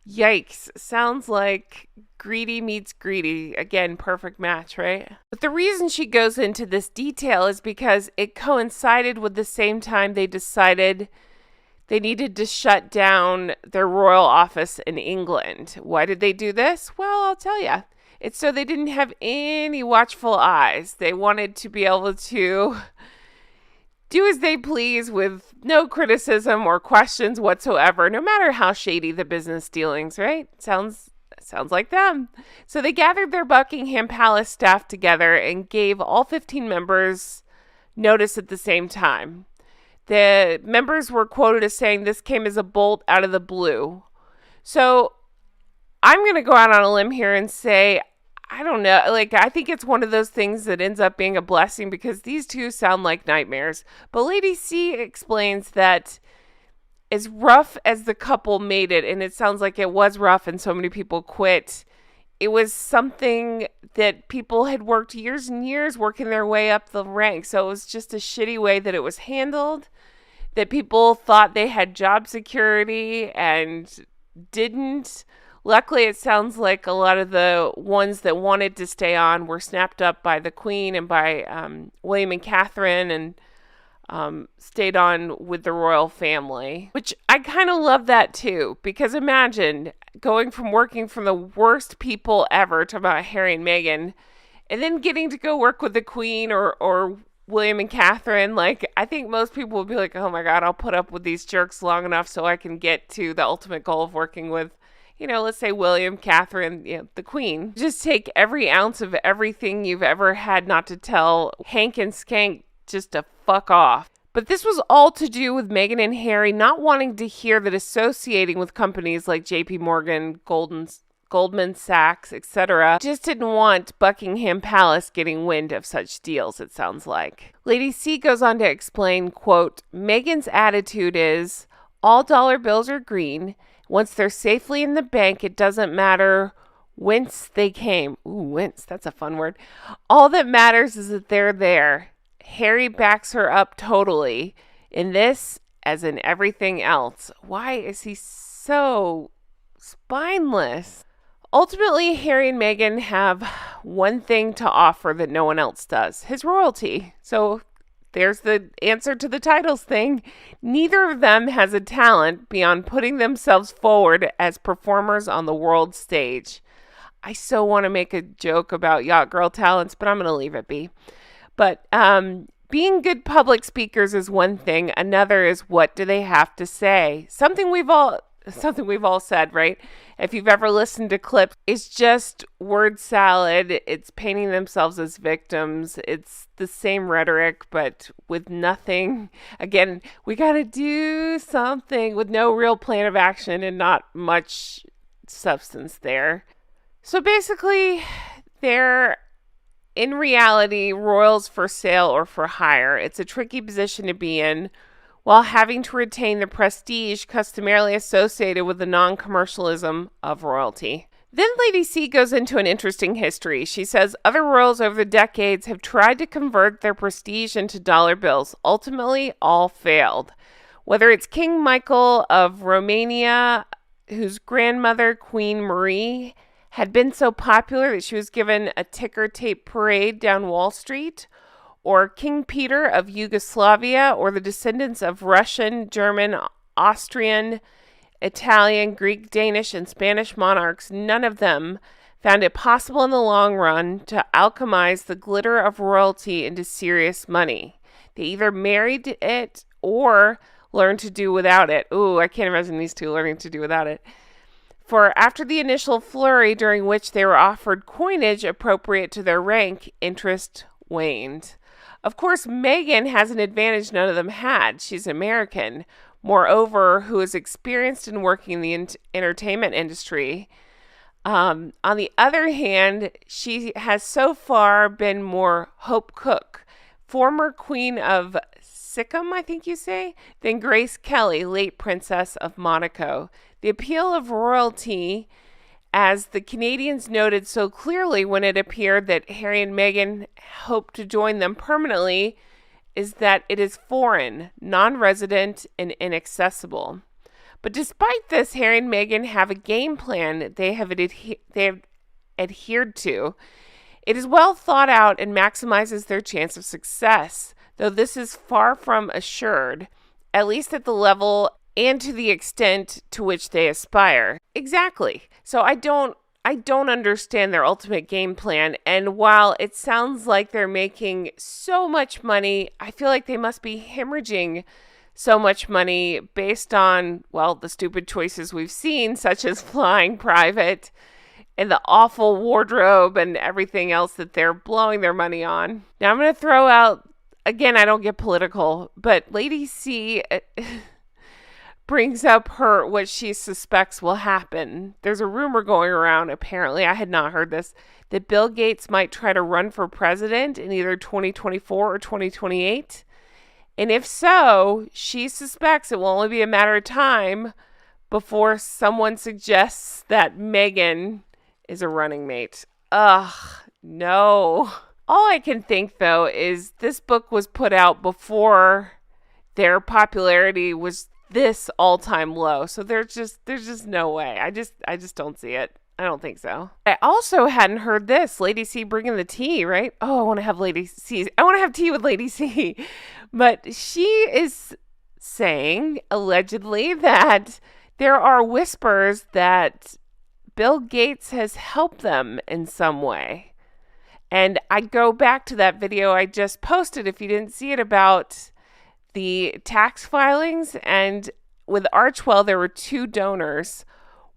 Yikes. Sounds like greedy meets greedy. Again, perfect match, right? But the reason she goes into this detail is because it coincided with the same time they decided they needed to shut down their royal office in England. Why did they do this? Well, I'll tell you. It's so they didn't have any watchful eyes. They wanted to be able to do as they please with no criticism or questions whatsoever, no matter how shady the business dealings, right? Sounds like them. So they gathered their Buckingham Palace staff together and gave all 15 members notice at the same time. The members were quoted as saying this came as a bolt out of the blue. So I'm going to go out on a limb here and say, I don't know. I think it's one of those things that ends up being a blessing because these two sound like nightmares. But Lady C explains that as rough as the couple made it, and it sounds like it was rough and so many people quit, it was something that people had worked years and years working their way up the ranks. So it was just a shitty way that it was handled, that people thought they had job security and didn't. Luckily, it sounds like a lot of the ones that wanted to stay on were snapped up by the Queen and by William and Catherine and stayed on with the royal family, which I kind of love that too, because imagine going from working from the worst people ever to about Harry and Meghan and then getting to go work with the Queen or William and Catherine. I think most people would be like, oh my God, I'll put up with these jerks long enough so I can get to the ultimate goal of working with, let's say William, Catherine, the Queen. Just take every ounce of everything you've ever had not to tell Hank and Skank just to fuck off. But this was all to do with Meghan and Harry not wanting to hear that associating with companies like JP Morgan, Goldman Sachs, etc. just didn't want Buckingham Palace getting wind of such deals, it sounds like. Lady C goes on to explain, quote, Meghan's attitude is, all dollar bills are green. Once they're safely in the bank, it doesn't matter whence they came. Ooh, whence, that's a fun word. All that matters is that they're there. Harry backs her up totally. In this, as in everything else. Why is he so spineless? Ultimately, Harry and Meghan have one thing to offer that no one else does. His royalty. So there's the answer to the titles thing. Neither of them has a talent beyond putting themselves forward as performers on the world stage. I so want to make a joke about yacht girl talents, but I'm going to leave it be. But being good public speakers is one thing. Another is what do they have to say? Something we've all something we've all said, right? If you've ever listened to clips, it's just word salad. It's painting themselves as victims. It's the same rhetoric, but with nothing. Again, we got to do something with no real plan of action and not much substance there. So basically, they're in reality royals for sale or for hire. It's a tricky position to be in, while having to retain the prestige customarily associated with the non-commercialism of royalty. Then Lady C goes into an interesting history. She says other royals over the decades have tried to convert their prestige into dollar bills. Ultimately, all failed. Whether it's King Michael of Romania, whose grandmother, Queen Marie, had been so popular that she was given a ticker tape parade down Wall Street, or King Peter of Yugoslavia, or the descendants of Russian, German, Austrian, Italian, Greek, Danish, and Spanish monarchs, none of them found it possible in the long run to alchemize the glitter of royalty into serious money. They either married it or learned to do without it. Ooh, I can't imagine these two learning to do without it. For after the initial flurry during which they were offered coinage appropriate to their rank, interest waned. Of course, Meghan has an advantage none of them had. She's American, moreover, who is experienced in working in the entertainment industry. On the other hand, she has so far been more Hope Cook, former Queen of Sikkim, I think you say, than Grace Kelly, late Princess of Monaco. The appeal of royalty, as the Canadians noted so clearly when it appeared that Harry and Meghan hoped to join them permanently, is that it is foreign, non-resident, and inaccessible. But despite this, Harry and Meghan have a game plan they have adhered to. It is well thought out and maximizes their chance of success, though this is far from assured, at least at the level and to the extent to which they aspire. Exactly. So I don't understand their ultimate game plan, and while it sounds like they're making so much money, I feel like they must be hemorrhaging so much money based on, well, the stupid choices we've seen, such as flying private and the awful wardrobe and everything else that they're blowing their money on. Now I'm going to throw out, again, I don't get political, but Lady C brings up what she suspects will happen. There's a rumor going around, apparently, I had not heard this, that Bill Gates might try to run for president in either 2024 or 2028. And if so, she suspects it will only be a matter of time before someone suggests that Meghan is a running mate. Ugh, no. All I can think, though, is this book was put out before their popularity was this all-time low. So there's just no way. I just don't see it. I don't think so. I also hadn't heard this. Lady C bringing the tea, right? Oh, I want to have Lady C. I want to have tea with Lady C. But she is saying, allegedly, that there are whispers that Bill Gates has helped them in some way. And I go back to that video I just posted, if you didn't see it, about the tax filings. And with Archwell, there were two donors.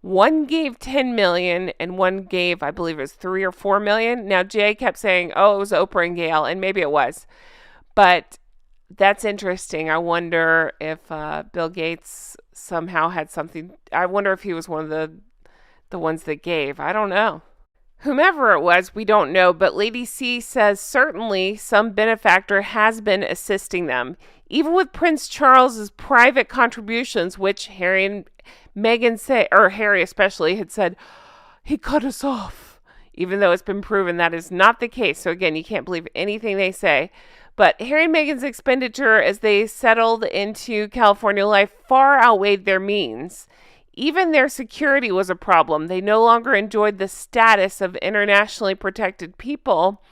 One gave 10 million and one gave, I believe it was 3 or 4 million. Now, Jay kept saying, oh, it was Oprah and Gail, and maybe it was. But that's interesting. I wonder if Bill Gates somehow had something. I wonder if he was one of the ones that gave. I don't know. Whomever it was, we don't know, but Lady C says certainly some benefactor has been assisting them, even with Prince Charles's private contributions, which Harry and Meghan say, or Harry especially, had said, he cut us off, even though it's been proven that is not the case. So again, you can't believe anything they say. But Harry and Meghan's expenditure as they settled into California life far outweighed their means. Even their security was a problem. They no longer enjoyed the status of internationally protected people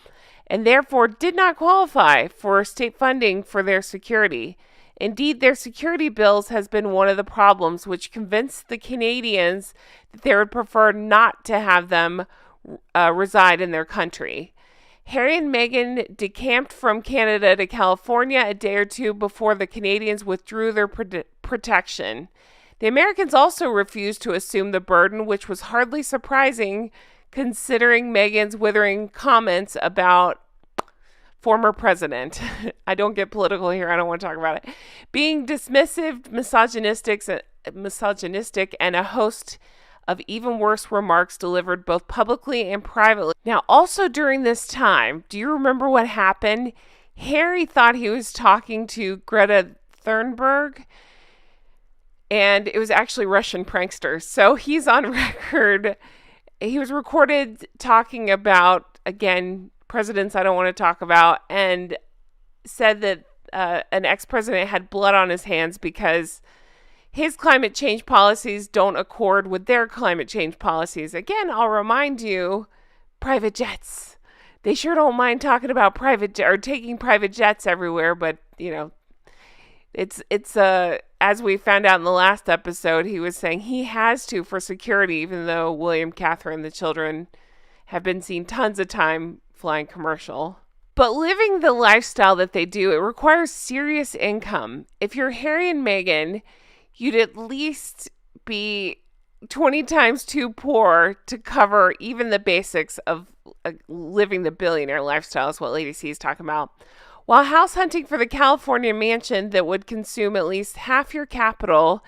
and therefore did not qualify for state funding for their security. Indeed, their security bills has been one of the problems, which convinced the Canadians that they would prefer not to have them reside in their country. Harry and Meghan decamped from Canada to California a day or two before the Canadians withdrew their protection. The Americans also refused to assume the burden, which was hardly surprising considering Meghan's withering comments about former president. I don't get political here. I don't want to talk about it. Being dismissive, misogynistic, and a host of even worse remarks delivered both publicly and privately. Now, also during this time, do you remember what happened? Harry thought he was talking to Greta Thunberg, and it was actually Russian pranksters. So he's on record. He was recorded talking about, again, presidents I don't want to talk about, and said that an ex-president had blood on his hands because his climate change policies don't accord with their climate change policies. Again, I'll remind you, private jets. They sure don't mind talking about taking private jets everywhere, but it's as we found out in the last episode, he was saying he has to for security, even though William, Catherine, the children have been seen tons of time flying commercial. But living the lifestyle that they do, it requires serious income. If you're Harry and Meghan, you'd at least be 20 times too poor to cover even the basics of living the billionaire lifestyle, is what Lady C is talking about. While house hunting for the Californian mansion that would consume at least half your capital,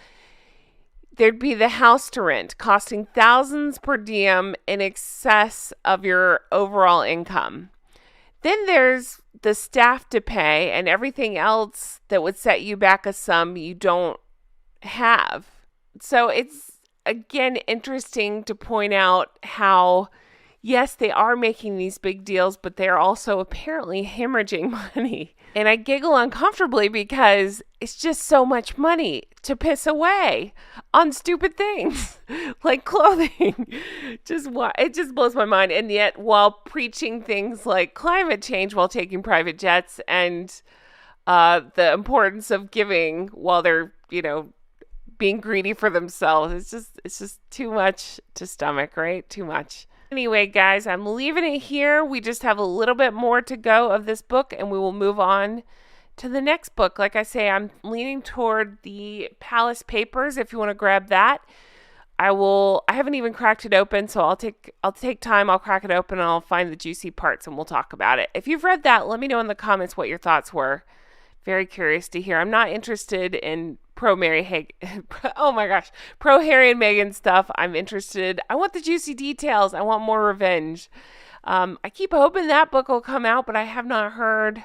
there'd be the house to rent, costing thousands per diem in excess of your overall income. Then there's the staff to pay and everything else that would set you back a sum you don't have. So it's, again, interesting to point out how, yes, they are making these big deals, but they're also apparently hemorrhaging money. And I giggle uncomfortably because it's just so much money to piss away on stupid things like clothing. It just blows my mind. And yet, while preaching things like climate change while taking private jets and the importance of giving while they're, being greedy for themselves, it's just too much to stomach, right? Too much. Anyway, guys, I'm leaving it here. We just have a little bit more to go of this book, and we will move on to the next book. Like I say, I'm leaning toward the Palace Papers. If you want to grab that, I haven't even cracked it open, so I'll take time. I'll crack it open, and I'll find the juicy parts, and we'll talk about it. If you've read that, let me know in the comments what your thoughts were. Very curious to hear. I'm not interested in pro Harry and Meghan stuff. I'm interested. I want the juicy details. I want more revenge. I keep hoping that book will come out, but I have not heard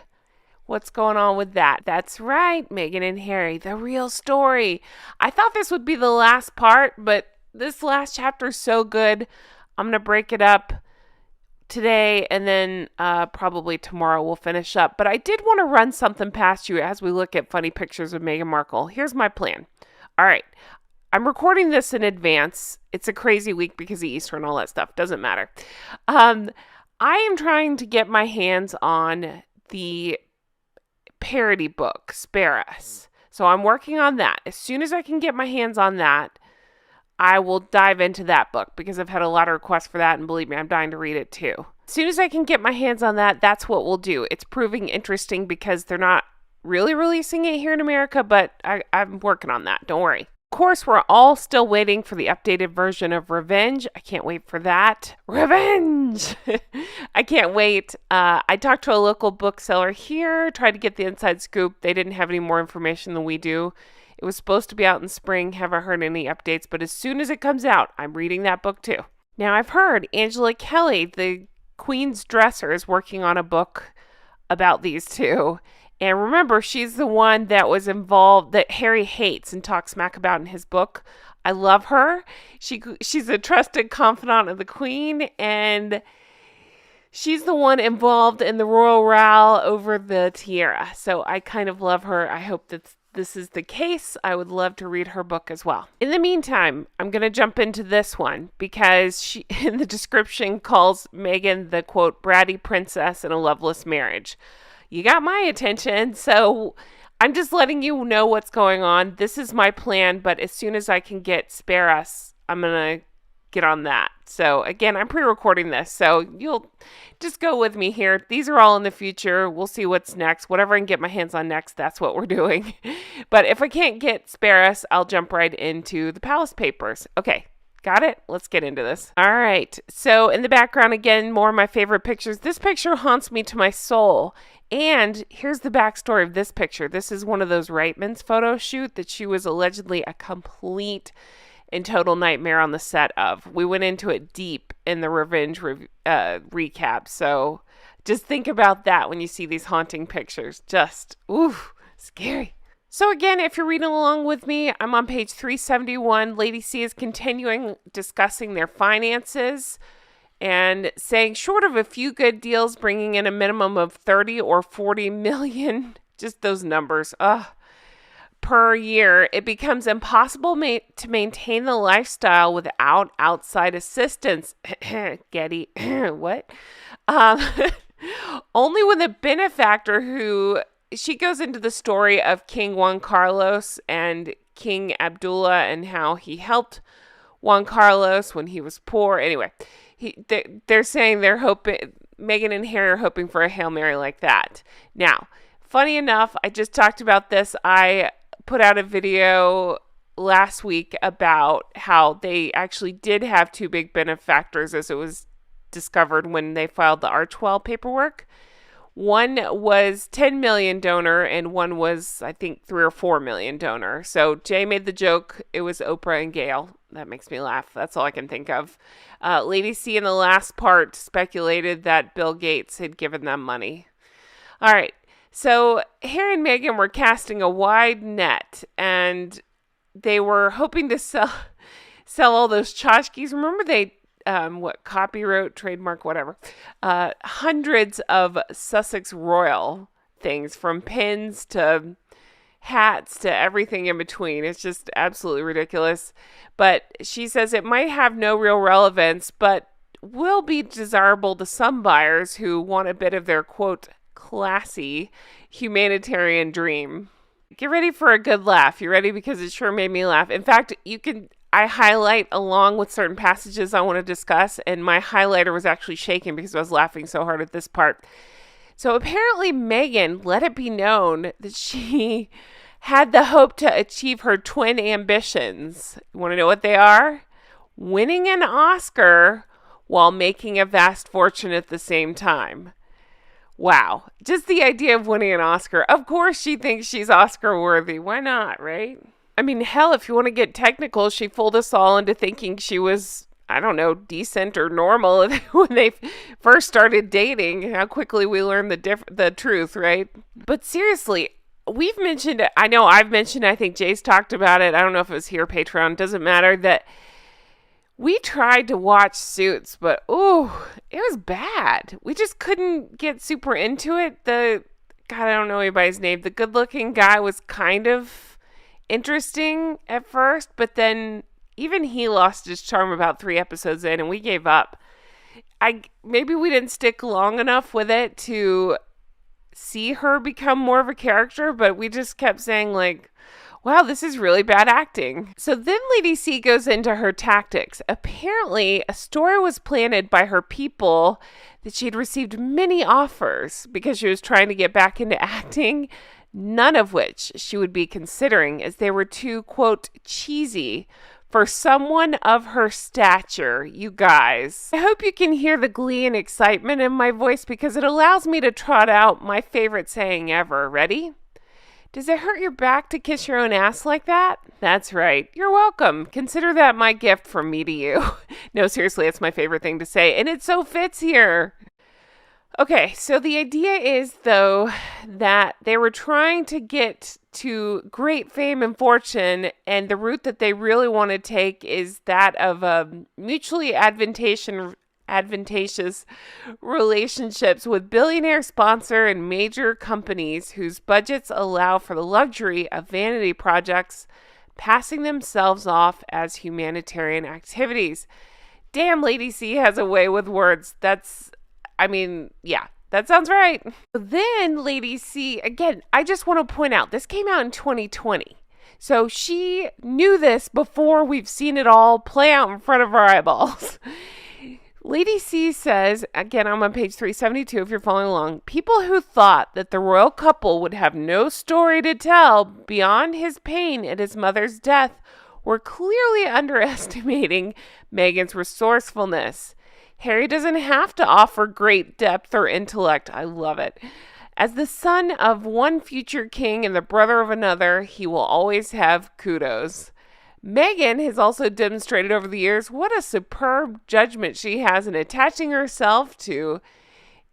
what's going on with that. That's right, Meghan and Harry, the real story. I thought this would be the last part, but this last chapter is so good. I'm going to break it up today, and then probably tomorrow we'll finish up. But I did want to run something past you as we look at funny pictures of Meghan Markle. Here's my plan. All right. I'm recording this in advance. It's a crazy week because of Easter and all that stuff. Doesn't matter. I am trying to get my hands on the parody book, Spare Us. So I'm working on that. As soon as I can get my hands on that, I will dive into that book because I've had a lot of requests for that, and believe me, I'm dying to read it too. As soon as I can get my hands on that, that's what we'll do. It's proving interesting because they're not really releasing it here in America, but I'm working on that. Don't worry. Of course, we're all still waiting for the updated version of Revenge. I can't wait for that. Revenge! I can't wait. I talked to a local bookseller here, tried to get the inside scoop. They didn't have any more information than we do. It was supposed to be out in spring. Haven't heard any updates, but as soon as it comes out, I'm reading that book too. Now, I've heard Angela Kelly, the Queen's dresser, is working on a book about these two. And remember, she's the one that was involved, that Harry hates and talks smack about in his book. I love her. She's a trusted confidant of the Queen, and she's the one involved in the royal row over the tiara. So I kind of love her. I hope that this is the case. I would love to read her book as well. In the meantime, I'm going to jump into this one because she, in the description, calls Meghan the, quote, bratty princess in a loveless marriage. You got my attention, so I'm just letting you know what's going on. This is my plan, but as soon as I can get Spare Us, I'm going to get on that. So again, I'm pre-recording this, so you'll just go with me here. These are all in the future. We'll see what's next. Whatever I can get my hands on next, that's what we're doing. But if I can't get Spare Us, I'll jump right into the Palace Papers. Okay. Got it? Let's get into this. All right. So in the background, again, more of my favorite pictures. This picture haunts me to my soul. And here's the backstory of this picture. This is one of those Reitman's photo shoot that she was allegedly a complete and total nightmare on the set of. We went into it deep in the Revenge recap. So just think about that when you see these haunting pictures. Just, ooh, scary. So again, if you're reading along with me, I'm on page 371. Lady C is continuing discussing their finances and saying short of a few good deals, bringing in a minimum of 30 or 40 million, just those numbers, per year, it becomes impossible to maintain the lifestyle without outside assistance. Getty, what? Only when the benefactor who... She goes into the story of King Juan Carlos and King Abdullah and how he helped Juan Carlos when he was poor. Anyway, they're saying they're hoping, Meghan and Harry are hoping for a Hail Mary like that. Now, funny enough, I just talked about this. I put out a video last week about how they actually did have two big benefactors, as it was discovered when they filed the Archwell paperwork. One was 10 million donor and one was, I think, 3 or 4 million donor. So Jay made the joke. It was Oprah and Gail. That makes me laugh. That's all I can think of. Lady C in the last part speculated that Bill Gates had given them money. All right. So Harry and Meghan were casting a wide net and they were hoping to sell all those tchotchkes. Remember they... copyright, trademark, whatever, hundreds of Sussex Royal things, from pins to hats to everything in between. It's just absolutely ridiculous. But she says it might have no real relevance, but will be desirable to some buyers who want a bit of their, quote, classy humanitarian dream. Get ready for a good laugh. You ready? Because it sure made me laugh. In fact, I highlight along with certain passages I want to discuss, and my highlighter was actually shaking because I was laughing so hard at this part. So apparently Meghan let it be known that she had the hope to achieve her twin ambitions. You want to know what they are? Winning an Oscar while making a vast fortune at the same time. Wow. Just the idea of winning an Oscar. Of course she thinks she's Oscar worthy. Why not, right? I mean, hell, if you want to get technical, she fooled us all into thinking she was, I don't know, decent or normal when they first started dating. How quickly we learned the truth, right? But seriously, we've mentioned it. I know I've mentioned it. I think Jay's talked about it. I don't know if it was here, Patreon. Doesn't matter. That we tried to watch Suits, but, ooh, it was bad. We just couldn't get super into it. God, I don't know anybody's name. The good-looking guy was kind of interesting at first, but then even he lost his charm about 3 episodes in and we gave up. Maybe we didn't stick long enough with it to see her become more of a character, but we just kept saying like, wow, this is really bad acting. So then Lady C goes into her tactics. Apparently, a story was planted by her people that she had received many offers because she was trying to get back into acting, none of which she would be considering as they were too, quote, cheesy for someone of her stature. You guys, I hope you can hear the glee and excitement in my voice because it allows me to trot out my favorite saying ever. Ready? Does it hurt your back to kiss your own ass like that? That's right. You're welcome. Consider that my gift from me to you. No, seriously, it's my favorite thing to say, and it so fits here. Okay, so the idea is, though, that they were trying to get to great fame and fortune, and the route that they really want to take is that of mutually advantageous relationships with billionaire sponsor and major companies whose budgets allow for the luxury of vanity projects passing themselves off as humanitarian activities. Damn, Lady C has a way with words. Yeah, that sounds right. Then Lady C, again, I just want to point out, this came out in 2020. So she knew this before we've seen it all play out in front of our eyeballs. Lady C says, again, I'm on page 372 if you're following along, people who thought that the royal couple would have no story to tell beyond his pain at his mother's death were clearly underestimating Meghan's resourcefulness. Harry doesn't have to offer great depth or intellect. I love it. As the son of one future king and the brother of another, he will always have kudos. Meghan has also demonstrated over the years what a superb judgment she has in attaching herself to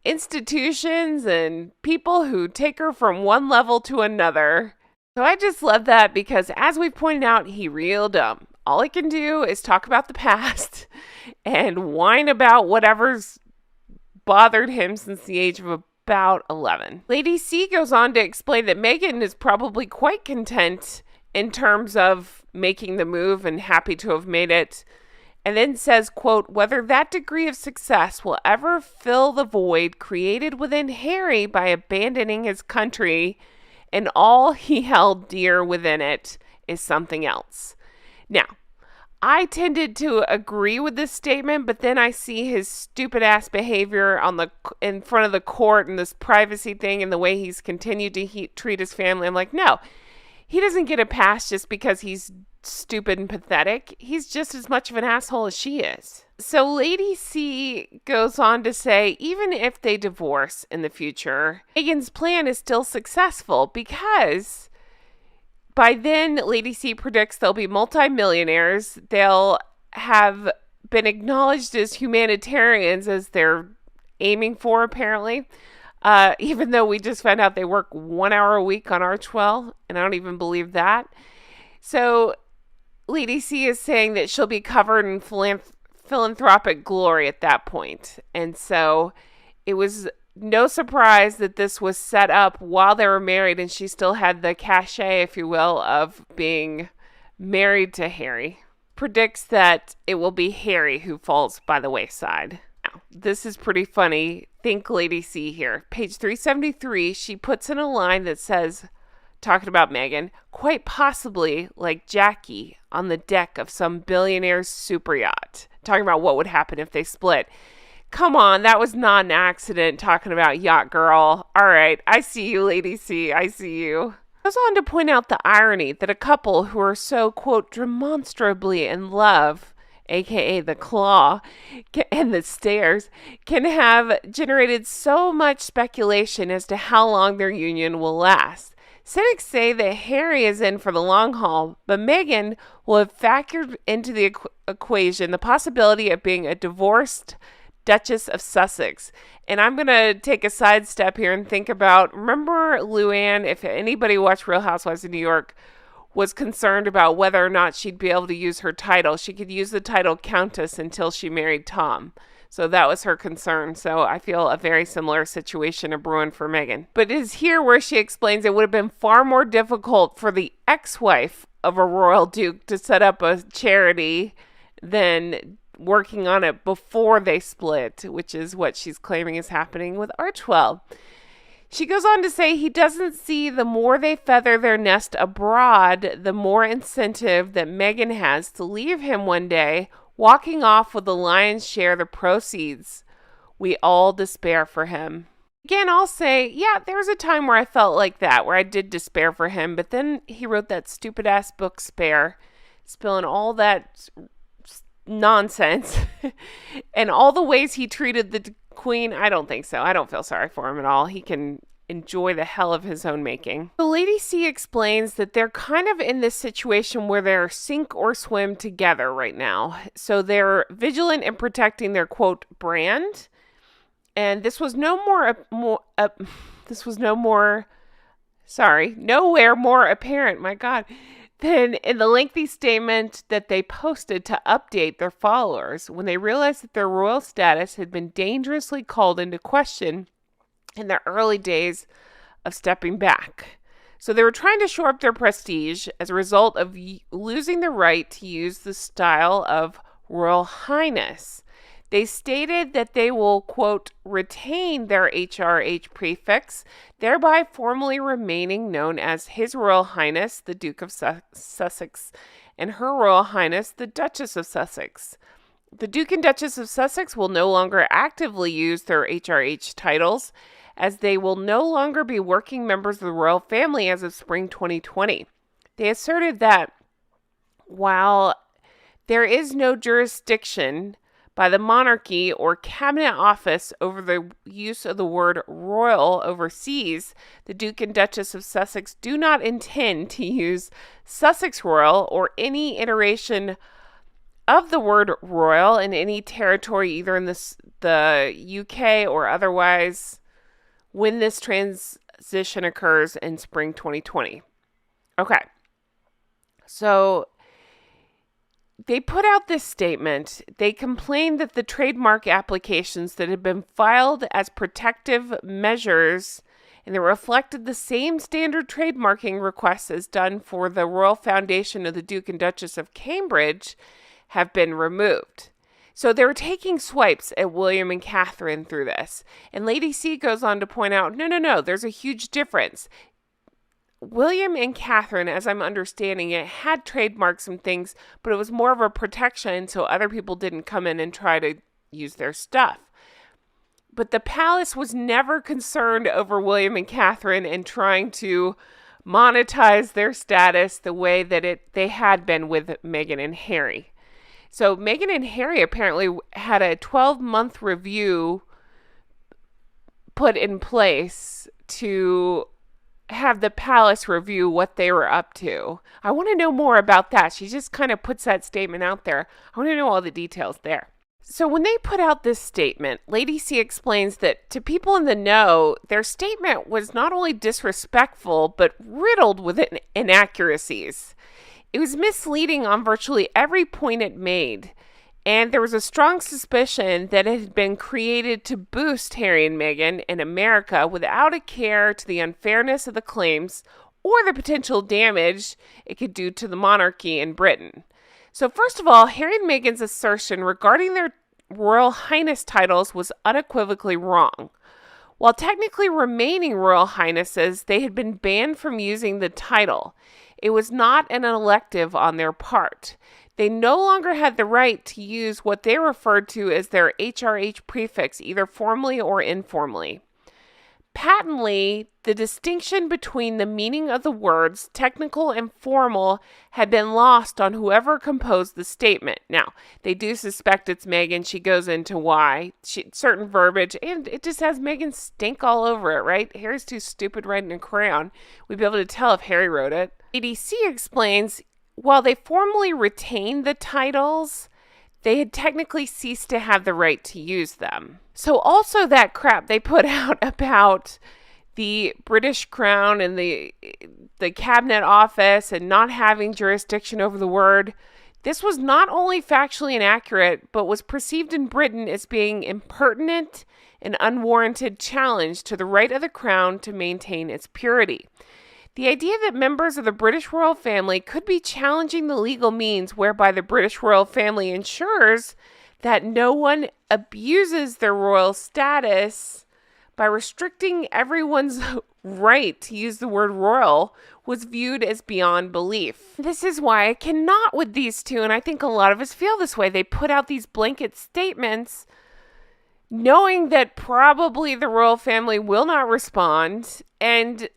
institutions and people who take her from one level to another. So I just love that because, as we've pointed out, he real dumb. All he can do is talk about the past and whine about whatever's bothered him since the age of about 11. Lady C goes on to explain that Meghan is probably quite content in terms of making the move and happy to have made it. And then says, quote, whether that degree of success will ever fill the void created within Harry by abandoning his country and all he held dear within it is something else. Now, I tended to agree with this statement, but then I see his stupid ass behavior in front of the court and this privacy thing and the way he's continued to treat his family. I'm like, no, he doesn't get a pass just because he's stupid and pathetic. He's just as much of an asshole as she is. So Lady C goes on to say, even if they divorce in the future, Meghan's plan is still successful because by then, Lady C predicts they'll be multimillionaires. They'll have been acknowledged as humanitarians, as they're aiming for, apparently. Even though we just found out they work 1 hour a week on Archwell, and I don't even believe that. So Lady C is saying that she'll be covered in philanthropic glory at that point. And so it was no surprise that this was set up while they were married, and she still had the cachet, if you will, of being married to Harry. Predicts that it will be Harry who falls by the wayside. Now, this is pretty funny. Think Lady C here. Page 373, she puts in a line that says, talking about Meghan, quite possibly like Jackie on the deck of some billionaire's super yacht. Talking about what would happen if they split. Come on, that was not an accident talking about Yacht Girl. All right, I see you, Lady C. I see you. Goes on to point out the irony that a couple who are so, quote, demonstrably in love, aka the claw and the stairs, can have generated so much speculation as to how long their union will last. Cynics say that Harry is in for the long haul, but Meghan will have factored into the equation the possibility of being a divorced Duchess of Sussex. And I'm going to take a sidestep here and think about, remember Luann, if anybody watched Real Housewives of New York, was concerned about whether or not she'd be able to use her title. She could use the title Countess until she married Tom. So that was her concern. So I feel a very similar situation of brewing for Meghan. But it is here where she explains it would have been far more difficult for the ex-wife of a royal duke to set up a charity than working on it before they split, which is what she's claiming is happening with Archwell. She goes on to say he doesn't see the more they feather their nest abroad, the more incentive that Meghan has to leave him one day, walking off with the lion's share of the proceeds. We all despair for him. Again, I'll say, yeah, there was a time where I felt like that, where I did despair for him, but then he wrote that stupid-ass book, Spare, spilling all that nonsense and all the ways he treated the Queen. I don't think so. I don't feel sorry for him at all. He can enjoy the hell of his own making. So Lady C explains that they're kind of in this situation where they're sink or swim together right now. So they're vigilant in protecting their, quote, brand. And this was nowhere more apparent, my God, than in the lengthy statement that they posted to update their followers when they realized that their royal status had been dangerously called into question in the early days of stepping back. So they were trying to shore up their prestige as a result of losing the right to use the style of Royal Highness. They stated that they will, quote, retain their HRH prefix, thereby formally remaining known as His Royal Highness, the Duke of Sussex, and Her Royal Highness, the Duchess of Sussex. The Duke and Duchess of Sussex will no longer actively use their HRH titles, as they will no longer be working members of the royal family as of spring 2020. They asserted that while there is no jurisdiction by the monarchy or cabinet office over the use of the word royal overseas, the Duke and Duchess of Sussex do not intend to use Sussex Royal or any iteration of the word royal in any territory, either in the UK or otherwise, when this transition occurs in spring 2020. Okay. So they put out this statement. They complained that the trademark applications that had been filed as protective measures, and they reflected the same standard trademarking requests as done for the Royal Foundation of the Duke and Duchess of Cambridge, have been removed. So they were taking swipes at William and Catherine through this. And Lady C goes on to point out, no, there's a huge difference. William and Catherine, as I'm understanding it, had trademarked some things, but it was more of a protection so other people didn't come in and try to use their stuff. But the palace was never concerned over William and Catherine and trying to monetize their status the way that they had been with Meghan and Harry. So Meghan and Harry apparently had a 12-month review put in place to have the palace review what they were up to. I want to know more about that. She just kind of puts that statement out there. I want to know all the details there. So when they put out this statement, Lady C explains that to people in the know, their statement was not only disrespectful, but riddled with inaccuracies. It was misleading on virtually every point it made, and there was a strong suspicion that it had been created to boost Harry and Meghan in America without a care to the unfairness of the claims or the potential damage it could do to the monarchy in Britain. So first of all, Harry and Meghan's assertion regarding their Royal Highness titles was unequivocally wrong. While technically remaining Royal Highnesses, they had been banned from using the title. It was not an elective on their part. They no longer had the right to use what they referred to as their HRH prefix, either formally or informally. Patently, the distinction between the meaning of the words technical and formal had been lost on whoever composed the statement. Now, they do suspect it's Meghan. She goes into why. Certain verbiage, and it just has Meghan stink all over it, right? Harry's too stupid writing in crayon. We'd be able to tell if Harry wrote it. Lady C explains, while they formally retained the titles, they had technically ceased to have the right to use them. So also that crap they put out about the British Crown and the Cabinet Office and not having jurisdiction over the word, this was not only factually inaccurate, but was perceived in Britain as being impertinent and unwarranted challenge to the right of the Crown to maintain its purity. The idea that members of the British royal family could be challenging the legal means whereby the British royal family ensures that no one abuses their royal status by restricting everyone's right to use the word royal was viewed as beyond belief. This is why I cannot with these two, and I think a lot of us feel this way. They put out these blanket statements knowing that probably the royal family will not respond and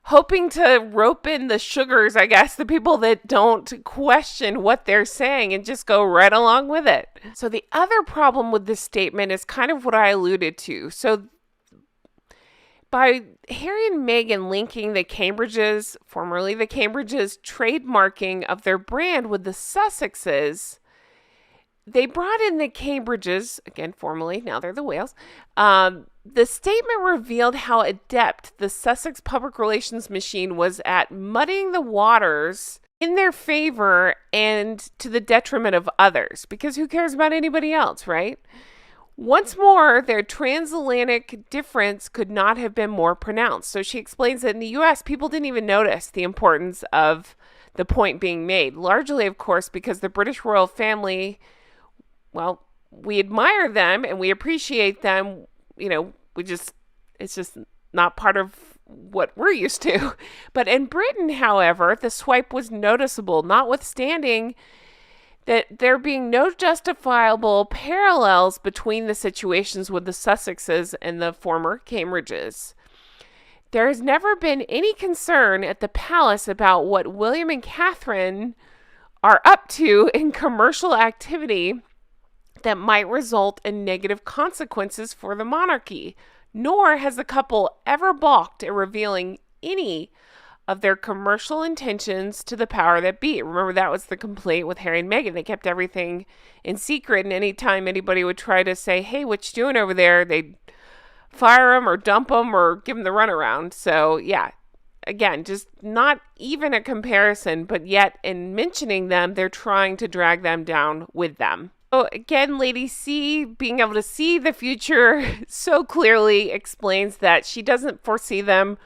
hoping to rope in the sugars, I guess, the people that don't question what they're saying and just go right along with it. So the other problem with this statement is kind of what I alluded to. So by Harry and Meghan linking the Cambridges, formerly the Cambridges, trademarking of their brand with the Sussexes, they brought in the Cambridges, again, formerly, now they're the Wales. The statement revealed how adept the Sussex public relations machine was at muddying the waters in their favor and to the detriment of others, because who cares about anybody else, right? Once more, their transatlantic difference could not have been more pronounced. So she explains that in the U.S., people didn't even notice the importance of the point being made, largely, of course, because the British royal family, well, we admire them and we appreciate them, it's just not part of what we're used to. But in Britain, however, the swipe was noticeable, notwithstanding that there being no justifiable parallels between the situations with the Sussexes and the former Cambridges. There has never been any concern at the palace about what William and Catherine are up to in commercial activity that might result in negative consequences for the monarchy, nor has the couple ever balked at revealing any of their commercial intentions to the power that be. Remember, that was the complaint with Harry and Meghan. They kept everything in secret, and anytime anybody would try to say, hey, what you doing over there, they'd fire them or dump them or give them the runaround. So, yeah, again, just not even a comparison, but yet in mentioning them, they're trying to drag them down with them. So again, Lady C, being able to see the future so clearly explains that she doesn't foresee them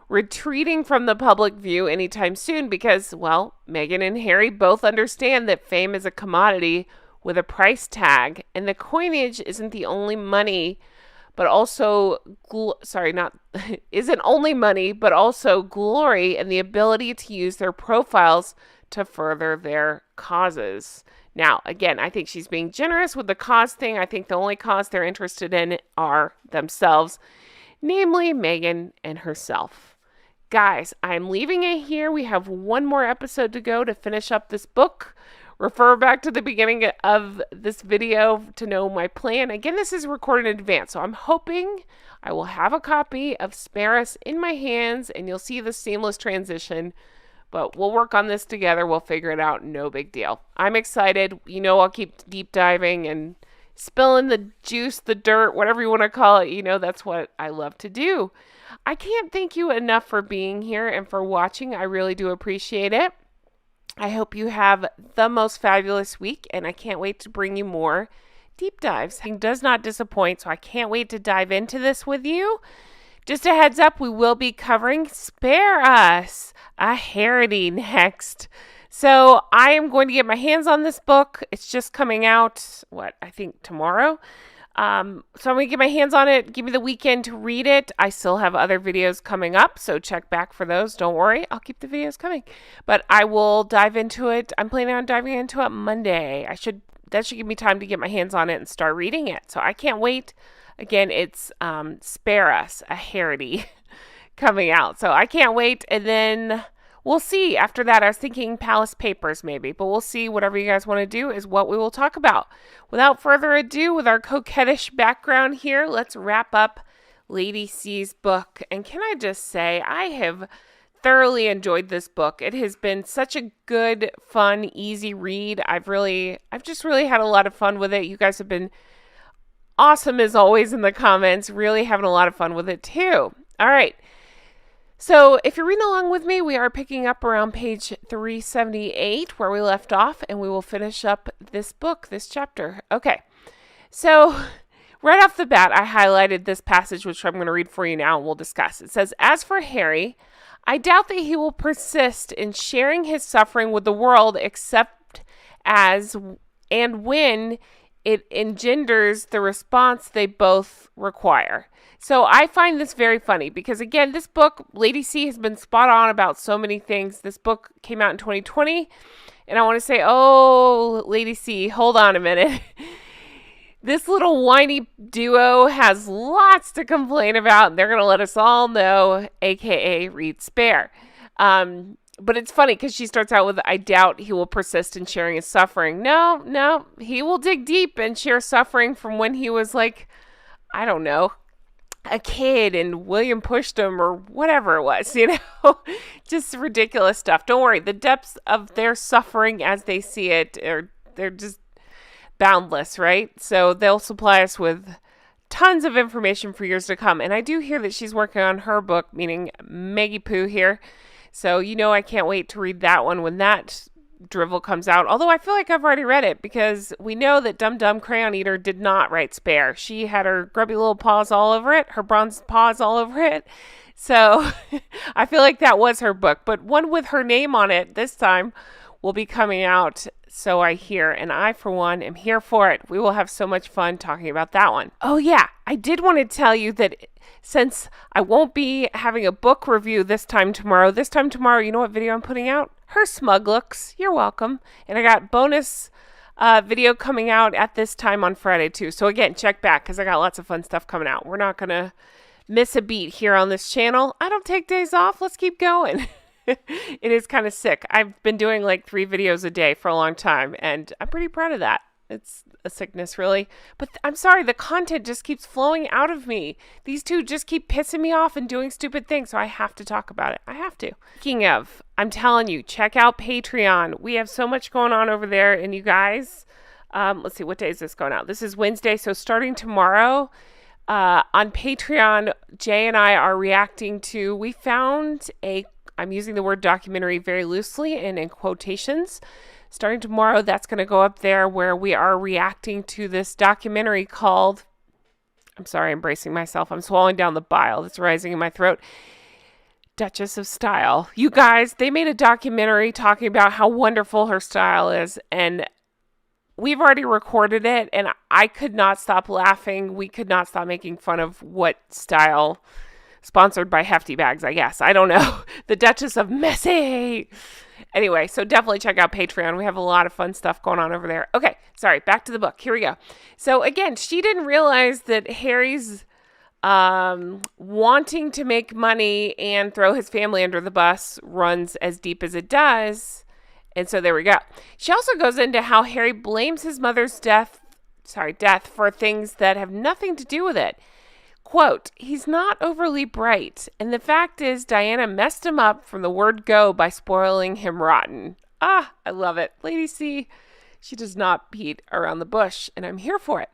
retreating from the public view anytime soon because, well, Meghan and Harry both understand that fame is a commodity with a price tag, and the coinage isn't the only money, but also isn't only money, but also glory and the ability to use their profiles to further their causes. Now, again, I think she's being generous with the cause thing. I think the only cause they're interested in are themselves, namely Meghan and herself. Guys, I'm leaving it here. We have one more episode to go to finish up this book. Refer back to the beginning of this video to know my plan. Again, this is recorded in advance, so I'm hoping I will have a copy of Spare Us in my hands, and you'll see the seamless transition. But we'll work on this together. We'll figure it out. No big deal. I'm excited. I'll keep deep diving and spilling the juice, the dirt, whatever you want to call it. That's what I love to do. I can't thank you enough for being here and for watching. I really do appreciate it. I hope you have the most fabulous week, and I can't wait to bring you more deep dives. It does not disappoint, so I can't wait to dive into this with you. Just a heads up, we will be covering Spare Us, a Harry next. So I am going to get my hands on this book. It's just coming out, I think tomorrow. So I'm going to get my hands on it, give me the weekend to read it. I still have other videos coming up, so check back for those. Don't worry, I'll keep the videos coming. But I will dive into it. I'm planning on diving into it Monday. That should give me time to get my hands on it and start reading it. So I can't wait. Again, it's Spare Us, a Harry coming out. So I can't wait. And then we'll see. After that, I was thinking Palace Papers maybe. But we'll see. Whatever you guys want to do is what we will talk about. Without further ado, with our coquettish background here, let's wrap up Lady C's book. And can I just say, I have thoroughly enjoyed this book. It has been such a good, fun, easy read. I've just really had a lot of fun with it. You guys have been awesome as always in the comments. Really having a lot of fun with it too. All right. So if you're reading along with me, we are picking up around page 378 where we left off, and we will finish up this book, this chapter. Okay. So right off the bat, I highlighted this passage, which I'm going to read for you now, and we'll discuss. It says, "As for Harry, I doubt that he will persist in sharing his suffering with the world except as and when it engenders the response they both require." So I find this very funny because, again, this book, Lady C, has been spot on about so many things. This book came out in 2020, and I want to say, oh, Lady C, hold on a minute. This little whiny duo has lots to complain about. They're going to let us all know, a.k.a. read Spare. But it's funny because she starts out with, "I doubt he will persist in sharing his suffering." No, he will dig deep and share suffering from when he was I don't know, a kid and William pushed him or whatever it was, just ridiculous stuff. Don't worry. The depths of their suffering as they see it, they're just boundless, right? So they'll supply us with tons of information for years to come. And I do hear that she's working on her book, meaning Maggie Pooh here. So, I can't wait to read that one when that drivel comes out. Although I feel like I've already read it because we know that Dum Dum Crayon Eater did not write Spare. She had her grubby little paws all over it, her bronze paws all over it. So I feel like that was her book. But one with her name on it this time will be coming out So I hear, and I, for one, am here for it. We will have so much fun talking about that one. Oh, yeah. I did want to tell you that since I won't be having a book review this time tomorrow, you know what video I'm putting out? Her Smug Looks. You're welcome. And I got bonus video coming out at this time on Friday, too. So, again, check back because I got lots of fun stuff coming out. We're not going to miss a beat here on this channel. I don't take days off. Let's keep going. It is kind of sick. I've been doing like 3 videos a day for a long time, and I'm pretty proud of that. It's a sickness, really. But I'm sorry, the content just keeps flowing out of me. These two just keep pissing me off and doing stupid things, so I have to talk about it. I have to. Speaking of, I'm telling you, check out Patreon. We have so much going on over there, and you guys, let's see, what day is this going out? This is Wednesday, so starting tomorrow, on Patreon, Jay and I are reacting to, we found I'm using the word documentary very loosely and in quotations. Starting tomorrow, that's going to go up there where we are reacting to this documentary called, I'm sorry, I'm bracing myself. I'm swallowing down the bile that's rising in my throat. Duchess of Style. You guys, they made a documentary talking about how wonderful her style is, and we've already recorded it, and I could not stop laughing. We could not stop making fun of what style. Sponsored by Hefty Bags, I guess. I don't know. The Duchess of Messy. Anyway, so definitely check out Patreon. We have a lot of fun stuff going on over there. Okay, sorry, back to the book. Here we go. So again, she didn't realize that Harry's wanting to make money and throw his family under the bus runs as deep as it does. And so there we go. She also goes into how Harry blames his mother's death for things that have nothing to do with it. Quote, he's not overly bright, and the fact is Diana messed him up from the word go by spoiling him rotten. Ah, I love it. Lady C, she does not beat around the bush, and I'm here for it.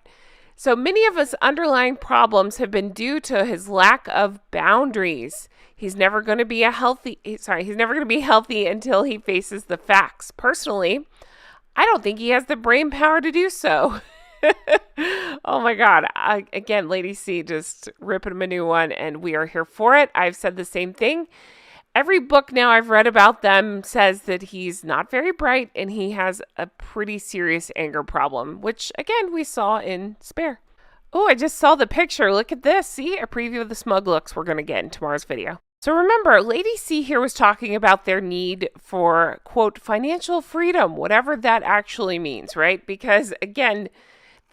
So many of his underlying problems have been due to his lack of boundaries. He's never going to be healthy until he faces the facts. Personally, I don't think he has the brain power to do so. Oh my God. Again, Lady C just ripping him a new one, and we are here for it. I've said the same thing. Every book now I've read about them says that he's not very bright and he has a pretty serious anger problem, which again, we saw in Spare. Oh, I just saw the picture. Look at this. See, a preview of the smug looks we're going to get in tomorrow's video. So remember, Lady C here was talking about their need for, quote, financial freedom, whatever that actually means, right? Because again,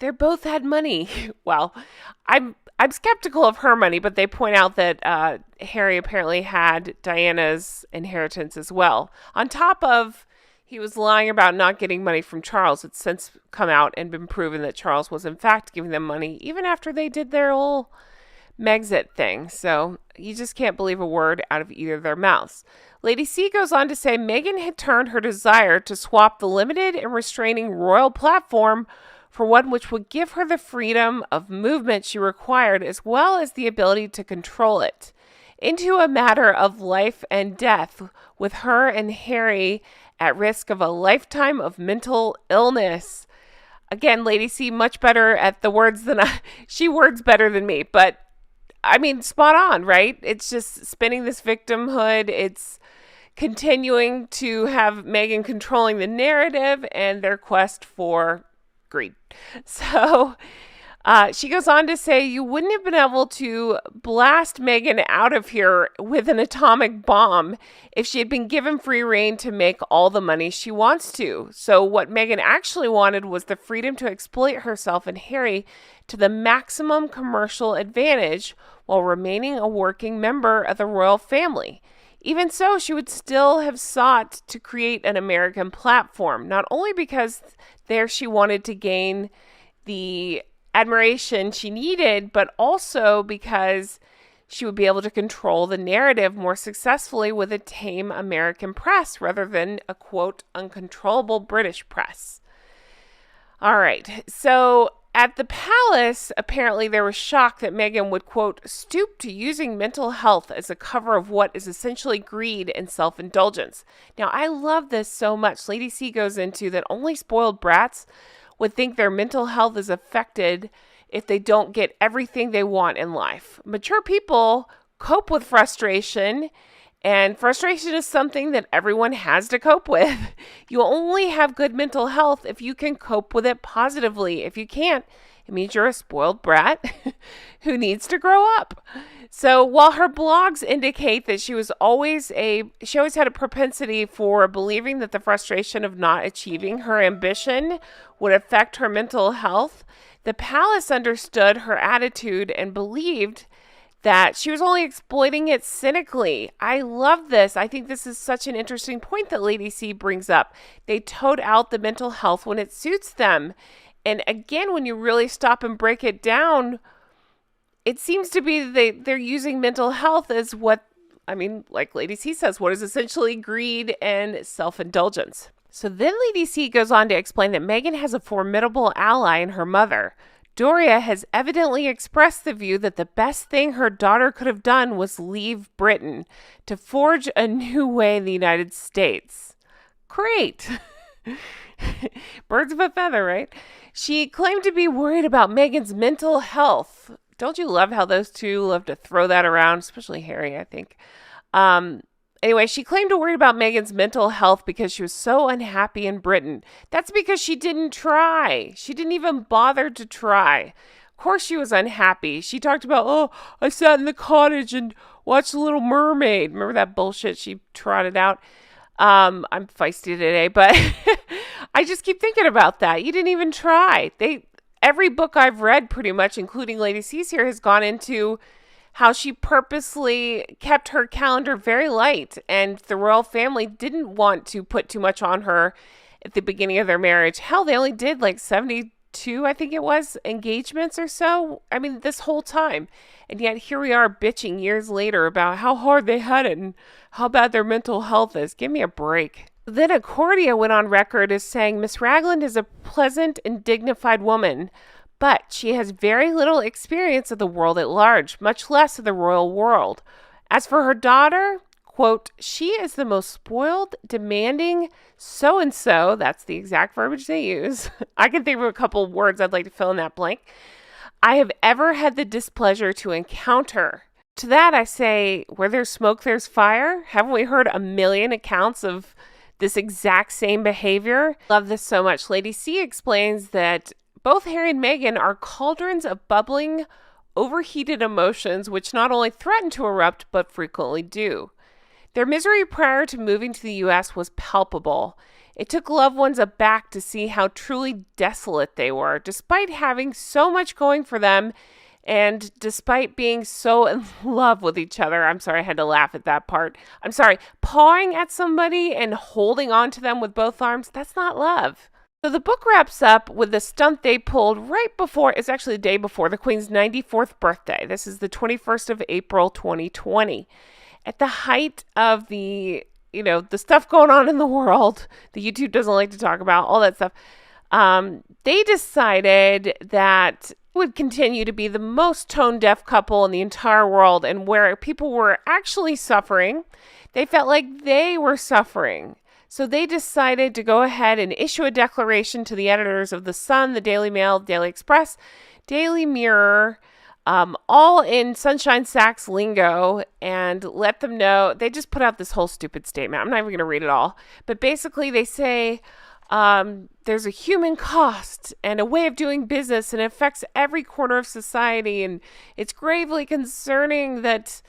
they both had money. Well, I'm skeptical of her money, but they point out that Harry apparently had Diana's inheritance as well. On top of, he was lying about not getting money from Charles. It's since come out and been proven that Charles was in fact giving them money, even after they did their whole Megxit thing. So you just can't believe a word out of either of their mouths. Lady C goes on to say Meghan had turned her desire to swap the limited and restraining royal platform for one which would give her the freedom of movement she required, as well as the ability to control it, into a matter of life and death, with her and Harry at risk of a lifetime of mental illness. Again, Lady C, much better at the words than she words better than me, but I mean, spot on, right? It's just spinning this victimhood. It's continuing to have Meghan controlling the narrative and their quest for greed. So she goes on to say, you wouldn't have been able to blast Meghan out of here with an atomic bomb if she had been given free rein to make all the money she wants to. So what Meghan actually wanted was the freedom to exploit herself and Harry to the maximum commercial advantage while remaining a working member of the royal family. Even so, she would still have sought to create an American platform, not only because there she wanted to gain the admiration she needed, but also because she would be able to control the narrative more successfully with a tame American press rather than a, quote, uncontrollable British press. All right, so at the palace, apparently there was shock that Meghan would, quote, stoop to using mental health as a cover of what is essentially greed and self-indulgence. Now, I love this so much. Lady C goes into that only spoiled brats would think their mental health is affected if they don't get everything they want in life. Mature people cope with frustration And frustration is something that everyone has to cope with. You only have good mental health if you can cope with it positively. If you can't, it means you're a spoiled brat who needs to grow up. So while her blogs indicate that she always had a propensity for believing that the frustration of not achieving her ambition would affect her mental health, the palace understood her attitude and believed that she was only exploiting it cynically. I love this. I think this is such an interesting point that Lady C brings up. They tote out the mental health when it suits them. And again, when you really stop and break it down, it seems to be they're using mental health as like Lady C says, what is essentially greed and self-indulgence. So then Lady C goes on to explain that Meghan has a formidable ally in her mother. Doria has evidently expressed the view that the best thing her daughter could have done was leave Britain to forge a new way in the United States. Great. Birds of a feather, right? She claimed to be worried about Meghan's mental health. Don't you love how those two love to throw that around, especially Harry, I think. Anyway, she claimed to worry about Meghan's mental health because she was so unhappy in Britain. That's because she didn't try. She didn't even bother to try. Of course she was unhappy. She talked about, I sat in the cottage and watched The Little Mermaid. Remember that bullshit she trotted out? I'm feisty today, but I just keep thinking about that. You didn't even try. Every book I've read pretty much, including Lady C's here, has gone into how she purposely kept her calendar very light, and the royal family didn't want to put too much on her at the beginning of their marriage. Hell, they only did like 72, I think it was, engagements or so. I mean, this whole time. And yet here we are bitching years later about how hard they had it and how bad their mental health is. Give me a break. Then a courtier went on record as saying, Miss Ragland is a pleasant and dignified woman, but she has very little experience of the world at large, much less of the royal world. As for her daughter, quote, she is the most spoiled, demanding, so-and-so, that's the exact verbiage they use. I can think of a couple words I'd like to fill in that blank, I have ever had the displeasure to encounter. To that I say, where there's smoke, there's fire. Haven't we heard a million accounts of this exact same behavior? Love this so much. Lady C explains that both Harry and Meghan are cauldrons of bubbling, overheated emotions which not only threaten to erupt, but frequently do. Their misery prior to moving to the U.S. was palpable. It took loved ones aback to see how truly desolate they were, despite having so much going for them and despite being so in love with each other. I'm sorry, I had to laugh at that part. I'm sorry, pawing at somebody and holding on to them with both arms, that's not love. So the book wraps up with the stunt they pulled right before, it's actually the day before, the Queen's 94th birthday. This is the 21st of April, 2020. At the height of the stuff going on in the world, the YouTube doesn't like to talk about, all that stuff, they decided that it would continue to be the most tone-deaf couple in the entire world, and where people were actually suffering, they felt like they were suffering. So they decided to go ahead and issue a declaration to the editors of The Sun, The Daily Mail, Daily Express, Daily Mirror, all in Sunshine Sachs lingo, and let them know. They just put out this whole stupid statement. I'm not even going to read it all. But basically they say there's a human cost and a way of doing business, and it affects every corner of society. And it's gravely concerning that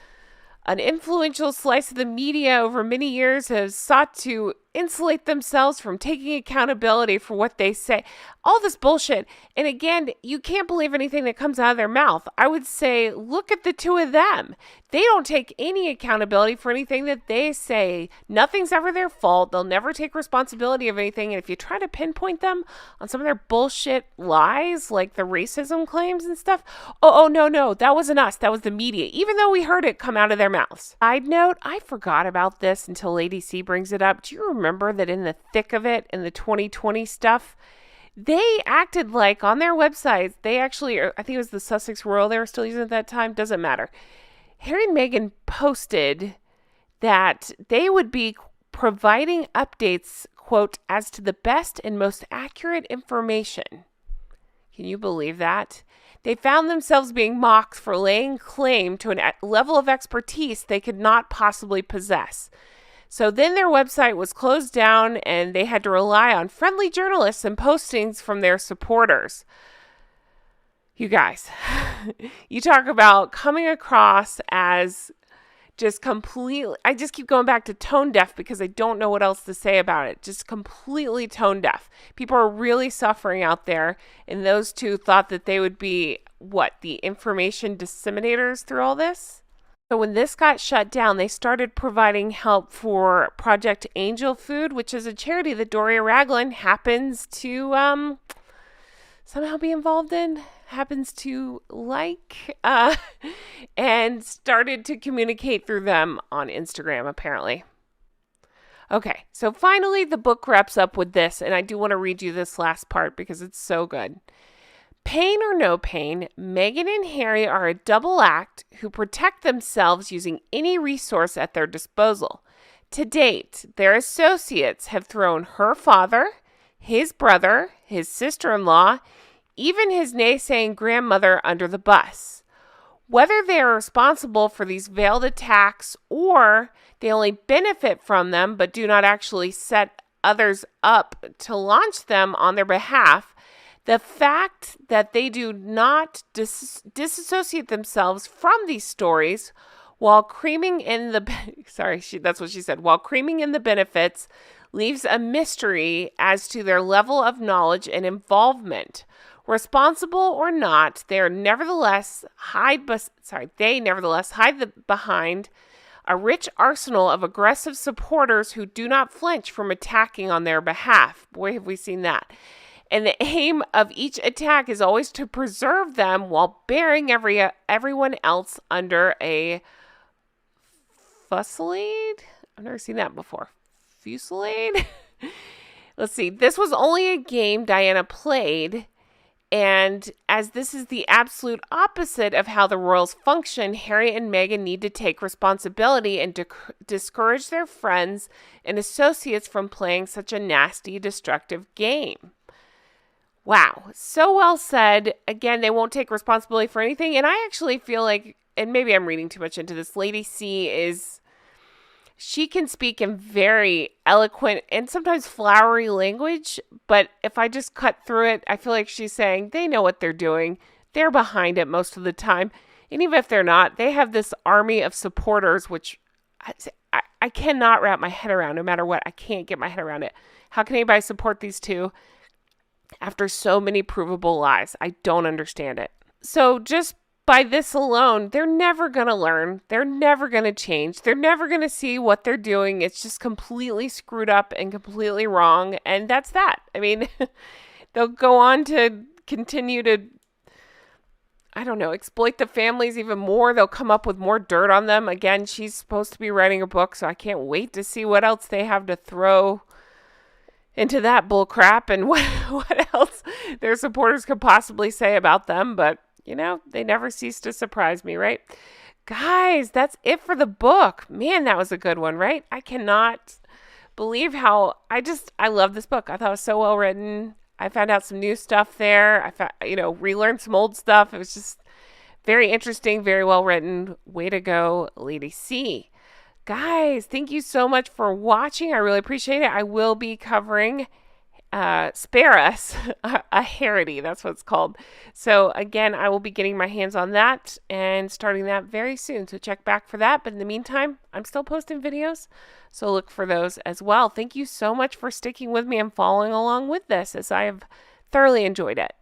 an influential slice of the media over many years has sought to insulate themselves from taking accountability for what they say. All this bullshit. And again, you can't believe anything that comes out of their mouth. I would say, look at the two of them. They don't take any accountability for anything that they say. Nothing's ever their fault. They'll never take responsibility of anything. And if you try to pinpoint them on some of their bullshit lies, like the racism claims and stuff, no, that wasn't us. That was the media, even though we heard it come out of their mouths. Side note, I forgot about this until Lady C brings it up. Do you remember that in the thick of it, in the 2020 stuff, they acted like on their websites, they actually, I think it was the Sussex Royal they were still using at that time, doesn't matter. Harry and Meghan posted that they would be providing updates, quote, as to the best and most accurate information. Can you believe that? They found themselves being mocked for laying claim to a level of expertise they could not possibly possess. So then their website was closed down and they had to rely on friendly journalists and postings from their supporters. You guys, you talk about coming across as just completely, I just keep going back to tone deaf because I don't know what else to say about it. Just completely tone deaf. People are really suffering out there, and those two thought that they would be, the information disseminators through all this? So when this got shut down, they started providing help for Project Angel Food, which is a charity that Doria Ragland happens to somehow be involved in, happens to like, and started to communicate through them on Instagram, apparently. Okay, so finally the book wraps up with this, and I do want to read you this last part because it's so good. Pain or no pain, Meghan and Harry are a double act who protect themselves using any resource at their disposal. To date, their associates have thrown her father, his brother, his sister-in-law, even his naysaying grandmother under the bus. Whether they are responsible for these veiled attacks or they only benefit from them but do not actually set others up to launch them on their behalf, the fact that they do not disassociate themselves from these stories while creaming in the that's what she said, while creaming in the benefits, leaves a mystery as to their level of knowledge and involvement. Responsible or not, they nevertheless hide behind a rich arsenal of aggressive supporters who do not flinch from attacking on their behalf. Boy, have we seen that. And the aim of each attack is always to preserve them while bearing everyone else under a fusillade? I've never seen that before. Fusillade? Let's see. This was only a game Diana played. And as this is the absolute opposite of how the royals function, Harry and Meghan need to take responsibility and discourage their friends and associates from playing such a nasty, destructive game. Wow, so well said. Again, they won't take responsibility for anything. And I actually feel like, and maybe I'm reading too much into this, Lady C she can speak in very eloquent and sometimes flowery language, but if I just cut through it, I feel like she's saying they know what they're doing. They're behind it most of the time. And even if they're not, they have this army of supporters, which I cannot wrap my head around no matter what. I can't get my head around it. How can anybody support these two after so many provable lies? I don't understand it. So just by this alone, they're never going to learn. They're never going to change. They're never going to see what they're doing. It's just completely screwed up and completely wrong. And that's that. I mean, they'll go on to continue to, exploit the families even more. They'll come up with more dirt on them. Again, she's supposed to be writing a book, so I can't wait to see what else they have to throw into that bull crap and what else their supporters could possibly say about them. But they never cease to surprise me, right? Guys, that's it for the book. Man, that was a good one, right? I cannot believe how I love this book. I thought it was so well written. I found out some new stuff there. I found, relearned some old stuff. It was just very interesting, very well written. Way to go, Lady C. Guys, thank you so much for watching. I really appreciate it. I will be covering Spare Us, a Harity, that's what it's called. So again, I will be getting my hands on that and starting that very soon. So check back for that. But in the meantime, I'm still posting videos, so look for those as well. Thank you so much for sticking with me and following along with this, as I have thoroughly enjoyed it.